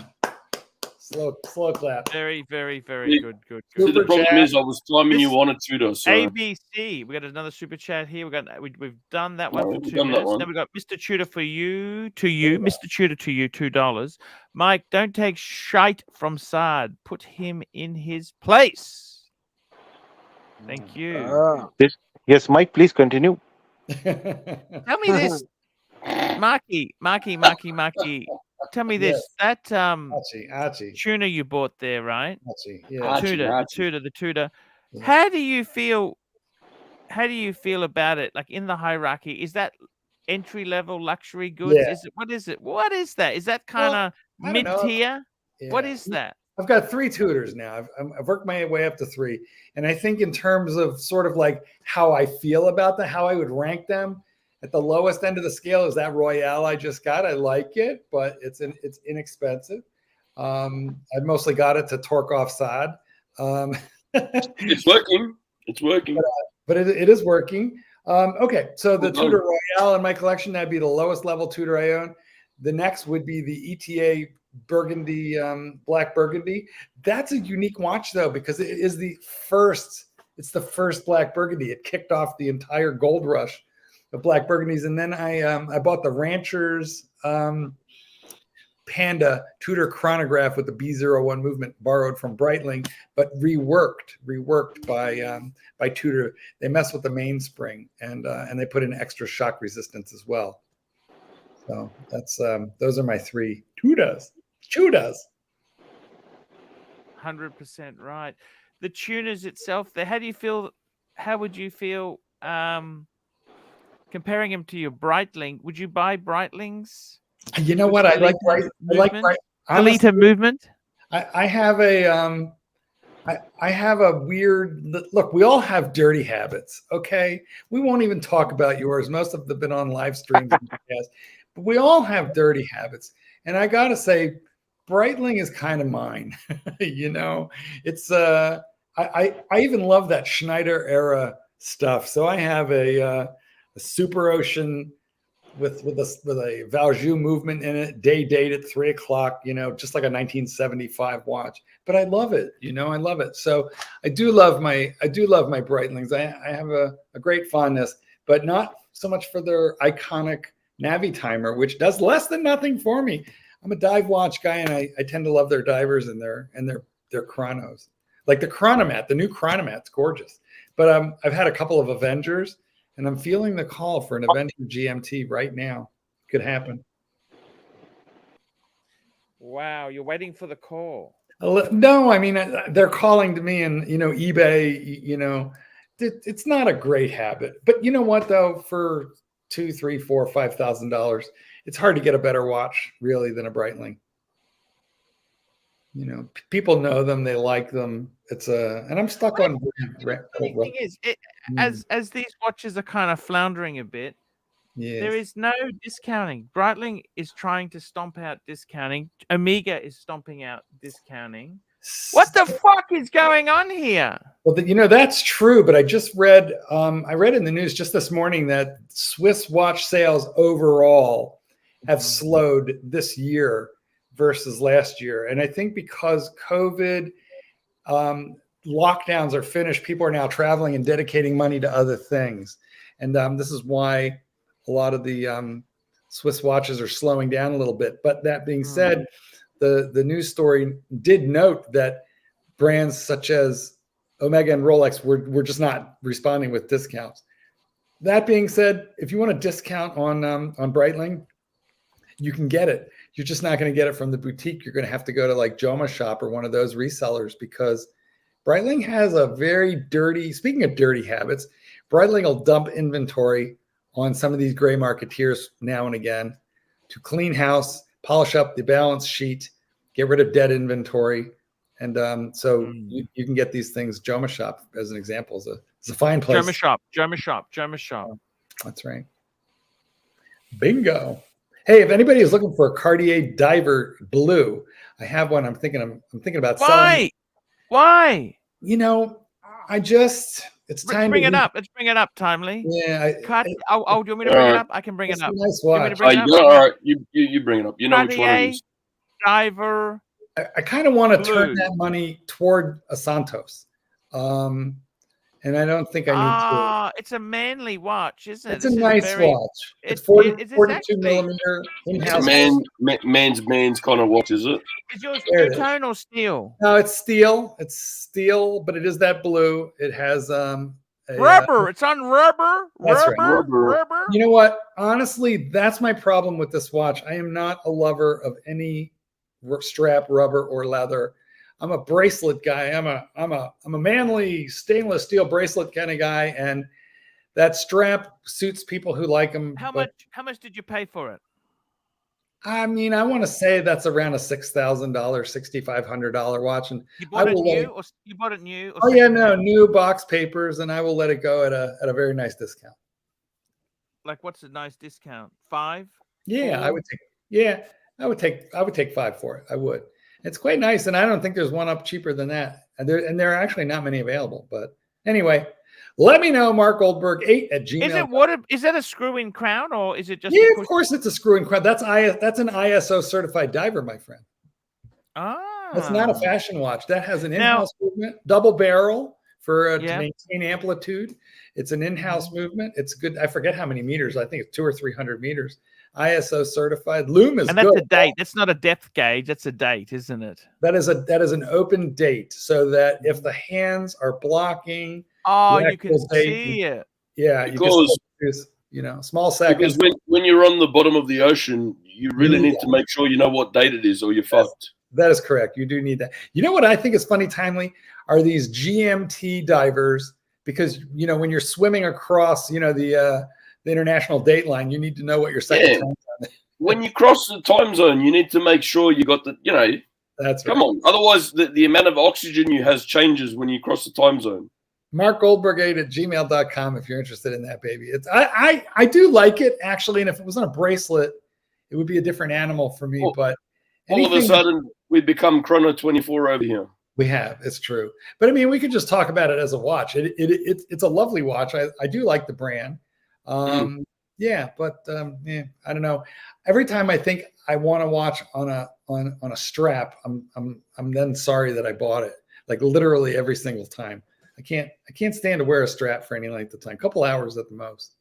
Slow clap. Very, very, very good. See, the problem is I was timing you on a Tudor. So. ABC. We got another super chat here. We've done that one for 2 minutes. Then we got Mr. Tudor for you to you. Mr. Tudor to you, $2. Mike, don't take shite from Saad. Put him in his place. Thank you. Yes, Mike, please continue. Tell me this, Marky. Tell me this. That Archie. tuna you bought there, right? Archie. Yeah. The Tudor. Yeah. How do you feel about it? Like in the hierarchy, is that entry level luxury goods? Yeah. Is it? What is that? Is that kind of mid tier? Yeah. What is that? I've got 3 Tudors now. I've worked my way up to 3, and I think in terms of sort of like how I feel about them, how I would rank them. At the lowest end of the scale is that Royale I just got. I like it, but it's inexpensive. I mostly got it to torque off Saad. It's working. It's working. But it is working. Okay, so the Tudor Royale in my collection, that'd be the lowest level Tudor I own. The next would be the ETA Burgundy, Black Burgundy. That's a unique watch though, because it is the first Black Burgundy. It kicked off the entire gold rush of Black Burgundies. And then I bought the Rancher's Panda Tudor chronograph with the B01 movement, borrowed from Breitling, but reworked by Tudor. They messed with the mainspring and they put in extra shock resistance as well. So that's those are my 3 Tudors. 100% right. The tuners itself, how would you feel comparing them to your Breitling? Would you buy Breitlings? You know what? I like Kalita movement. I have a weird look. We all have dirty habits. Okay, we won't even talk about yours. Most of them have been on live streams. But we all have dirty habits, and I gotta say, Breitling is kind of mine. It's I even love that Schneider era stuff. So I have a Super Ocean with a Valjoux movement in it, date at 3 o'clock, just like a 1975 watch. But I love it, I love it. So I do love my Breitlings. I have a great fondness, but not so much for their iconic Navi timer, which does less than nothing for me. I'm a dive watch guy, and I tend to love their divers and their chronos. Like the Chronomat, the new Chronomat's gorgeous. But I've had a couple of Avengers, and I'm feeling the call for an Avenger GMT right now. Could happen. Wow, you're waiting for the call. No, I mean they're calling to me, and eBay. It's not a great habit, but you know what though, for $2,000, $3,000, $4,000, $5,000, it's hard to get a better watch really than a Breitling. People know them, they like them. And I'm stuck on. The thing is, as these watches are kind of floundering a bit, there is no discounting. Breitling is trying to stomp out discounting. Omega is stomping out discounting. What the fuck is going on here? Well, that's true. But I just read, I read in the news just this morning that Swiss watch sales overall have slowed this year versus last year. And I think because COVID lockdowns are finished, people are now traveling and dedicating money to other things. And this is why a lot of the Swiss watches are slowing down a little bit. But that being said, the news story did note that brands such as Omega and Rolex, we're just not responding with discounts. That being said, if you want a discount on Breitling, you can get it. You're just not going to get it from the boutique. You're going to have to go to like Joma Shop or one of those resellers, because Breitling has a very dirty, speaking of dirty habits, Breitling will dump inventory on some of these gray marketeers now and again to clean house, polish up the balance sheet, get rid of dead inventory. And you can get these things. Joma Shop, as an example, is a fine place. Joma Shop. That's right. Bingo. Hey, if anybody is looking for a Cartier Diver Blue, I have one. I'm thinking about selling. Why? You know, it's time. Bring it up. Let's bring it up, Timely. Yeah. Do you want me to bring it up? I can bring it up. Nice All watch. right, you bring it up. You know which one it is. Diver. I kind of want to turn that money toward a Santos. And I don't think I need to. It's a manly watch, isn't it? It's a nice watch. It's 42 millimeter in-house. Man's kind of watch, is it? Is yours two-tone or steel? No, it's steel. It's steel, but it is that blue. It has rubber. It's on rubber. That's rubber. You know what? Honestly, that's my problem with this watch. I am not a lover of any strap, rubber, or leather. I'm a bracelet guy. I'm a manly stainless steel bracelet kind of guy, and that strap suits people who like them. How much did you pay for it? I mean, I want to say that's around a $6,000, $6,500 watch, and you bought it new? Oh yeah, no, new box papers, and I will let it go at a very nice discount. Like, what's a nice discount? 5? Yeah, 4? I would take 5 for it. I would. It's quite nice, and I don't think there's one up cheaper than that. And there are actually not many available. But anyway, let me know, Mark Goldberg 8 at Gmail. Is that a screw-in crown, or is it just? Yeah, of course it's a screw-in crown. That's an ISO certified diver, my friend. That's not a fashion watch. That has an in-house movement, double barrel to maintain amplitude. It's an in-house movement. It's good. I forget how many meters. I think it's 200 or 300 meters. ISO certified. Loom is and that's good. a date. That's not a depth gauge. That's a date, isn't it? That is an open date, so that if the hands are blocking, you can see it. Yeah, because small seconds. Because when you're on the bottom of the ocean, you really need to make sure you know what date it is, or you're fucked. That is correct. You do need that. You know what I think is funny, Timely, are these GMT divers, because when you're swimming across, the international date line, you need to know what your second time is. When you cross the time zone, you need to make sure you got the, That's come on. Otherwise, the amount of oxygen you has changes when you cross the time zone. Mark Goldberg 8 at gmail.com if you're interested in that, baby. I do like it, actually, and if it was on a bracelet, it would be a different animal for me. But all of a sudden, we become Chrono 24 over here. We have. It's true. But, I mean, we could just talk about it as a watch. It's a lovely watch. I do like the brand. Yeah, but I don't know. Every time I think I want to watch on a strap, I'm then sorry that I bought it. Like literally every single time. I can't stand to wear a strap for any length of time. A couple hours at the most.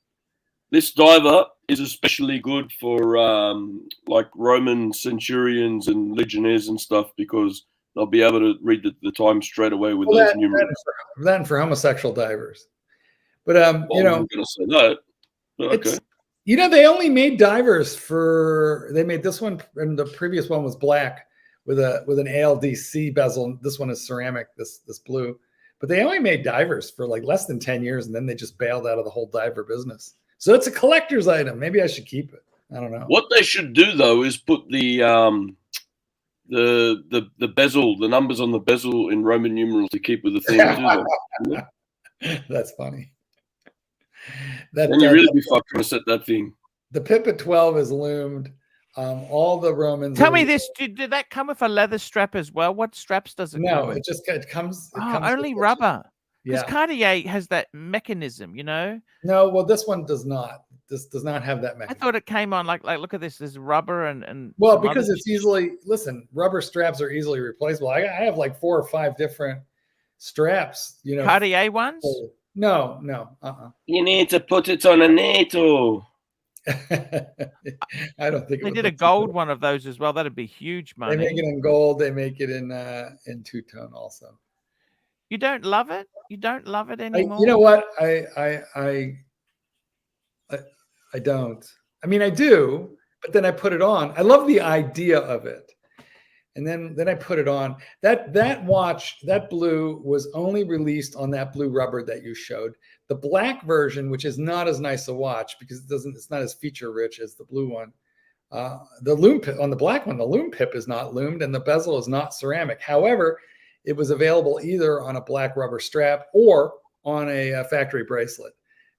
This diver is especially good for like Roman centurions and legionnaires and stuff, because they'll be able to read the time straight away with those numerals. That and for homosexual divers. But I'm going to say that. Okay. They only made divers they made this one, and the previous one was black with an ALDC bezel. This one is ceramic, this blue. But they only made divers for like less than 10 years, and then they just bailed out of the whole diver business. So it's a collector's item. Maybe I should keep it. I don't know. What they should do though is put the bezel, the numbers on the bezel in Roman numerals to keep with the theme too. That's funny. Then you really be fucking to set that thing. The Pipit 12 is loomed. All the Romans. Tell me this: did that come with a leather strap as well? What straps does it? No, come with? it comes. Only rubber. Because Cartier has that mechanism, No, well, this one does not. This does not have that mechanism. I thought it came on like look at this. There's rubber and well, because it's rubber straps are easily replaceable. I have like 4 or 5 different straps. Cartier ones. No. You need to put it on a NATO. I don't think they did a gold one of those as well. That'd be huge money. They make it in gold. They make it in two-tone also. You don't love it? You don't love it anymore? You know what? I don't. I mean, I do, but then I put it on. I love the idea of it. And then I put it on. That watch, that blue, was only released on that blue rubber that you showed. The black version, which is not as nice a watch because it's not as feature rich as the blue one. The loom pip on the black one, the loom pip is not loomed and the bezel is not ceramic. However, it was available either on a black rubber strap or on a factory bracelet.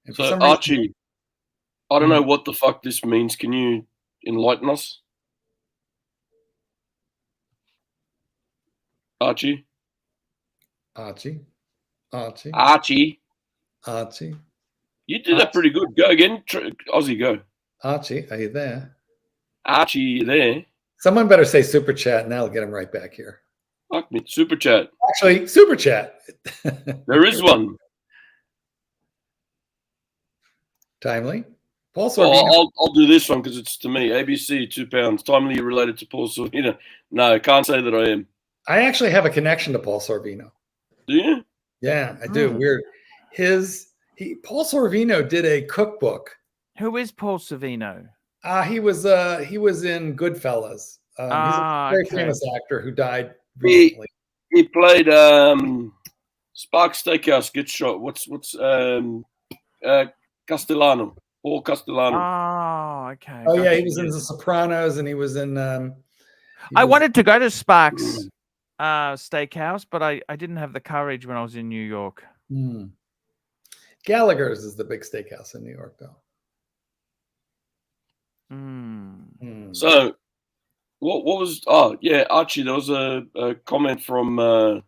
And for So some Archie, reason, I don't know what the fuck this means. Can you enlighten us? Archie? Archie. You did that pretty good. Go again. Aussie, go. Archie, are you there? Archie, you there? Someone better say super chat and that'll get him right back here. Fuck me. Super chat. Actually, super chat. There is one. Timely. Paul Well, Sorvino. I'll do this one because it's to me. ABC, £2. Timely related to Paul Sorvino. No, I can't say that I am. I actually have a connection to Paul Sorvino. Do you? Yeah, I do. Weird. Paul Sorvino did a cookbook. Who is Paul Sorvino? He was in Goodfellas. He's a very famous actor who died recently. He played Spark Steakhouse. Get shot. What's Castellano? Paul Castellano. Oh, okay. Oh yeah, he was in The Sopranos, and he was in. I wanted to go to Sparks Steakhouse, but I didn't have the courage when I was in New York. Gallagher's is the big steakhouse in New York, though. So, what was? Oh yeah, Archie. There was a comment from.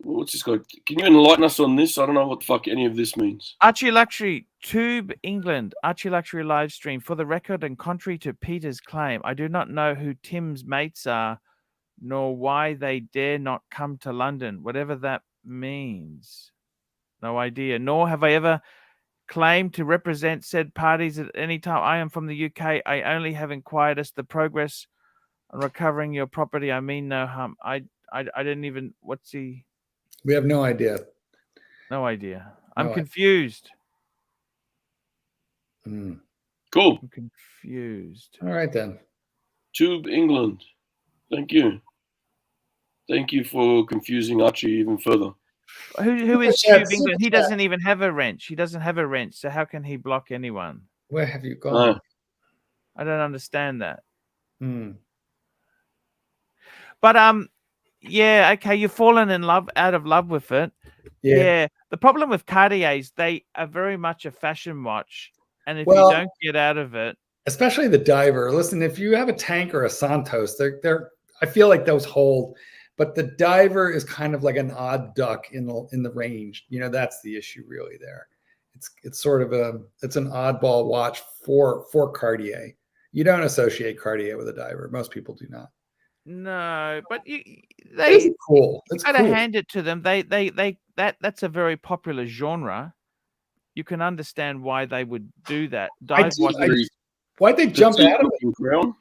What's this guy? Can you enlighten us on this? I don't know what the fuck any of this means. ArchieLuxury, Tube England, ArchieLuxury live stream. For the record, and contrary to Peter's claim, I do not know who Tim's mates are, nor why they dare not come to London, whatever that means. No idea. Nor have I ever claimed to represent said parties at any time. I am from the UK. I only have inquired as to the progress on recovering your property. I mean no harm. I didn't even. What's he? We have no idea. No idea. I'm confused. Cool. I'm confused. All right then. Tube England. Thank you. Thank you for confusing Archie even further. Who is Tube England? He doesn't even have a wrench. He doesn't have a wrench. So how can he block anyone? Where have you gone? I don't understand that. But yeah, okay, you've fallen in love, out of love with it. Yeah. The problem with Cartiers, they are very much a fashion watch, and if you don't get out of it, especially the diver. Listen, if you have a tank or a Santos, they're I feel like those hold, but the diver is kind of like an odd duck in the range. You know, that's the issue really there. It's sort of it's an oddball watch for Cartier. You don't associate Cartier with a diver. Most people do not. No, but it's cool. You gotta hand it to them. That's a very popular genre. You can understand why they would do that. Why'd they jump out of it? Crown?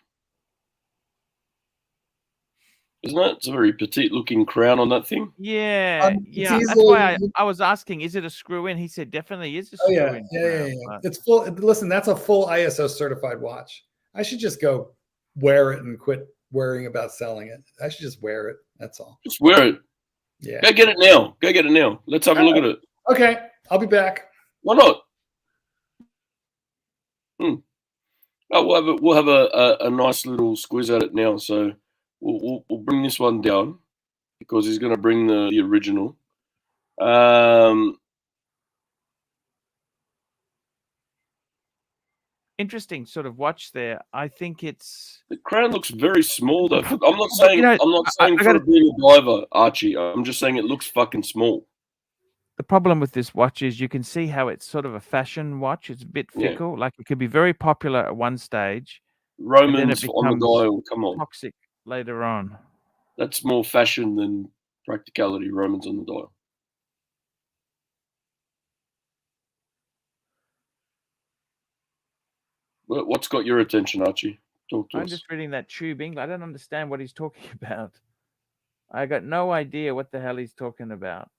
Isn't it? It's a very petite looking crown on that thing. Yeah, yeah. That's why I was asking, is it a screw in? He said definitely is a screw in. Yeah. It's full. Listen, that's a full ISO certified watch. I should just go wear it and quit worrying about selling it. I should just wear it. That's all. Just wear it. Yeah. Go get it now. Go get it now. Let's have a look at it. Okay. I'll be back. Why not? Oh, we'll have a nice little squeeze at it now. So we'll bring this one down because he's going to bring the original. Interesting sort of watch there. I think it's the crown looks very small though. I'm not saying for being a diver, Archie. I'm just saying it looks fucking small. The problem with this watch is you can see how it's sort of a fashion watch. It's a bit fickle. Like it could be very popular at one stage. Romans on the dial. Come on. Toxic later on. That's more fashion than practicality. Romans on the dial. What's got your attention, Archie? Talk to us. I'm just reading that Tube England. I don't understand what he's talking about. I got no idea what the hell he's talking about.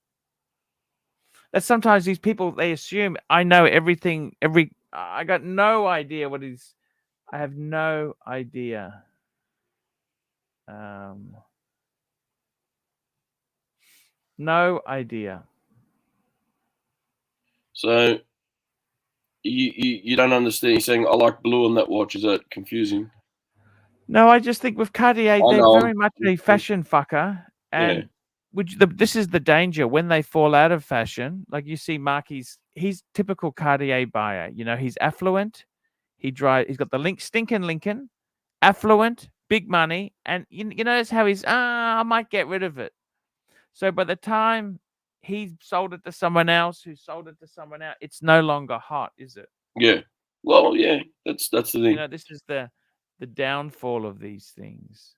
That sometimes these people, they assume I know everything. I got no idea what he's. I have no idea. No idea. So you don't understand. You're saying I like blue on that watch. Is that confusing? No, I just think with Cartier, they're very much a fashion fucker, and this is the danger when they fall out of fashion. Like you see, Marky's, he's typical Cartier buyer. You know, he's affluent. He's got the stinking Lincoln, affluent, big money, and you notice how he's I might get rid of it. So by the time he sold it to someone else, who sold it to someone else, it's no longer hot, is it? Yeah. Well, yeah, that's the thing. You know, this is the downfall of these things.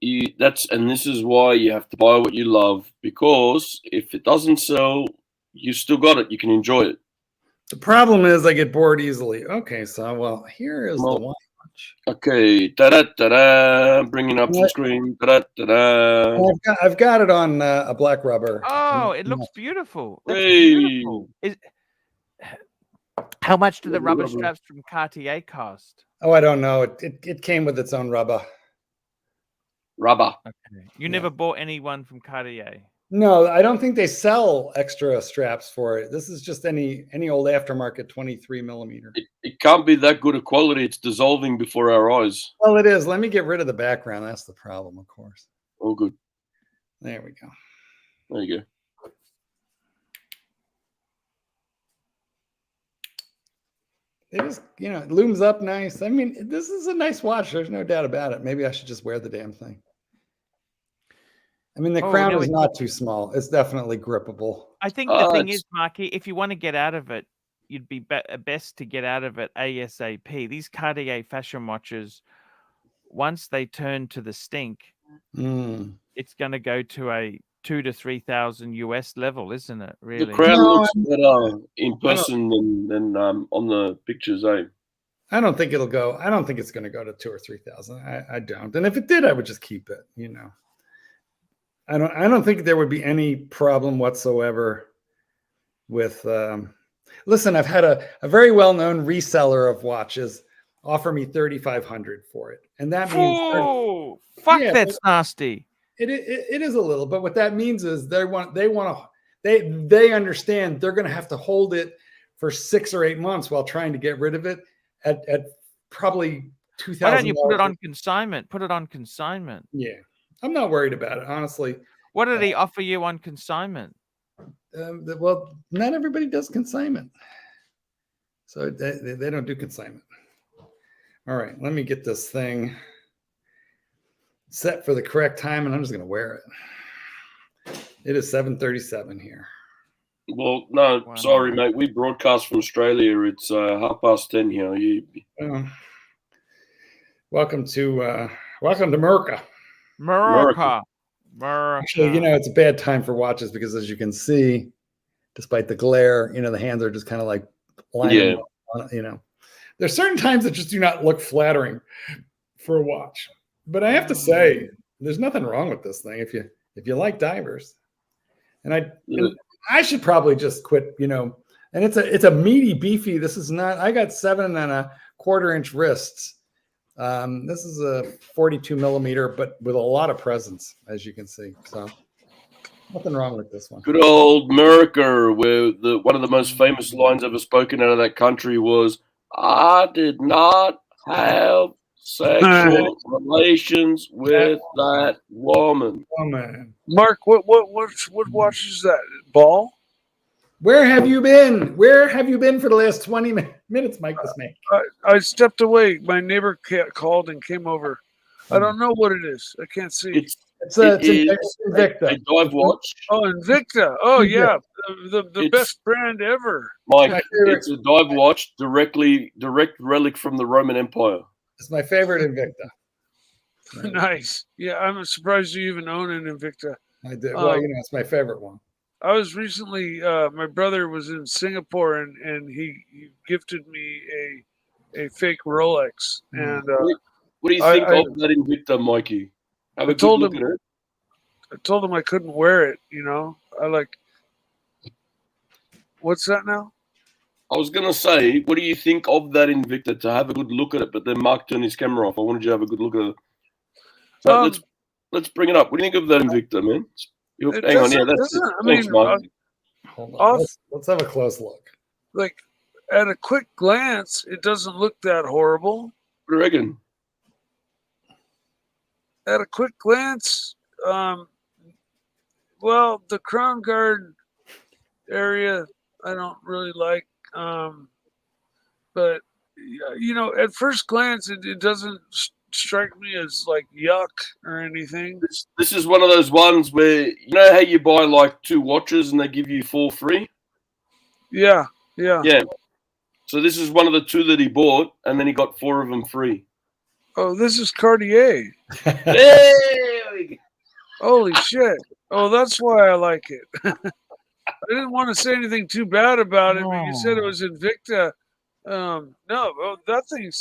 This is why you have to buy what you love, because if it doesn't sell, you still got it. You can enjoy it. The problem is I get bored easily. Okay, so here is the watch. Okay, da-da-da-da, bringing up the screen. Da-da-da-da. I've got it on a black rubber. Oh, it looks beautiful. That's beautiful. How much do the rubber straps from Cartier cost? Oh, I don't know. It came with its own rubber. Okay. You never bought any one from Cartier? No, I don't think they sell extra straps for it. This is just any old aftermarket 23 millimeter. It can't be that good a quality. It's dissolving before our eyes. Well, it is. Let me get rid of the background. That's the problem, of course. Oh, good. There we go. There you go. It just, it looms up nice. I mean, this is a nice watch. There's no doubt about it. Maybe I should just wear the damn thing. I mean, the crown is not too small. It's definitely grippable. I think the thing is, Marky, if you want to get out of it, you'd be best to get out of it ASAP. These Cartier fashion watches, once they turn to the stink, it's going to go to a $2,000 to $3,000 US level, isn't it? Really, the crown looks better in person than on the pictures, eh? I don't think it'll go. I don't think it's going to go to 2,000 or 3,000. I don't. And if it did, I would just keep it. I don't think there would be any problem whatsoever with. Listen, I've had a very well-known reseller of watches offer me $3,500 for it, and that means that's nasty. It is a little, but what that means is they understand they're going to have to hold it for 6 or 8 months while trying to get rid of it at probably $2,000. Why don't you put it on consignment? Put it on consignment. Yeah. I'm not worried about it, honestly. What did he offer you on consignment? Well, not everybody does consignment. So they don't do consignment. All right, let me get this thing set for the correct time, and I'm just going to wear it. It is 7:37 here. Well, no, sorry, mate. We broadcast from Australia. It's 10:30 here. Welcome to America. America. Actually, it's a bad time for watches because, as you can see, despite the glare, the hands are just kind of like lining up, There's certain times that just do not look flattering for a watch. But I have to say, there's nothing wrong with this thing if you like divers. And I should probably just quit, and it's a meaty, beefy. This is not. I got 7¼ inch wrists. This is a 42 millimeter, but with a lot of presence, as you can see. So nothing wrong with this one. Good old America, where one of the most famous lines ever spoken out of that country was, "I did not have sexual relations with that woman." Oh man, Mark, what watch is that? Ball? Where have you been? Where have you been for the last 20 minutes, Mike? This man. I stepped away. My neighbor called and came over. I don't know what it is. I can't see. It's Invicta. A dive watch. Oh, Invicta. Oh, yeah. The best brand ever. Mike, it's a dive watch, direct relic from the Roman Empire. It's my favorite Invicta. Nice. Yeah, I'm surprised you even own an Invicta. I did. Well, it's my favorite one. I was recently, my brother was in Singapore and he gifted me a fake Rolex. And what do you think of that Invicta, Mikey? Have a good look at it. told him I couldn't wear it. You know, I like. What's that now? I was going to say, what do you think of that Invicta? To have a good look at it, but then Mark turned his camera off. I wanted you to have a good look at it. So let's bring it up. What do you think of that Invicta, man? Hang on, yeah, that's it. Thanks, Mark. Hold on. Let's have a close look. Like, at a quick glance, it doesn't look that horrible. What do you reckon? At a quick glance, well, the crown guard area I don't really like, but you know, at first glance, it doesn't strike me as like yuck or anything. This is one of those ones where, you know how you buy like 2 watches and they give you 4 free? Yeah. So this is one of the 2 that he bought, and then he got 4 of them free. Oh, this is Cartier. Hey! Holy shit. Oh, that's why I like it. I didn't want to say anything too bad about it, but you said it was Invicta. No, well, that thing.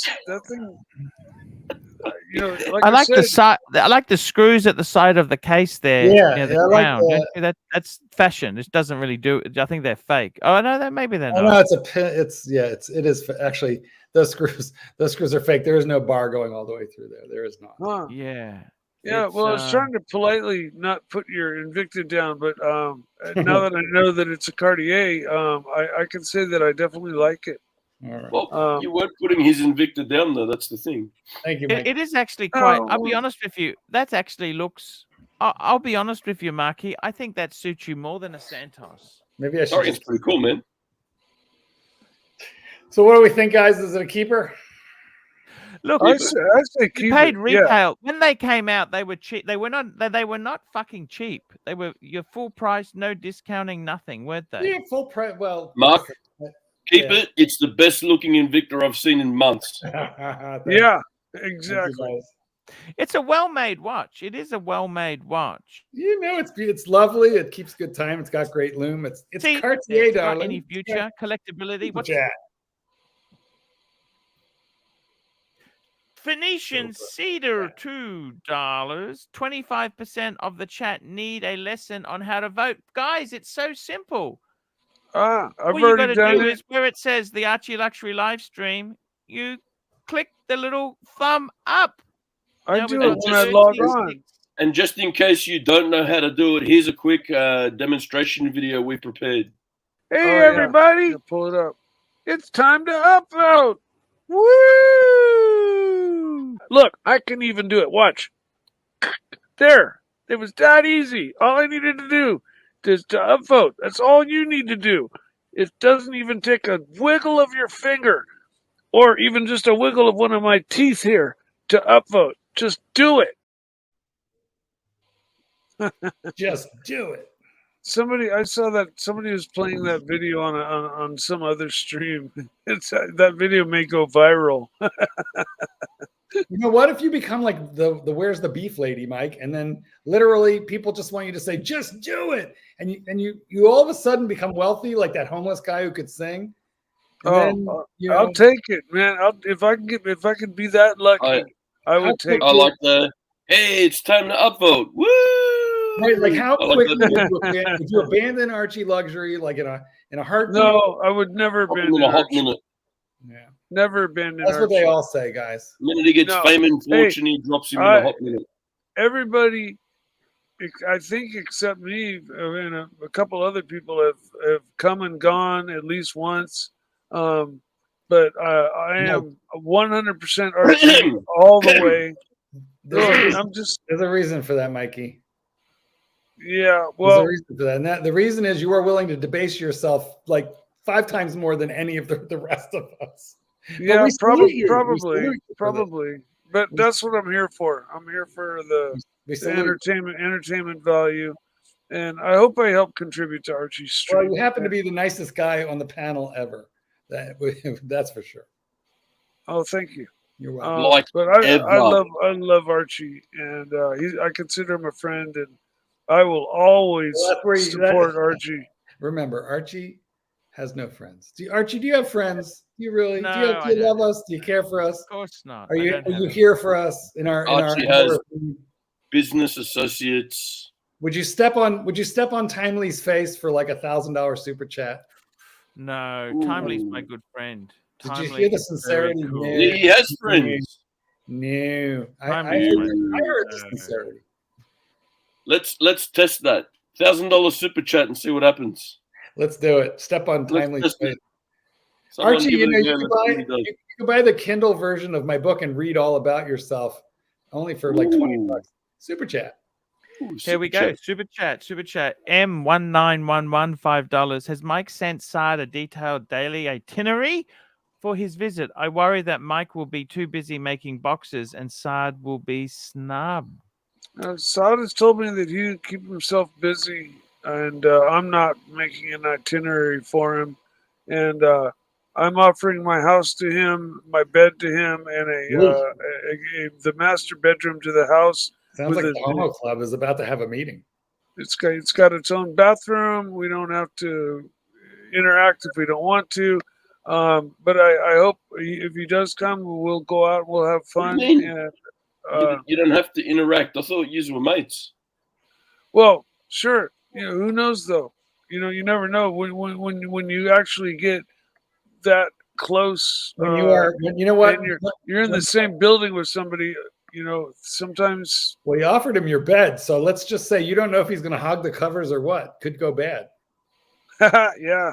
You know, I like the side. I like the screws at the side of the case there. Yeah, the crown. That's fashion. It doesn't really do. I think they're fake. Oh no, maybe they're not. No, it is actually those screws. Those screws are fake. There is no bar going all the way through there. There is not. Huh. Yeah. Yeah, well, I was trying to politely not put your Invicta down, but now that I know that it's a Cartier, I can say that I definitely like it. All right. Well, you weren't putting his Invicta down, though. That's the thing. Thank you, Mike. It is actually quite. I'll be honest with you. That actually looks. I'll be honest with you, Marky. I think that suits you more than a Santos. Maybe I should. Sorry, it's pretty cool, man. So, what do we think, guys? Is it a keeper? Look, I say keep paid it. retail. Yeah. When they came out, they were cheap. They were not fucking cheap. They were your full price, no discounting, nothing, weren't they? Yeah, full price. Well, Mark, keep it. It's the best looking Invicta I've seen in months. Yeah, exactly. It's a well-made watch. It is a well-made watch. You know, it's lovely. It keeps good time. It's got great lume. It's Cartier, darling. Any future collectability? What's that? Phoenician cedar, $2. 25% of the chat need a lesson on how to vote. Guys, it's so simple. I've All you already got to done do it. is where it says the ArchieLuxury live stream, you click the little thumb up. I do it when I log on. And just in case you don't know how to do it, here's a quick demonstration video we prepared. Hey, everybody. Yeah, pull it up. It's time to upvote. Woo! Look, I can even do it. Watch. There. It was that easy. All I needed to do is to upvote. That's all you need to do. It doesn't even take a wiggle of your finger or even just a wiggle of one of my teeth here to upvote. Just do it. Just do it. I saw that somebody was playing that video on some other stream. That video may go viral. You know what? If you become like the where's the beef lady, Mike, and then literally people just want you to say, just do it. And you all of a sudden become wealthy, like that homeless guy who could sing. And then, I'll take it, man. If I could be that lucky, I would take it. I like the, hey, it's time to upvote. Woo! Right, like how quickly would you abandon ArchieLuxury, like in a heartbeat? No, I would never abandon a hot minute. Yeah. Never abandon That's Archie. what they all say, guys. The minute he gets fame and fortune, he drops him in a hot minute. Everybody, I think, except me and a couple other people have come and gone at least once. But I am 100% Archie all the way. There's a reason for that, Mikey. Yeah, well, there's a reason for that. And the reason is you are willing to debase yourself like 5 times more than any of the rest of us. Yeah, probably. But that's what I'm here for. I'm here for the entertainment value, and I hope I help contribute to Archie's stream. Well, you happen to be the nicest guy on the panel ever. That's for sure. Oh, thank you. You're welcome. But I love Archie, and I consider him a friend, and I will always support Archie. Remember, Archie has no friends. Archie, do you have friends? Do you really? No, do you love us? Do you care for us? Of course not. Are you here for us in our? Archie has business associates. Would you step on Timely's face for like $1,000 super chat? No, Timely's my good friend. Did you Timely hear the is very sincerity? cool. No, He has friends. No, I Timely's heard, my I heard the friend. sincerity. Let's test that $1,000 super chat and see what happens. Let's do it. Step on Timely's test face. it. Someone Archie, give you it know, a you go, can let's see buy what he does. you can buy the Kindle version of my book and read all about yourself, only for like $20. Super chat. Ooh, Here we super go. chat. Super chat. M1911 $5. Has Mike sent Saad a detailed daily itinerary for his visit? I worry that Mike will be too busy making boxes and Saad will be snubbed. Saad has told me that he keep himself busy, and I'm not making an itinerary for him. And I'm offering my house to him, my bed to him, and the master bedroom to the house. Sounds like the Homo Club is about to have a meeting. It's got its own bathroom. We don't have to interact if we don't want to. But I hope if he does come, we'll go out. We'll have fun. What do you mean? And You don't have to interact. I thought you were mates. well, sure. You know, who knows though? You know, you never know when you actually get that close. When you are, you know what? And you're in the same building with somebody. You know, sometimes. Well, you offered him your bed, so let's just say you don't know if he's going to hog the covers or what. Could go bad. yeah.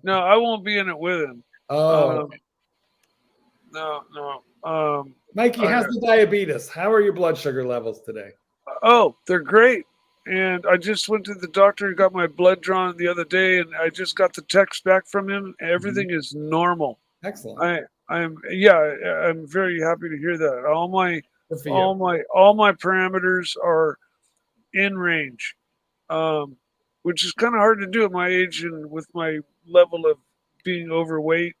No, I won't be in it with him. Oh, no. Mikey, how's the diabetes? How are your blood sugar levels today? Oh, they're great. And I just went to the doctor and got my blood drawn the other day, and I just got the text back from him. Everything is normal. Excellent. I'm very happy to hear that. All my parameters are in range, which is kind of hard to do at my age and with my level of being overweight.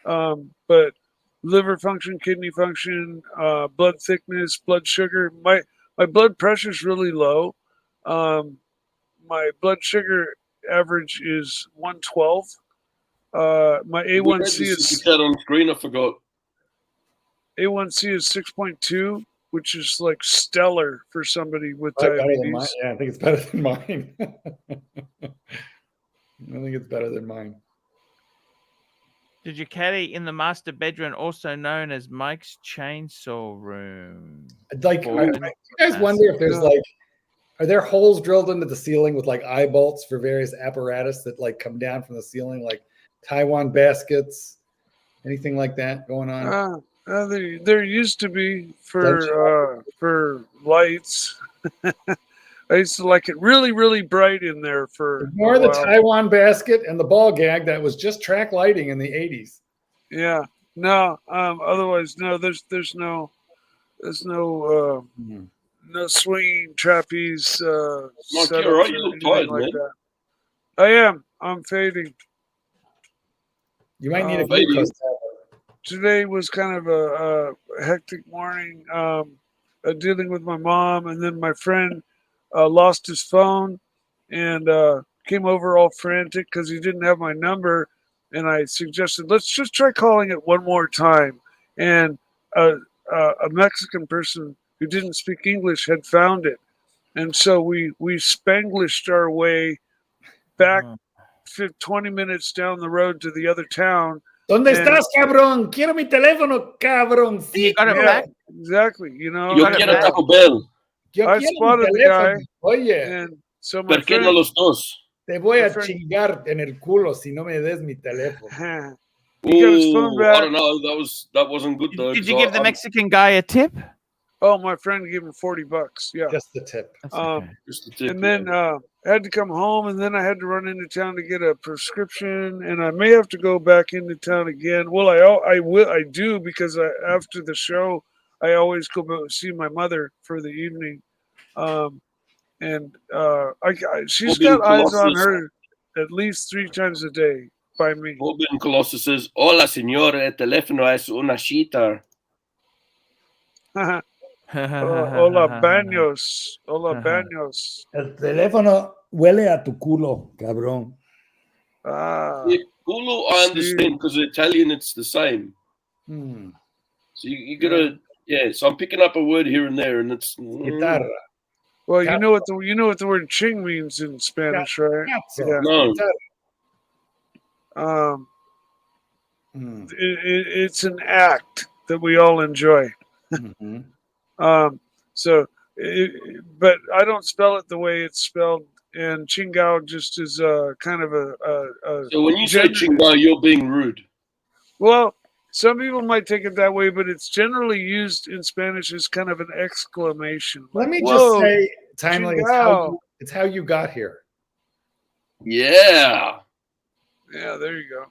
But liver function, kidney function, blood thickness, blood sugar. My blood pressure is really low. My blood sugar average is 112. My A1C is on screen. I forgot. A1C is 6.2, which is like stellar for somebody with diabetes. Yeah, I think it's better than mine. I think it's better than mine. Did you caddy in the master bedroom, also known as Mike's chainsaw room? Like, you guys wonder if there's like, are there holes drilled into the ceiling with like eye bolts for various apparatus that like come down from the ceiling, like Taiwan baskets, anything like that going on? There used to be for lights. I used to like it really, really bright in there for more the Taiwan basket and the ball gag that was just track lighting in the 80s. Yeah. No. Otherwise, no. There's no no swinging trapeze. Mark, you're right. You look tired, man. That. I am. I'm fading. You might need a glucose tablet. Today was kind of a hectic morning, dealing with my mom, and then my friend lost his phone and came over all frantic because he didn't have my number. And I suggested, let's just try calling it one more time. And a Mexican person who didn't speak English had found it. And so we Spanglished our way back 20 minutes down the road to the other town. ¿Dónde estás, cabrón? Quiero mi teléfono, cabrón. Sí, got it back. Exactly. You know, Yo quiero Taco Bell. I spotted the guy. Oye, and so my ¿Por qué no los dos? Te voy a chingar en el culo si no me des mi teléfono. He got his phone back. I don't know. That wasn't good though. Did you give the Mexican guy a tip? Oh, my friend gave him $40. Yeah, just the tip. Just the tip. And then I had to come home, and then I had to run into town to get a prescription, and I may have to go back into town again. Well, I do because after the show, I always go see my mother for the evening, and she's got eyes on her at least 3 times a day by me. Robin Colossus says, "Hola, señor. El teléfono es una cheater." Hola, Baños. Hola, Baños. El teléfono huele a tu culo, cabrón. Yeah, culo, I understand because Italian it's the same. So you gotta, so I'm picking up a word here and there, and it's guitarra. Well, you know what the word ching means in Spanish, right? Yeah. No. It's an act that we all enjoy. So, but I don't spell it the way it's spelled, and Chingao just is kind of a So when you say chingo, you're being rude. Well, some people might take it that way, but it's generally used in Spanish as kind of an exclamation. Let me Whoa, just say, timely, chingao. it's how you got here. Yeah. Yeah, there you go.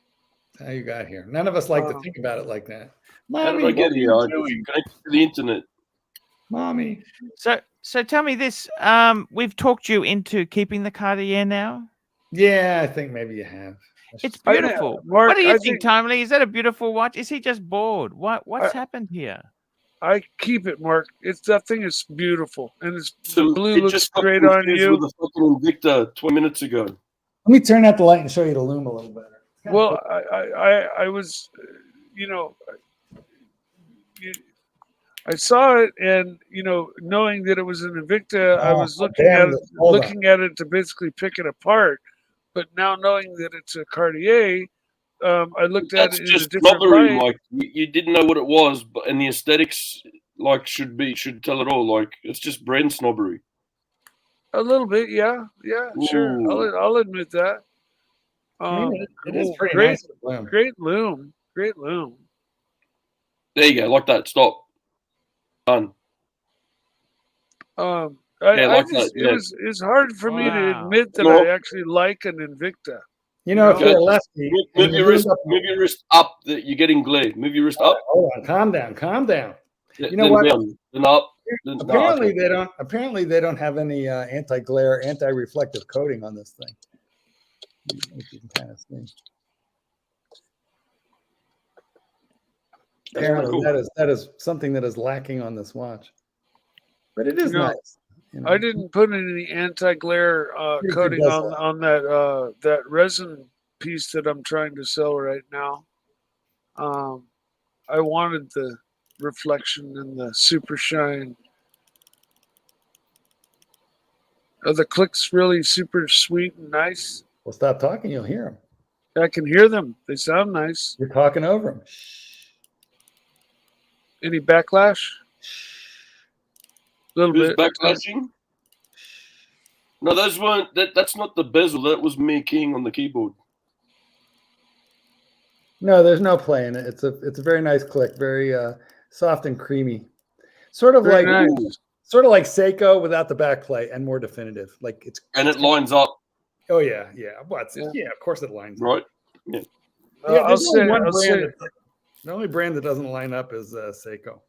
How you got here. None of us like to think about it like that. How did Mommy, I get what are here? you I doing? connected to the internet. Mommy. So tell me this. We've talked you into keeping the Cartier now. Yeah, I think maybe you have. It's beautiful. Mark, what do you I think, think- Timely? Is that a beautiful watch? Is he just bored? What's happened here? I keep it, Mark. That thing is beautiful, and the So blue it looks just got great on confused you. with the fucking Invicta 20 minutes ago. Let me turn out the light and show you the loom a little better. Well, I was, I saw it, and knowing that it was an Invicta, I was looking at it to basically pick it apart. But now knowing that it's a Cartier, I looked at That's it in a just different snobbery, light. Mike. You didn't know what it was, but and the aesthetics should tell it all. Like it's just brand snobbery. A little bit, yeah, sure. Ooh. I'll admit that. It is pretty great, nice loom. great loom. There you go, like that. Stop. Done. It's hard for me to admit that I actually like an Invicta. If you're a lefty, move your wrist up. You're getting glare. Move your wrist up. Hold on, calm down. Yeah, You know what? Down, then up. Then Apparently they don't. Apparently they don't have any anti-glare, anti-reflective coating on this thing. If you can kind of see. Apparently cool. that is something that is lacking on this watch, but it is nice. I didn't put any anti-glare coating on that resin piece that I'm trying to sell right now. I wanted the reflection and the super shine. Are the clicks really super sweet and nice? Well, stop talking. You'll hear them. I can hear them. They sound nice. You're talking over them. Any backlash? A little Who's bit. backlashing? No, those weren't. That's not the bezel. That was me keying on the keyboard. No, there's no play in it. It's a very nice click, very soft and creamy, sort of Very like nice. Seiko without the back play and more definitive. It lines up. Oh yeah. Of course it lines up. Right. Yeah. The only brand that doesn't line up is Seiko.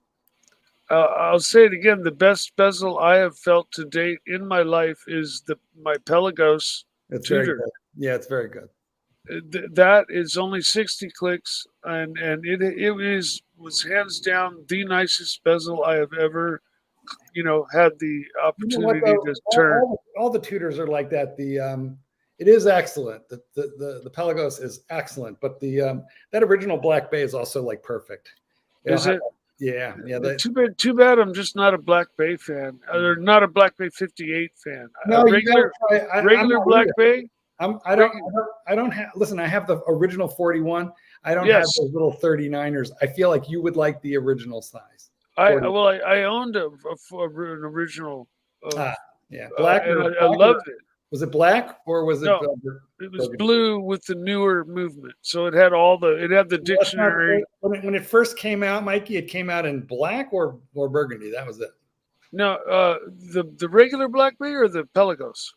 I'll say it again. The best bezel I have felt to date in my life is my Pelagos It's very Tudor. good. Yeah, it's very good. That is only 60 clicks, and it was hands down the nicest bezel I have ever, had the opportunity to turn. All the Tudors are like that. It is excellent. The Pelagos is excellent, but that original Black Bay is also like perfect. Is it? Yeah. Too bad. I'm just not a Black Bay fan, or not a Black Bay 58 fan. No, regular Black Bay. I don't have. Listen, I have the original 41. I don't have those little 39ers. I feel like you would like the original size. I owned an original. Black. I loved it. Was it black or was it? No, it was blue with the newer movement. So it had the dictionary. When it first came out, Mikey, it came out in black or burgundy. That was it. No, the regular Black Bay or the Pelagos?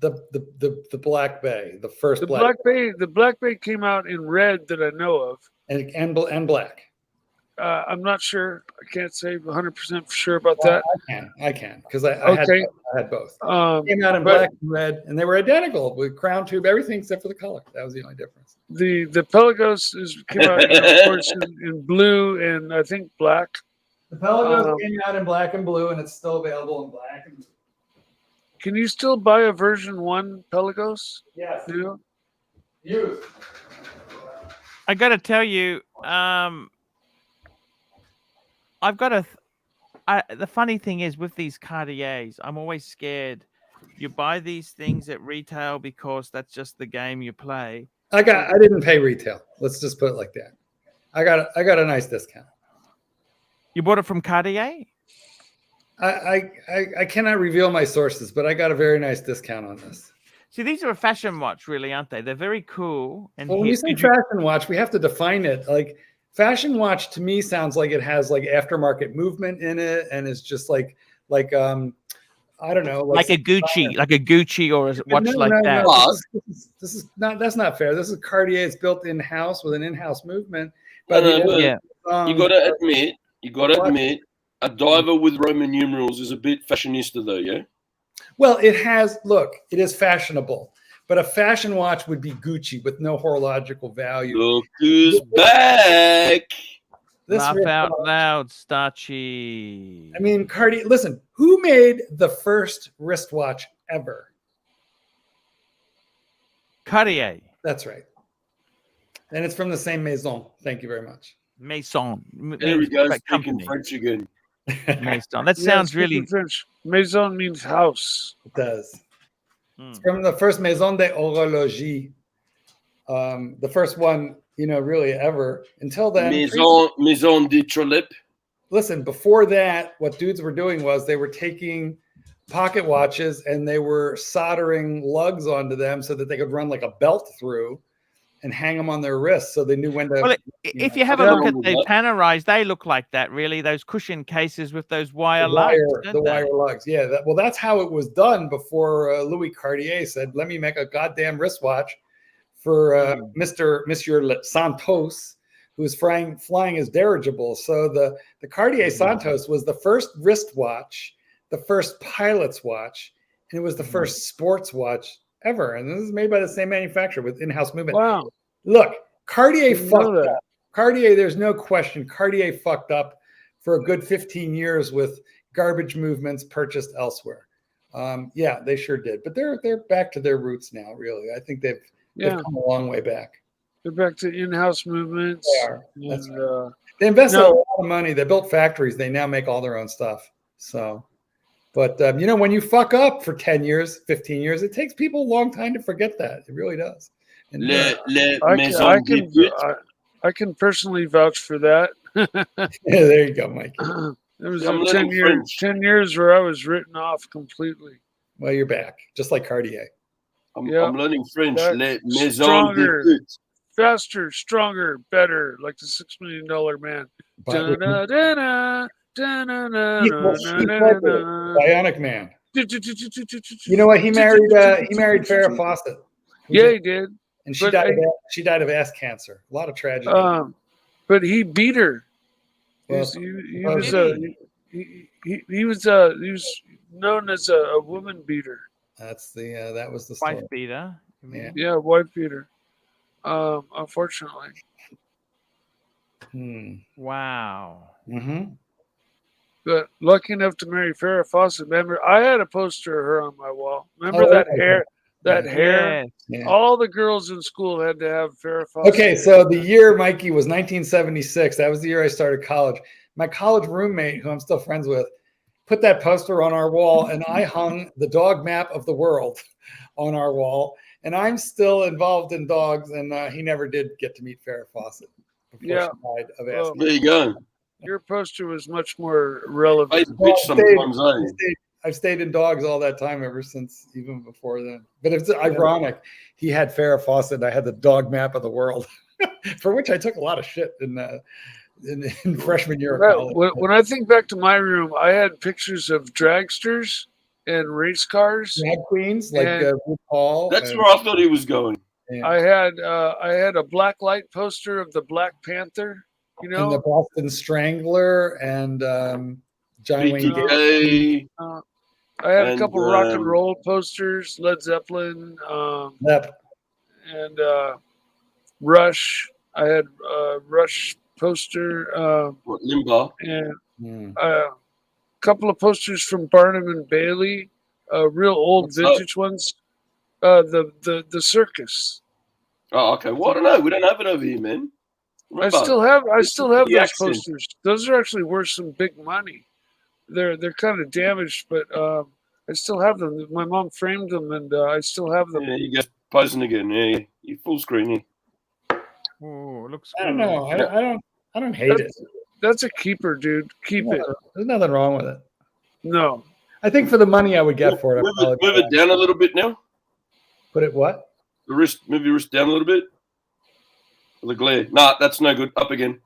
The Black Bay, the first Black Bay. The Black Bay came out in red that I know of, and black. I'm not sure. I can't say 100% for sure about that. I can because I had both. Came out in black and red, and they were identical with crown tube, everything except for the color. That was the only difference. The Pelagos came out, of course, in blue and I think black. The Pelagos came out in black and blue, and it's still available in black and blue. Can you still buy a version 1 Pelagos? Yes. Used. I got to tell you, I've got the funny thing is with these Cartiers, I'm always scared. You buy these things at retail because that's just the game you play. I didn't pay retail. Let's just put it like that. I got a nice discount. You bought it from Cartier? I cannot reveal my sources, but I got a very nice discount on this. See, these are a fashion watch, really, aren't they? They're very cool. And well, when you say fashion watch, we have to define it. Like fashion watch to me sounds like it has like aftermarket movement in it, and it's just like I don't know, like a Gucci or a watch that. No. This is not. That's not fair. This is Cartier. It's built in house with an in-house movement. But you got to admit, a diver with Roman numerals is a bit fashionista, though. Yeah. Well, it is fashionable, but a fashion watch would be Gucci with no horological value. Look who's back. Laugh out loud, Starchy. I mean, Cartier, listen, who made the first wristwatch ever? Cartier. That's right. And it's from the same maison. Thank you very much. Maison. There we go, speaking French again. Maison. That sounds really French. Maison means house. It does. It's from the first Maison de Horology. The first one, really ever. Until then, Maison de Trolep. Listen, before that, what dudes were doing was they were taking pocket watches and they were soldering lugs onto them so that they could run like a belt through and hang them on their wrists so they knew when to. Well, if you have a look at the Panerais, they look like that, really. Those cushion cases with those wire lugs. The wire lugs, yeah. That's how it was done before Louis Cartier said, "Let me make a goddamn wristwatch for Monsieur Santos, who was flying his dirigible." So the Cartier Santos was the first wristwatch, the first pilot's watch, and it was the first sports watch ever. And this is made by the same manufacturer with in-house movement. Wow. Look, Cartier fucked up. Cartier, there's no question. Cartier fucked up for a good 15 years with garbage movements purchased elsewhere. Yeah, they sure did. But they're back to their roots now, really. I think they've come a long way back. They're back to in-house movements. They are. That's right. They invested a lot of money. They built factories. They now make all their own stuff. So, but when you fuck up for 10 years, 15 years, it takes people a long time to forget that. It really does. And I can personally vouch for that. Yeah, there you go, Mike. There was 10 years where I was written off completely. Well, you're back, just like Cartier. I'm learning French. Stronger, faster, stronger, better, like the $6 Million Man. Bionic Man. You know what? He married Farrah Fawcett. Yeah, he did. And she died of ass cancer. A lot of tragedy. But he beat her. Well, he was known as a woman beater. That was the story. Wife beater. Yeah, wife beater. Unfortunately. Wow. Mm-hmm. But lucky enough to marry Farrah Fawcett. Remember, I had a poster of her on my wall. Remember that hair? That hair. Yeah. All the girls in school had to have Farrah Fawcett. Okay, so the year, Mikey, was 1976. That was the year I started college. My college roommate, who I'm still friends with, put that poster on our wall, and I hung the dog map of the world on our wall. And I'm still involved in dogs, and he never did get to meet Farrah Fawcett before she died of asthma. There you go. Your poster was much more relevant. I've stayed in dogs all that time ever since, even before then. But it's ironic. He had Farrah Fawcett, and I had the dog map of the world, for which I took a lot of shit in freshman year of college. When I think back to my room, I had pictures of dragsters and race cars, drag queens like RuPaul. That's where I thought he was going. Yeah. I had a black light poster of the Black Panther. And the Boston Strangler and John Wayne Gacy. I had a couple rock and roll posters, Led Zeppelin, and Rush. I had a Rush poster. Limbaugh. And a couple of posters from Barnum and Bailey, real old vintage ones. The circus. Oh, okay. Well, I don't know. We don't have it over here, man. I still have those posters. Those are actually worth some big money. they're kind of damaged, but I still have them. My mom framed them, and I still have them. Yeah, you go posing again. Yeah, you full screen here. Oh, it looks I don't good. know. I don't hate it. That's a keeper, dude. Keep it. There's nothing wrong with it. No. I think for the money I would get for it, Move it down a little bit now. Put it what? The wrist, move your wrist down a little bit. The glare. Nah, that's no good. Up again.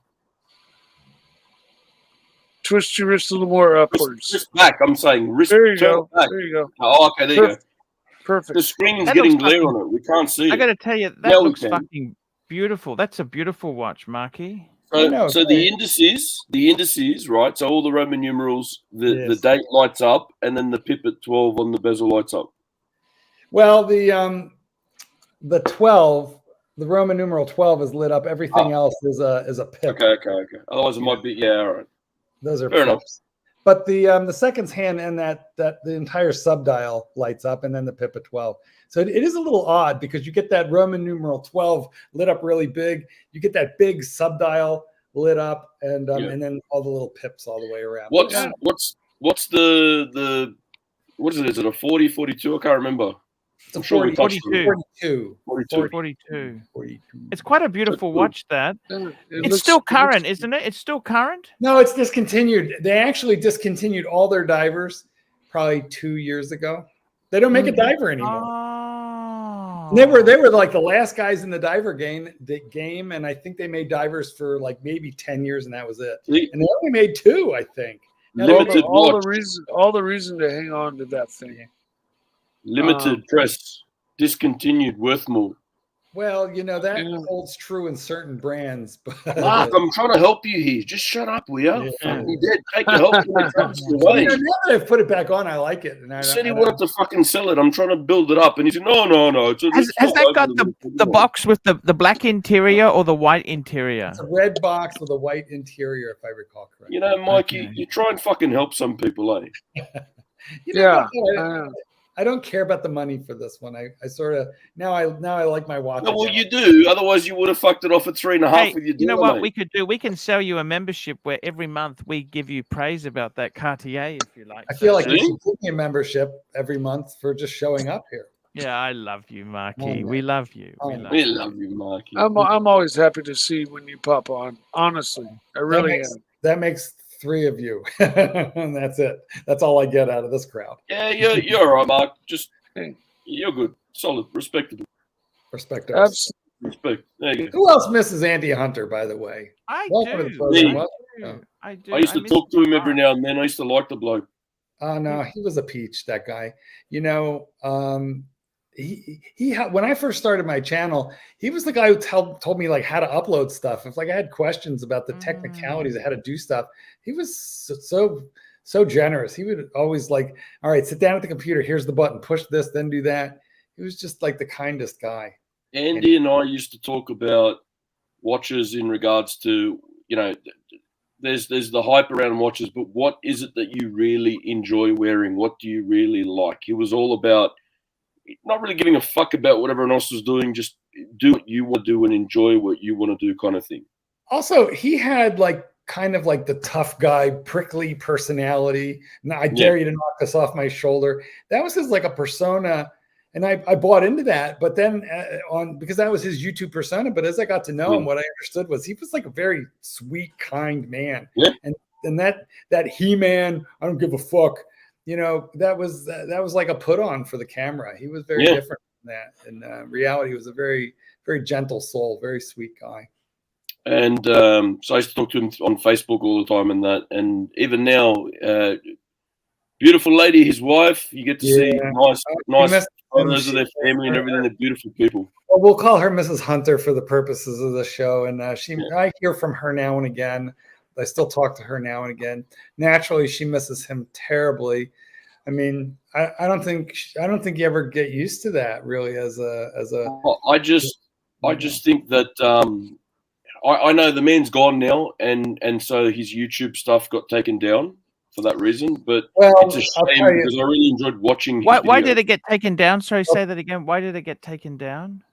Twist your wrist a little more upwards. Wrist back. I'm saying wrist. There you turn go. Back. There you go. Oh, okay. There you go. Perfect. The screen's That getting looks glare fucking- on it. We can't see it. I got to tell you, that Now we looks can. fucking beautiful. That's a beautiful watch, Marky. So the indices, right? So all the Roman numerals, the Yes. date lights up, and then the pip at 12 on the bezel lights up. Well, the 12, the Roman numeral 12 is lit up. Everything else is a pip. Okay. Otherwise, it might be all right. Those are Fair enough. pips. But the seconds hand and that the entire subdial lights up, and then the pip at 12. So it is a little odd because you get that Roman numeral 12 lit up really big. You get that big subdial lit up, and then all the little pips all the way around. What's the what is it? Is it a 40, 42? I can't remember. It's a I'm sure we touched on 42. it. 42. It's quite a beautiful watch, that. It's still current, isn't it? It's still current? No, it's discontinued. They actually discontinued all their divers probably 2 years ago. They don't make a diver anymore. They were like the last guys in the diver game, and I think they made divers for like maybe 10 years, and that was it. And they only made 2, I think. Limited all watch. the reason to hang on to that thing. Limited press. Discontinued. Worth more. Well, that holds true in certain brands. But Mark, I'm trying to help you here. Just shut up, will you? Fucking dead. Take the help when it comes away. Now that I've put it back on, I like it. And He said he wanted to fucking sell it. I'm trying to build it up. And he said, no. Has that got the box with the black interior or the white interior? It's a red box with a white interior, if I recall correctly. You know, Mikey, you try and fucking help some people, eh? I don't care about the money for this one. I sort of now I like my watch. No, well, you do. Otherwise, you would have fucked it off at 3.5 Hey, with your you know dealer, what mate. we could do? We can sell you a membership where every month we give you praise about that Cartier, if you like. I feel like you should give me a membership every month for just showing up here. Yeah, I love you, Marky. We love you. We love you, Marky. I'm always happy to see when you pop on. Honestly, I really am. That makes 3 of you, and that's it. That's all I get out of this crowd. Yeah, you're all right, Mark. Just you're good, solid, respectable. Respect. Respect. There you go. Who else misses Andy Hunter, by the way? I Welcome to the do. program. I do. I used to talk to him every now and then. I used to like the bloke. Oh no, he was a peach. That guy. He when I first started my channel, he was the guy who told me like how to upload stuff. If like I had questions about the technicalities of how to do stuff, he was so generous. He would always like, all right, sit down at the computer. Here's the button. Push this, then do that. He was just like the kindest guy. Andy and I used to talk about watches in regards to, there's the hype around watches, but what is it that you really enjoy wearing? What do you really like? He was all about not really giving a fuck about what everyone else was doing. Just do what you want to do and enjoy what you want to do, kind of thing. Also, he had like kind of like the tough guy, prickly personality. Now, I dare you to knock this off my shoulder. That was his like a persona. And I bought into that, but then because that was his YouTube persona. But as I got to know him, what I understood was he was like a very sweet, kind man. Yeah. And that He-Man, I don't give a fuck. That was like a put on for the camera. He was very different than that. In reality, he was a very, very gentle soul, very sweet guy. And so I used to talk to him on Facebook all the time and even now, beautiful lady, his wife, you get to see nice photos of their family and everything. They're beautiful people. Well, we'll call her Mrs. Hunter for the purposes of the show. And I hear from her now and again. I still talk to her now and again. Naturally, she misses him terribly. I mean, I don't think you ever get used to that really as a. I just think that I know the man's gone now, and so his YouTube stuff got taken down for that reason. But it's a shame because I really enjoyed watching. Why did it get taken down? Sorry, say that again. Why did it get taken down?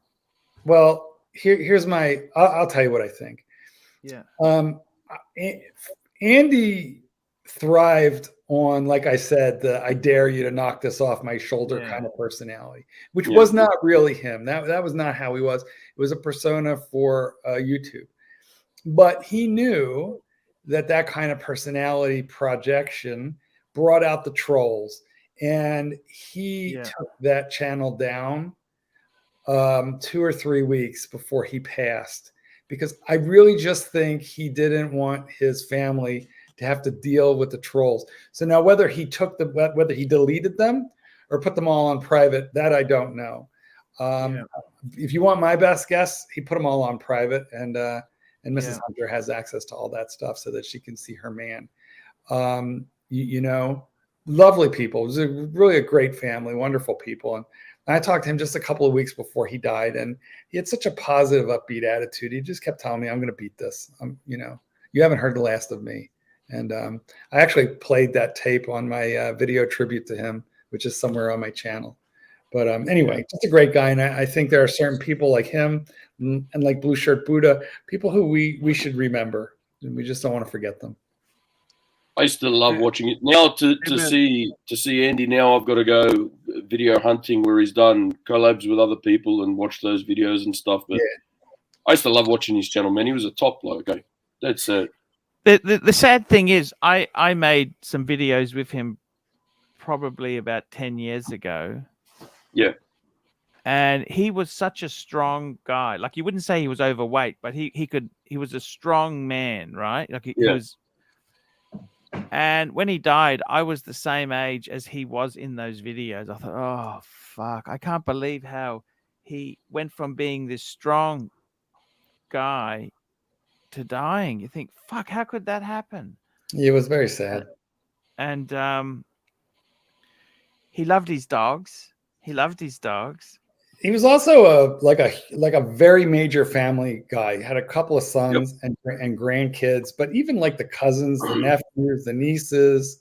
Well, here's my. I'll tell you what I think. Yeah. Andy thrived on, like I said, the I dare you to knock this off my shoulder Yeah. kind of personality, which Yeah. was not really him. That was not how he was. It was a persona for YouTube. But he knew that kind of personality projection brought out the trolls, and he took that channel down 2 or 3 weeks before he passed, because I really just think he didn't want his family to have to deal with the trolls. So now whether he deleted them or put them all on private, that I don't know. If you want my best guess, he put them all on private, and Mrs. Hunter has access to all that stuff so that she can see her man. You know, lovely people. It was really a great family, wonderful people. And I talked to him just a couple of weeks before he died, and he had such a positive, upbeat attitude. He just kept telling me, "I'm going to beat this. You know, you haven't heard the last of me." And I actually played that tape on my video tribute to him, which is somewhere on my channel. But anyway, just a great guy. And I think there are certain people like him and like Blue Shirt Buddha, people who we should remember. And we just don't want to forget them. I still love watching it. Now to see Andy, now I've got to go video hunting where he's done collabs with other people and watch those videos and stuff. But I used to love watching his channel, man. He was a top bloke. Okay? That's it. The sad thing is I made some videos with him probably about 10 years ago. Yeah. And he was such a strong guy. Like, you wouldn't say he was overweight, but he was a strong man, right? Like he was. And when he died, I was the same age as he was in those videos. I thought, oh fuck, I can't believe how he went from being this strong guy to dying. You think, fuck, how could that happen? It was very sad. And he loved his dogs. He loved his dogs. He was also a very major family guy. He had a couple of sons and grandkids, but even like the cousins, the nephews, the nieces.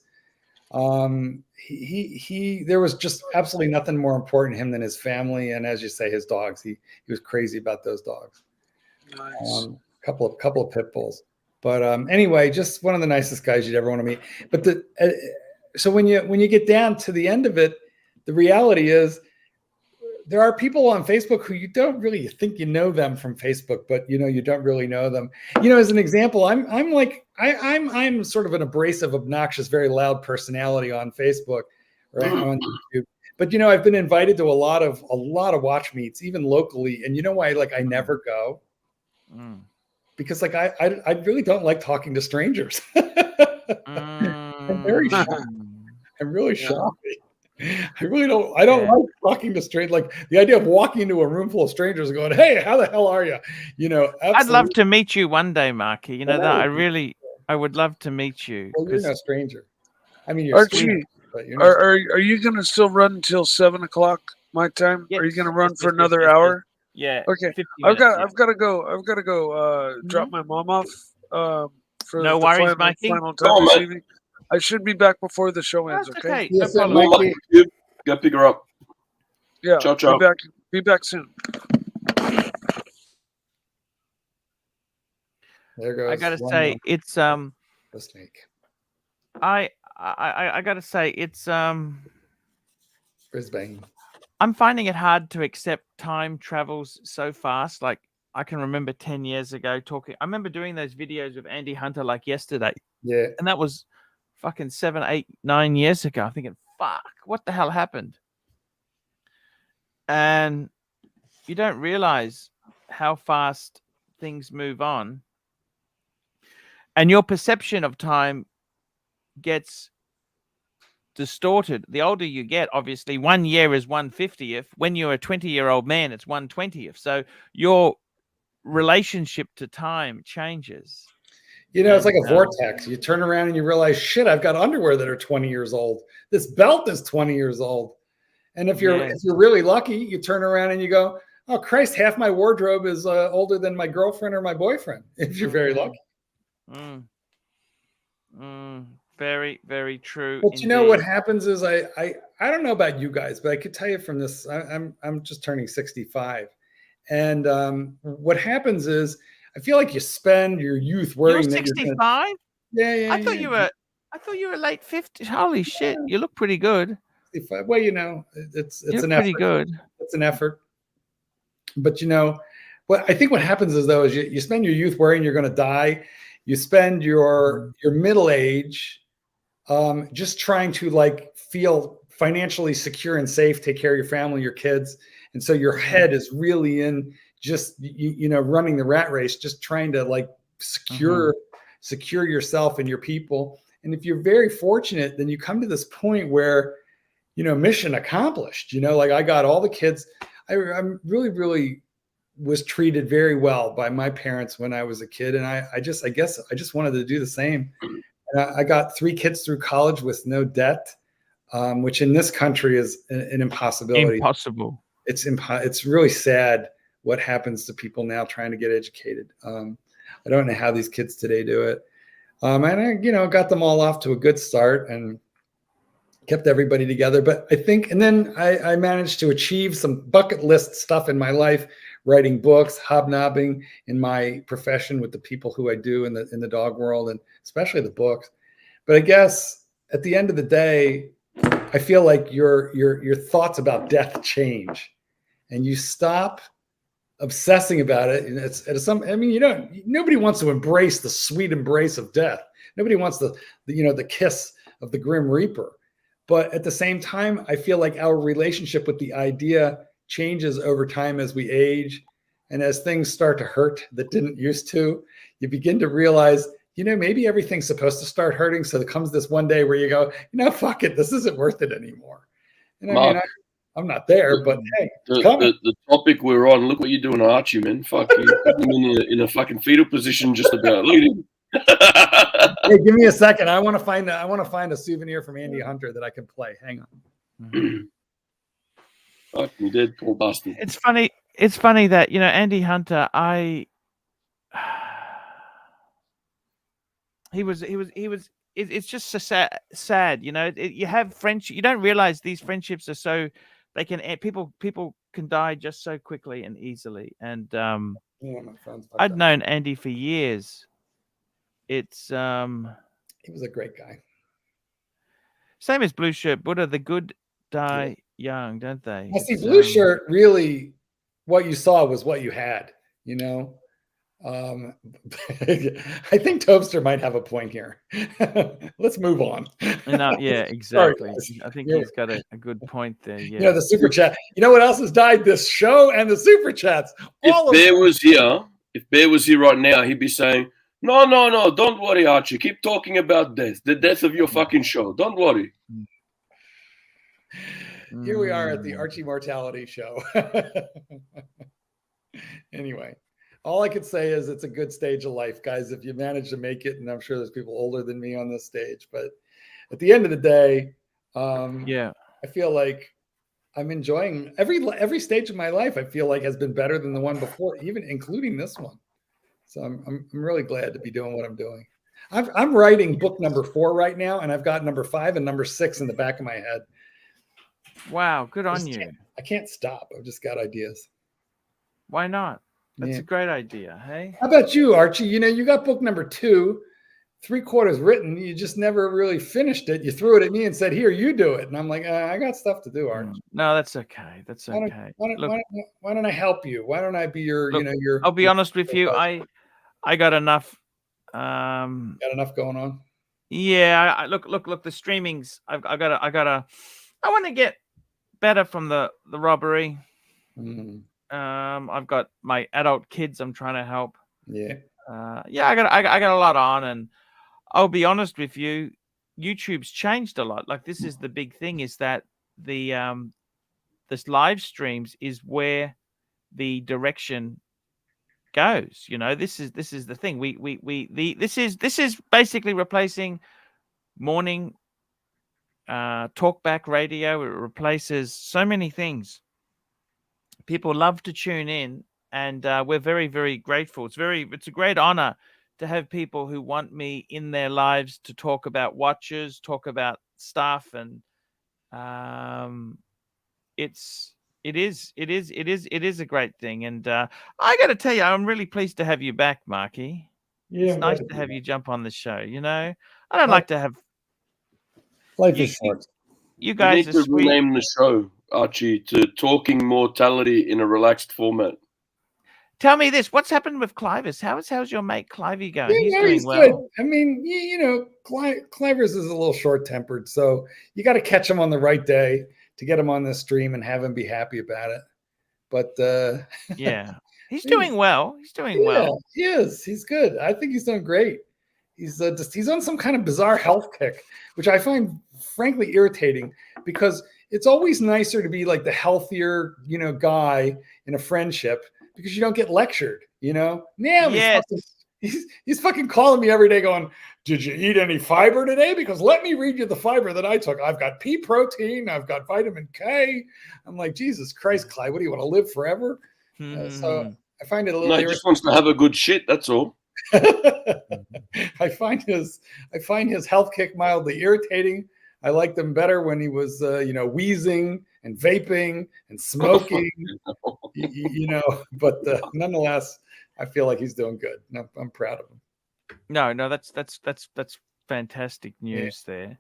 There was just absolutely nothing more important to him than his family, and as you say, his dogs. He was crazy about those dogs. Nice. Couple of pit bulls. But anyway, just one of the nicest guys you'd ever want to meet. But so when you get down to the end of it, the reality is, there are people on Facebook who you don't really think you know them from Facebook, but you don't really know them. As an example, I'm sort of an abrasive, obnoxious, very loud personality on Facebook, right, on YouTube. But I've been invited to a lot of watch meets, even locally, and you know why? I never go, because I really don't like talking to strangers. I'm very shy. I'm really shy. I don't like talking to strangers. Like the idea of walking into a room full of strangers and going, "Hey, how the hell are you?" I'd love to meet you one day, Marky. I would love to meet you. Well, you're no stranger. I mean, you're Archie, sweet, but you're are you going to still run until 7 o'clock my time? Are you going to run for another hour? Yeah. Okay. 50 I've minutes, got to go. Drop my mom off. For no the worries, Mikey. final time this evening. I should be back before the show ends. That's Okay. Yes, No sir, Mikey. Go pick her up. Yeah. Ciao, ciao. Be back soon. There goes. I gotta one say, more. it's The snake. I gotta say, it's Brisbane. I'm finding it hard to accept time travels so fast. Like, I can remember 10 years ago I remember doing those videos with Andy Hunter like yesterday. Yeah. And that was fucking 7, 8, 9 years ago. I'm thinking, fuck, what the hell happened? And you don't realize how fast things move on. And your perception of time gets distorted. The older you get, obviously, 1 year is 1/50th. When you're a 20-year-old man, it's 1/20th. So your relationship to time changes. It's like a vortex. You turn around and you realize, shit, I've got underwear that are 20 years old. This belt is 20 years old. And if you're really lucky, you turn around and you go, oh Christ, half my wardrobe is older than my girlfriend or my boyfriend. If you're very lucky. Very, very true. But you know what happens is I don't know about you guys, but I could tell you from this. I'm just turning 65, and what happens is I feel like you spend your youth worrying. You're 65? Yeah. I thought you were. I thought you were late 50s. Holy shit, you look pretty good. Well, you know, it's You're an pretty effort. good. It's an effort. But you know, I think what happens is though is you spend your youth worrying you're going to die. You spend your middle age just trying to like feel financially secure and safe, take care of your family, your kids, and so your head is really in just you know running the rat race, just trying to like secure yourself and your people. And if you're very fortunate, then you come to this point where, you know, mission accomplished. You know, like I got all the kids. I'm really was treated very well by my parents when I was a kid, and I guess I just wanted to do the same. And I got 3 kids through college with no debt, which in this country is an impossibility. Impossible. It's really sad what happens to people now trying to get educated. I don't know how these kids today do it. And I, you know, got them all off to a good start and kept everybody together. But I think, and then I managed to achieve some bucket list stuff in my life, writing books, hobnobbing in my profession with the people who I do in the dog world, and especially the books. But I guess at the end of the day, I feel like your thoughts about death change, and you stop obsessing about it. And I mean, you know, nobody wants to embrace the sweet embrace of death. Nobody wants the you know, the kiss of the Grim Reaper. But at the same time, I feel like our relationship with the idea changes over time as we age. And as things start to hurt that didn't used to, you begin to realize, you know, maybe everything's supposed to start hurting. So there comes this one day where you go, you know, fuck it, this isn't worth it anymore. And I Mark, mean, I'm not there, but hey, it's coming. The topic we're on, look what you're doing to Archie, man. Fuck you. Put him in a fucking fetal position just about. Look at him. Hey, give me a second. I want to find a souvenir from Andy Hunter that I can play. Hang on. Fuck me dead, poor bastard. It's funny that, you know, Andy Hunter, it's just so sad, you know. You have friendship, you don't realize these friendships are so, they can, people can die just so quickly and easily. And I'd known Andy for years. He was a great guy. Same as Blue Shirt Buddha, the good die young, don't they? I see. Blue Shirt, really, what you saw was what you had, you know. I think Tobster might have a point here. Let's move on. Yeah, exactly. I think he's got a good point there. Yeah. You know, the super chat. You know what else has died? This show and the super chats. If Bear was here right now, he'd be saying, No, don't worry, Archie. Keep talking about death. The death of your fucking show. Don't worry. Here we are at the Archie Mortality Show. Anyway, all I could say is it's a good stage of life, guys, if you manage to make it. And I'm sure there's people older than me on this stage. But at the end of the day, I feel like I'm enjoying every stage of my life. I feel like has been better than the one before, even including this one. So I'm really glad to be doing what I'm doing. I'm writing book number 4 right now, and I've got number 5 and number 6 in the back of my head. Wow, good on you. I can't stop. I've just got ideas. Why not? That's a great idea. Hey, how about you, Archie? You know, you got book number 2, 3/4 written. You just never really finished it. You threw it at me and said, "Here, you do it." And I'm like, I got stuff to do, Archie. No, that's okay. That's okay. Why don't I help you? Why don't I be your, your? I'll be honest with you. I got enough. Got enough going on. Yeah. I look. The streamings. I want to get better from the robbery. I've got my adult kids I'm trying to help. I got a lot on, and I'll be honest with you, YouTube's changed a lot. Like, this is the big thing, is that this live streams is where the direction goes. You know, this is the thing. This is basically replacing morning talkback radio. It replaces so many things. People love to tune in, and we're very, very grateful. It's a great honor to have people who want me in their lives to talk about watches, talk about stuff, and it is a great thing. And I got to tell you, I'm really pleased to have you back, Marky. Yeah, it's nice to have you jump on the show. You know, I don't like to have Life is short. You You guys need are to sweet. rename the show, Archie, to Talking Mortality in a Relaxed Format. Tell me this: what's happened with Clivis? How's your mate Clivey going? He's Yeah, doing he's well. good. I mean, you know, Clivers is a little short-tempered, so you got to catch him on the right day to get him on the stream and have him be happy about it. But yeah, he's doing well. He's doing well. He is. He's good. I think he's doing great. He's he's on some kind of bizarre health kick, which I find frankly irritating because it's always nicer to be like the healthier, you know, guy in a friendship because you don't get lectured, you know? Now he's fucking calling me every day going, did you eat any fiber today? Because let me read you the fiber that I took. I've got pea protein. I've got vitamin K. I'm like, Jesus Christ, Clyde, what do you want to live forever? So I find it a little No, he just wants to have a good shit. That's all. I find his health kick mildly irritating. I liked him better when he was, you know, wheezing and vaping and smoking, you know. But nonetheless, I feel like he's doing good. I'm proud of him. No, that's fantastic news there.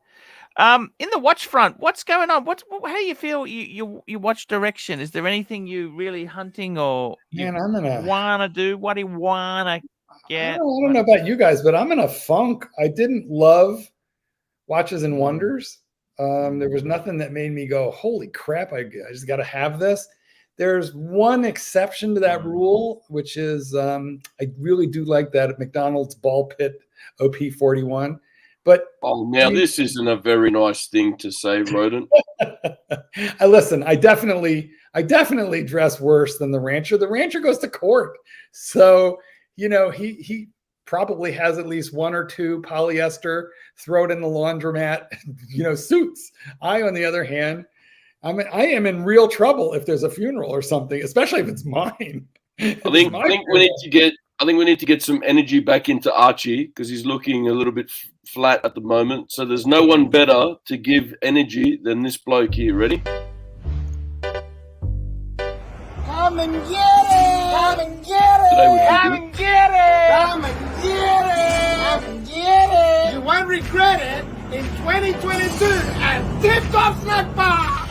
In the watch front, what's going on? How do you feel? You watch direction? Is there anything you really hunting or you wanna do? What do you wanna get? I don't know about you guys, but I'm in a funk. I didn't love Watches and Wonders. There was nothing that made me go, holy crap, I just got to have this. There's one exception to that rule, which is I really do like that McDonald's ball pit OP41. But now this isn't a very nice thing to say, Rodent. Listen, I definitely dress worse than the Rancher. The Rancher goes to court. So, you know, he probably has at least one or two polyester, throw it in the laundromat, you know, suits. I, on the other hand, I am in real trouble if there's a funeral or something, especially if it's mine. I think we need to get some energy back into Archie because he's looking a little bit flat at the moment. So there's no one better to give energy than this bloke here. Ready? Come and get it! Come and get it! Come and get it! Come and get it! Come and get it! You won't regret it in 2022 at Tip Top Snack Bar!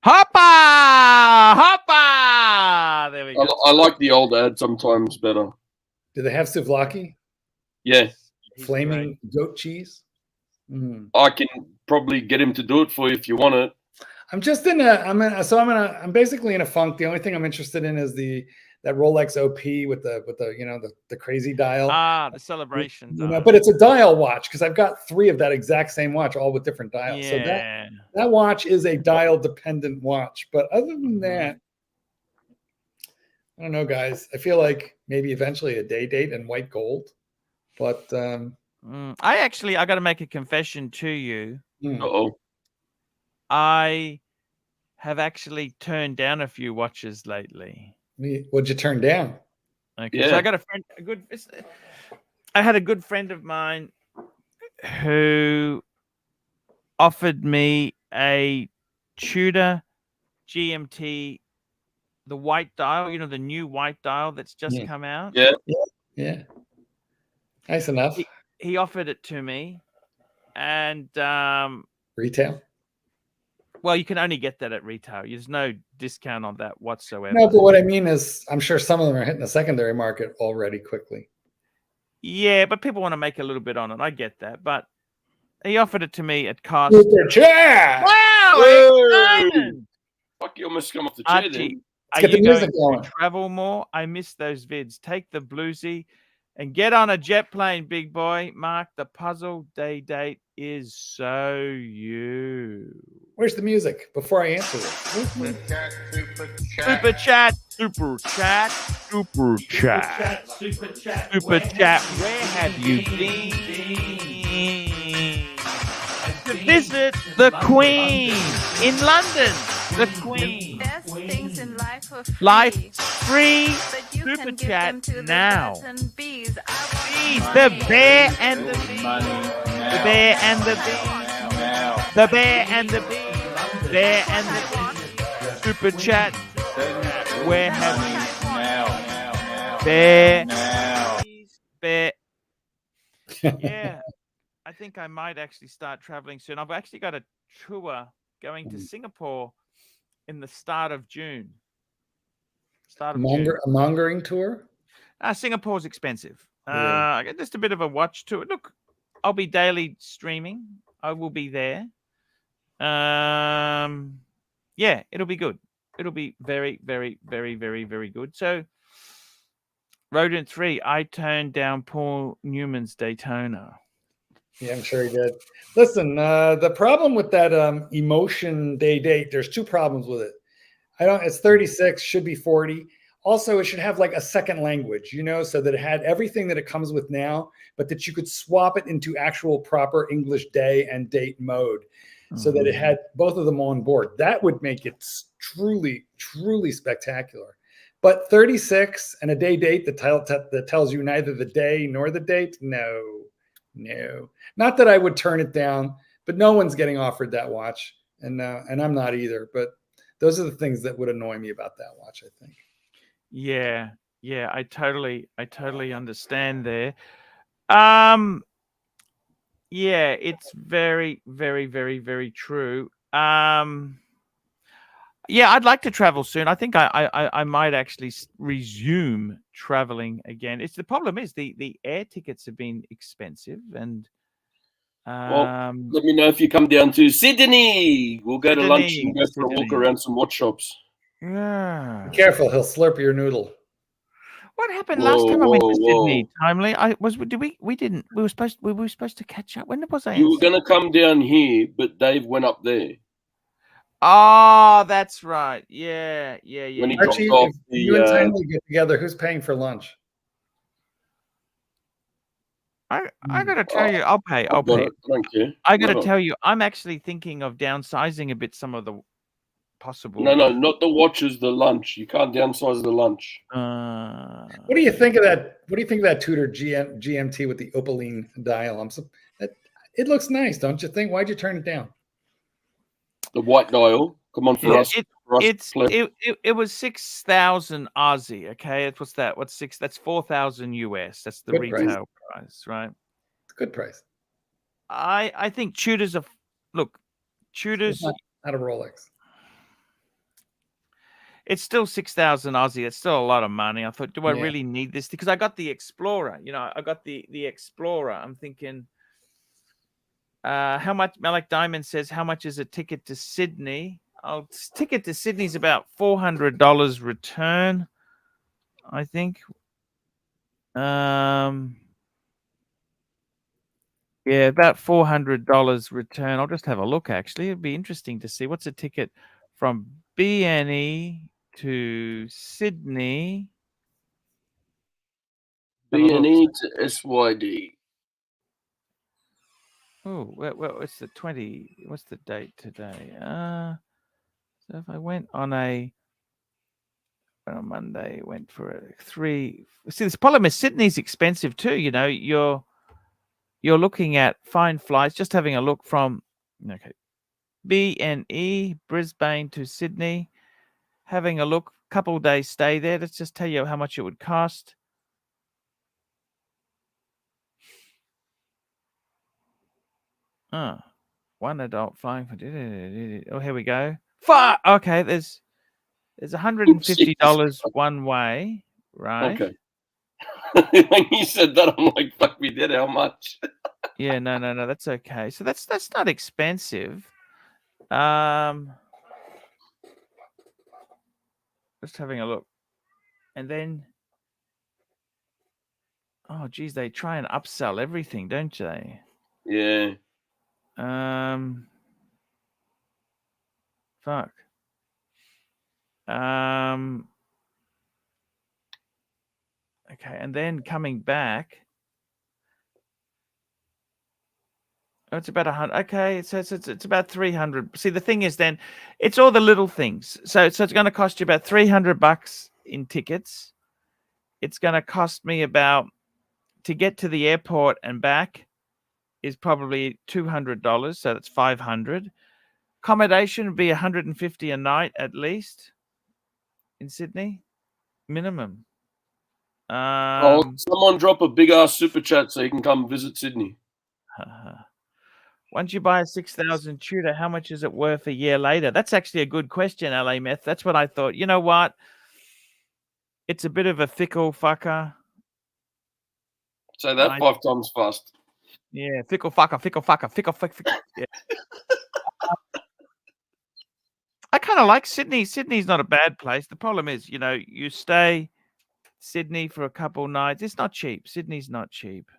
Hoppa! There we go. I like the old ad sometimes better. Do they have souvlaki? Yeah. Flaming goat cheese? I can probably get him to do it for you if you want it. I'm basically in a funk. The only thing I'm interested in is that Rolex OP with the you know the crazy dial. The celebration dial. You know, but it's a dial watch because I've got 3 of that exact same watch, all with different dials. Yeah. So that watch is a dial dependent watch. But other than that, I don't know, guys. I feel like maybe eventually a day date in white gold. But I got to make a confession to you. Uh-oh. I have actually turned down a few watches lately. What'd you turn down? Okay, Yeah. so I got I had a good friend of mine who offered me a Tudor GMT, the white dial, you know, the new white dial that's just come out. Yeah. Nice enough. He offered it to me, and retail. Well, you can only get that at retail. There's no discount on that whatsoever. No, but what I mean is, I'm sure some of them are hitting the secondary market already quickly. Yeah, but people want to make a little bit on it. I get that, but he offered it to me at cost. Super chat! Wow, excited! Fuck, you almost come off the chair Archie, then. are get the you music going going. to travel more? I miss those vids. Take the bluesy and get on a jet plane, big boy. Mark, the puzzle day date is so you. Where's the music before I answer it? Super chat. Where have you been? To visit the Queen in London. The Queen. Best things in life for free. Life free. But you Super can give chat them to now. the birds and bees. The bear and the bee. The bear and the bee. The bear and the bee. Bear and the super chat. Where have you? Now. Bear. Now. Bear. Yeah, I think I might actually start traveling soon. I've actually got a tour going to Singapore in the start of June. A mongering tour? Singapore's expensive. Yeah. I got just a bit of a watch tour. Look, I'll be daily streaming. I will be there. Yeah, it'll be good. It'll be very, very, very, very, very good. So, Rodent 3, I turned down Paul Newman's Daytona. Yeah, I'm sure he did. Listen, the problem with that emotion day date, there's two problems with it. It's 36, should be 40. Also, it should have like a second language, so that it had everything that it comes with now, but that you could swap it into actual proper English day and date mode, so that it had both of them on board. That would make it truly, truly spectacular. But 36 and a day date that tells you neither the day nor the date, no. Not that I would turn it down, but no one's getting offered that watch, and I'm not either. But those are the things that would annoy me about that watch, I think. Yeah, I totally understand there. Yeah, it's very, very, very, very true. Yeah, I'd like to travel soon. I think I might actually resume traveling again. The problem is the air tickets have been expensive, and well, let me know if you come down to Sydney. We'll go to lunch and go for a walk around some watch shops. Yeah. Be careful, he'll slurp your noodle. What happened last time I went to Sydney? Timely, we were supposed to catch up. When was I? You were going to come down here, but Dave went up there. Oh, that's right. Yeah. When he Archie, off the, you and Timely get together, who's paying for lunch? I gotta tell you, I'll pay. I don't care. I gotta tell you, I'm actually thinking of downsizing a bit some of the possible. No, not the watches, the lunch. You can't downsize the lunch. What do you think of that? What do you think of that Tudor GMT with the opaline dial? It looks nice, don't you think? Why'd you turn it down? The white dial. Come on, for us. It was 6,000 Aussie. Okay, what's that? What's six? That's 4,000 US. That's the retail price, right? It's a good price. I think Tudors are Tudors. It's not a Rolex. It's still 6,000 Aussie. It's still a lot of money. I thought, do I really need this? Because I got the Explorer. I got the Explorer. I'm thinking, how much? Malik Diamond says, how much is a ticket to Sydney? Ticket to Sydney's about $400 return, I think. Yeah, about $400 return. I'll just have a look. Actually, it'd be interesting to see what's a ticket from BNE to Sydney. BNE to SYD. Oh, well, it's the 20. What's the date today? So if I went on Monday, went for a 3. See, this problem is Sydney's expensive too. You're looking at fine flights. Just having a look from BNE Brisbane to Sydney. Having a look, couple days stay there. Let's just tell you how much it would cost. One adult flying for. Oh, here we go. Fuck. Okay, there's $150 one way, right? Okay. When you said that, I'm like, fuck, we did how much? Yeah, no, that's okay. So that's not expensive. Just having a look, and then, oh, geez, they try and upsell everything, don't they? Yeah. Fuck. Okay, and then coming back. Oh, it's about 100. Okay, so it's about 300. See, the thing is, then it's all the little things. So it's going to cost you about $300 in tickets. It's going to cost me about, to get to the airport and back is probably $200. So that's $500. Accommodation would be 150 a night at least in Sydney, minimum. Someone drop a big ass super chat so you can come visit Sydney. Once you buy a 6,000 Tudor, how much is it worth a year later? That's actually a good question, LA Meth. That's what I thought. You know what? It's a bit of a fickle fucker. Say that 5 times fast. Yeah, fickle fucker, fickle fucker, fickle. Yeah. I kind of like Sydney. Sydney's not a bad place. The problem is, you know, you stay Sydney for a couple nights. It's not cheap. Sydney's not cheap.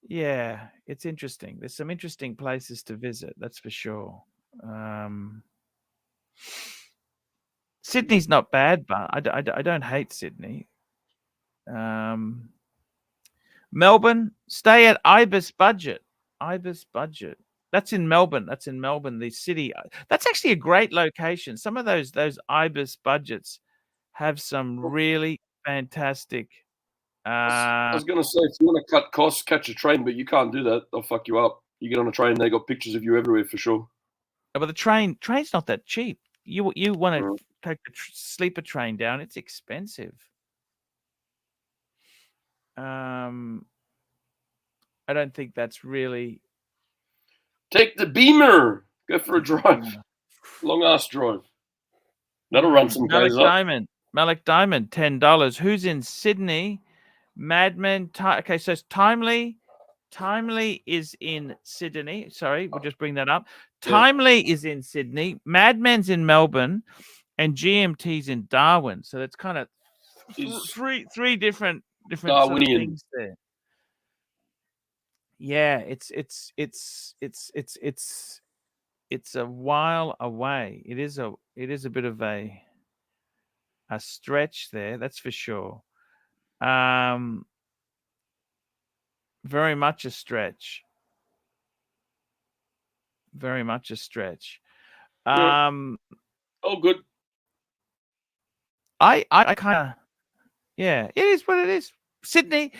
Yeah, it's interesting. There's some interesting places to visit, that's for sure. Sydney's not bad, but I don't hate Sydney. Melbourne, stay at Ibis Budget. Ibis Budget. That's in Melbourne. That's in Melbourne, the city. That's actually a great location. Some of those Ibis Budgets have some really fantastic. I was going to say, if you want to cut costs, catch a train, but you can't do that. They'll fuck you up. You get on a train, they got pictures of you everywhere for sure. But the train's not that cheap. You want to take the sleeper train down, it's expensive. I don't think that's really. Take the Beamer. Go for a drive. Long ass drive. That'll run some guys up. Malik Diamond, $10. Who's in Sydney? Madman. Okay, so it's Timely. Timely is in Sydney. Sorry, we'll just bring that up. Timely is in Sydney. Madman's in Melbourne, and GMT's in Darwin. So that's kind of three different sort of things there. Yeah, it's a while away. It is a bit of a stretch there, that's for sure. Very much a stretch. Very much a stretch. Oh, good. I kind of, yeah, it is what it is. Sydney,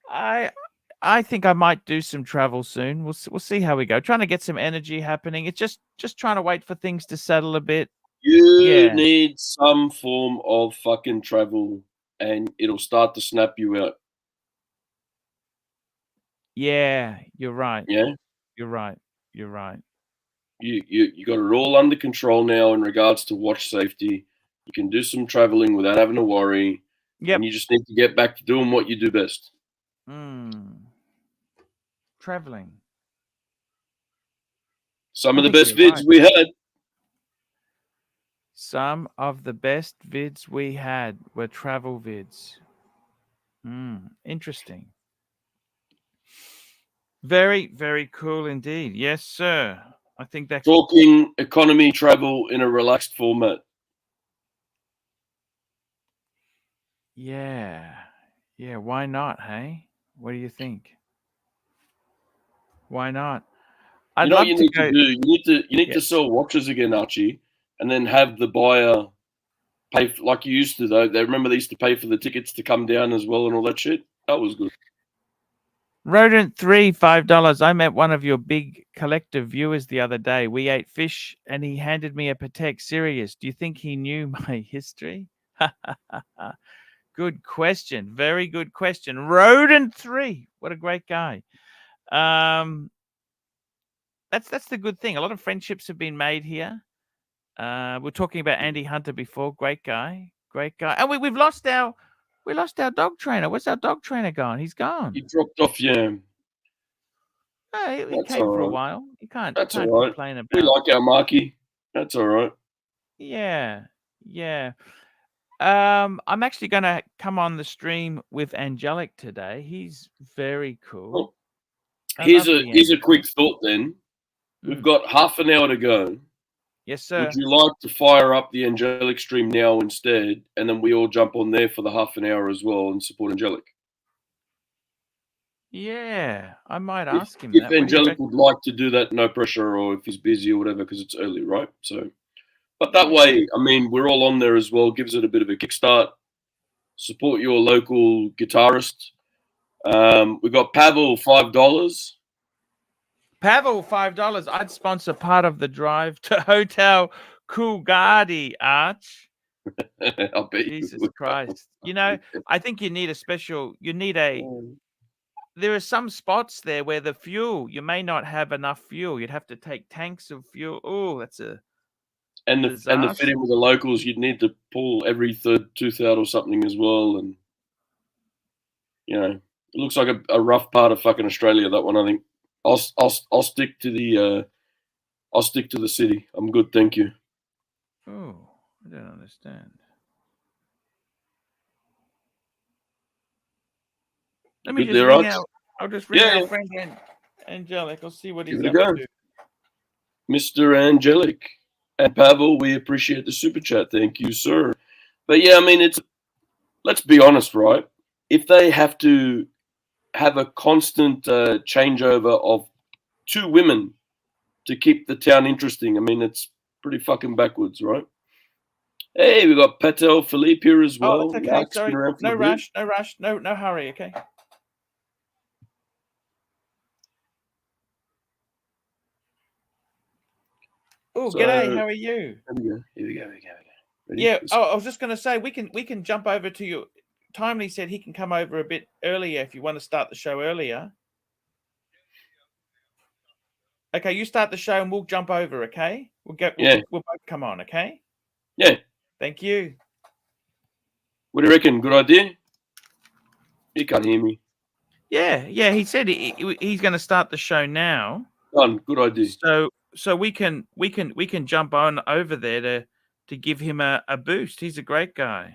I think I might do some travel soon. We'll see how we go. Trying to get some energy happening. It's just trying to wait for things to settle a bit. You need some form of fucking travel, and it'll start to snap you out. Yeah, you're right. Yeah, you're right. You're right. You got it all under control now in regards to watch safety. You can do some traveling without having to worry. Yep. And you just need to get back to doing what you do best. Traveling. Some of the best vids we had. Some of the best vids we had were travel vids. Interesting. Very, very cool indeed. Yes, sir. I think that's talking economy travel in a relaxed format. Yeah. Yeah, why not, hey? What do you think? Why not? You know what you need to do? You need to sell watches again, Archie, and then have the buyer pay like you used to, though. They remember they used to pay for the tickets to come down as well and all that shit. That was good. Rodent 3, $5. I met one of your big collective viewers the other day. We ate fish and he handed me a Patek Sirius. Do you think he knew my history? Good question. Very good question. Rodent 3. What a great guy. That's the good thing. A lot of friendships have been made here. We're talking about Andy Hunter before. Great guy. Great guy. And we lost our dog trainer. Where's our dog trainer gone? He's gone. He dropped off, yeah. He came for a while. You can't all right. complain about. We like our Marky. That's all right. Yeah. Yeah. I'm actually going to come on the stream with Angelic today. He's very cool. Well, here's a quick thought then. We've got half an hour to go. Yes, sir. Would you like to fire up the Angelic stream now instead, and then we all jump on there for the half an hour as well and support Angelic? Yeah, I might ask him if that. Angelic would like to do that, no pressure, or if he's busy or whatever, because it's early, right? So, but that way, I mean, we're all on there as well. Gives it a bit of a kickstart. Support your local guitarist. We got Pavel $5. Pavel, $5. I'd sponsor part of the drive to Hotel Coolgardie, Arch. I bet Jesus you Christ. You know, I think you need there are some spots there where the fuel, you may not have enough fuel. You'd have to take tanks of fuel. Oh, that's a and the disaster. fit in with the locals, you'd need to pull every third tooth out or something as well. And you know, it looks like a rough part of fucking Australia. That one, I think. I'll stick to the city. I'm good, thank you. Oh, I don't understand. Let me Good just there, ring Arch? out. I'll just ring Yeah. our friend Angelic. I'll see what Give he's it a up go. to. Mr. Angelic and Pavel, we appreciate the super chat. Thank you, sir. But yeah, I mean, let's be honest, right? If they have to have a constant changeover of 2 women to keep the town interesting, I mean, it's pretty fucking backwards, right? Hey, we got Patel Philippe here as well. Oh, that's okay. Mark's Sorry. been around for No a bit. rush. No rush. No hurry. Okay. Oh, So, g'day. How are you? Here we go. Ready? Yeah. Oh, I was just going to say we can jump over to you. Timely said he can come over a bit earlier if you want to start the show earlier. Okay, you start the show and we'll jump over. Okay, we'll both come on. Okay. Yeah. Thank you. What do you reckon? Good idea? He can't hear me. Yeah. He said he's going to start the show now. Done. Good idea. So we can jump on over there to give him a boost. He's a great guy.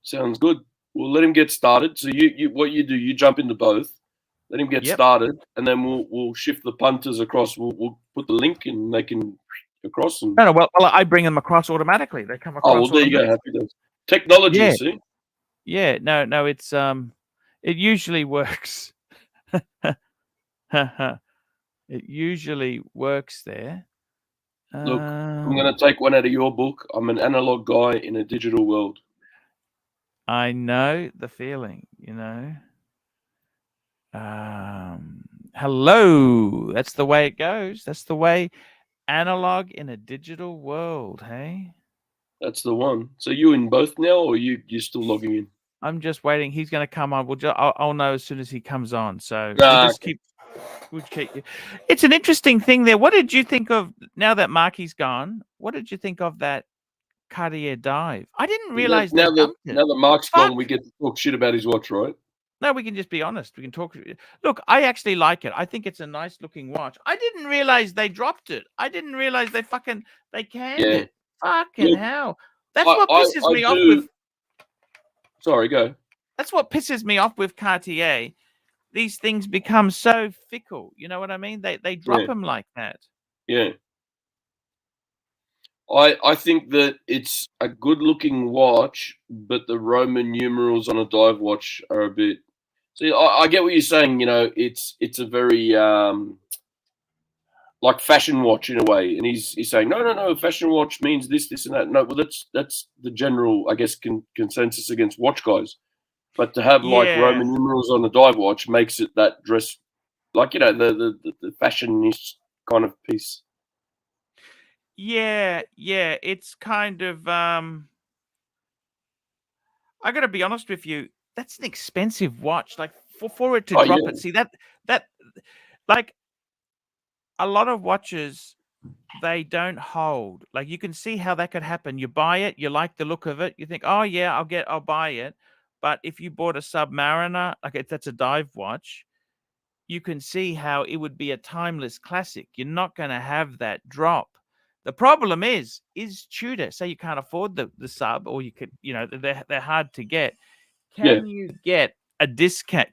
Sounds good. We'll let him get started. So what you do, you jump into both, let him get started, and then we'll shift the punters across. We'll put the link and they can across. And No, well, I bring them across automatically. They come across. Oh, well, there you go. Happy days. Technology, Yeah. see? Yeah. No, it's it usually works. It usually works there. Look, I'm going to take one out of your book. I'm an analog guy in a digital world. I know the feeling, you know. Hello. That's the way it goes. That's the way analog in a digital world, hey? That's the one. So you in both now, or you're still logging in? I'm just waiting. He's going to come on. I'll know as soon as he comes on. So we'll keep. It's an interesting thing there. What did you think of now that Marky's gone? What did you think of that Cartier dive? I didn't realize now that Mark's gone, we get to talk shit about his watch, right? No, we can just be honest. We can talk. Look, I actually like it. I think it's a nice looking watch. I didn't realize they dropped it. I didn't realize they canned it. Fucking hell. That's what pisses me off with. Sorry, go. That's what pisses me off with Cartier. These things become so fickle. You know what I mean? They drop them like that. Yeah. I think that it's a good looking watch, but the Roman numerals on a dive watch are a bit. See, I get what you're saying. You know, it's a very like fashion watch in a way, and he's saying no, fashion watch means this, and that. No, well that's the general, I guess, consensus against watch guys. But to have like Roman numerals on a dive watch makes it that dress, like, you know, the fashionish kind of piece. Yeah, it's kind of I got to be honest with you, that's an expensive watch, like for it to drop it. See that like a lot of watches, they don't hold. Like you can see how that could happen. You buy it, you like the look of it, you think, "Oh yeah, I'll buy it." But if you bought a Submariner, like if that's a dive watch, you can see how it would be a timeless classic. You're not going to have that drop. The problem is Tudor. Say you can't afford the sub, or you could, you know, they're hard to get. Can you get a discount?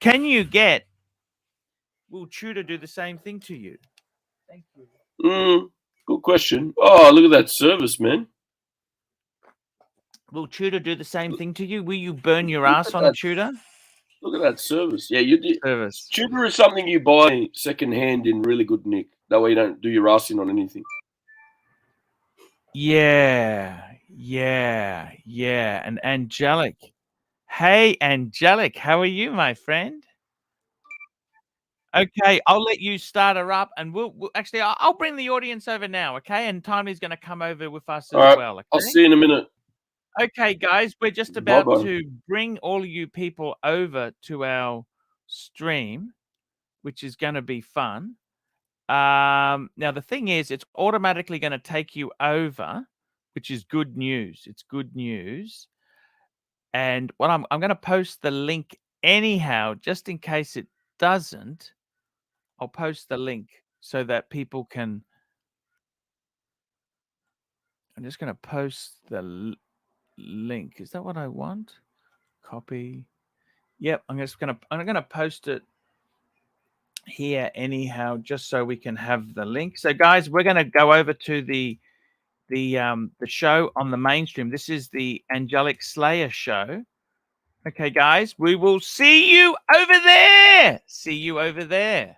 Will Tudor do the same thing to you? Thank you. Good question. Oh, look at that service, man. Will Tudor do the same thing to you? Will you burn your ass on a Tudor? Look at that service. Yeah, you do. Service. Tudor is something you buy secondhand in really good nick. That way you don't do your ass in on anything. Yeah. And Angelic. Hey, Angelic, how are you, my friend? Okay, I'll let you start her up, and we'll actually I'll bring the audience over now, okay? And Tiny's going to come over with us as All right. well. Okay? I'll see you in a minute. Okay, guys, we're just about Bye-bye. to bring all you people over to our stream, which is going to be fun. Now the thing is, it's automatically going to take you over, which is good news. It's good news. And what I'm going to post the link anyhow, just in case it doesn't. I'll post the link so that people can. I'm just going to post the link. Is that what I want? Copy. Yep, I'm going to post it here anyhow, just so we can have the link. So guys, we're going to go over to the show on the mainstream. This is the Angelic Slayer show. Okay, guys, we will see you over there. See you over there.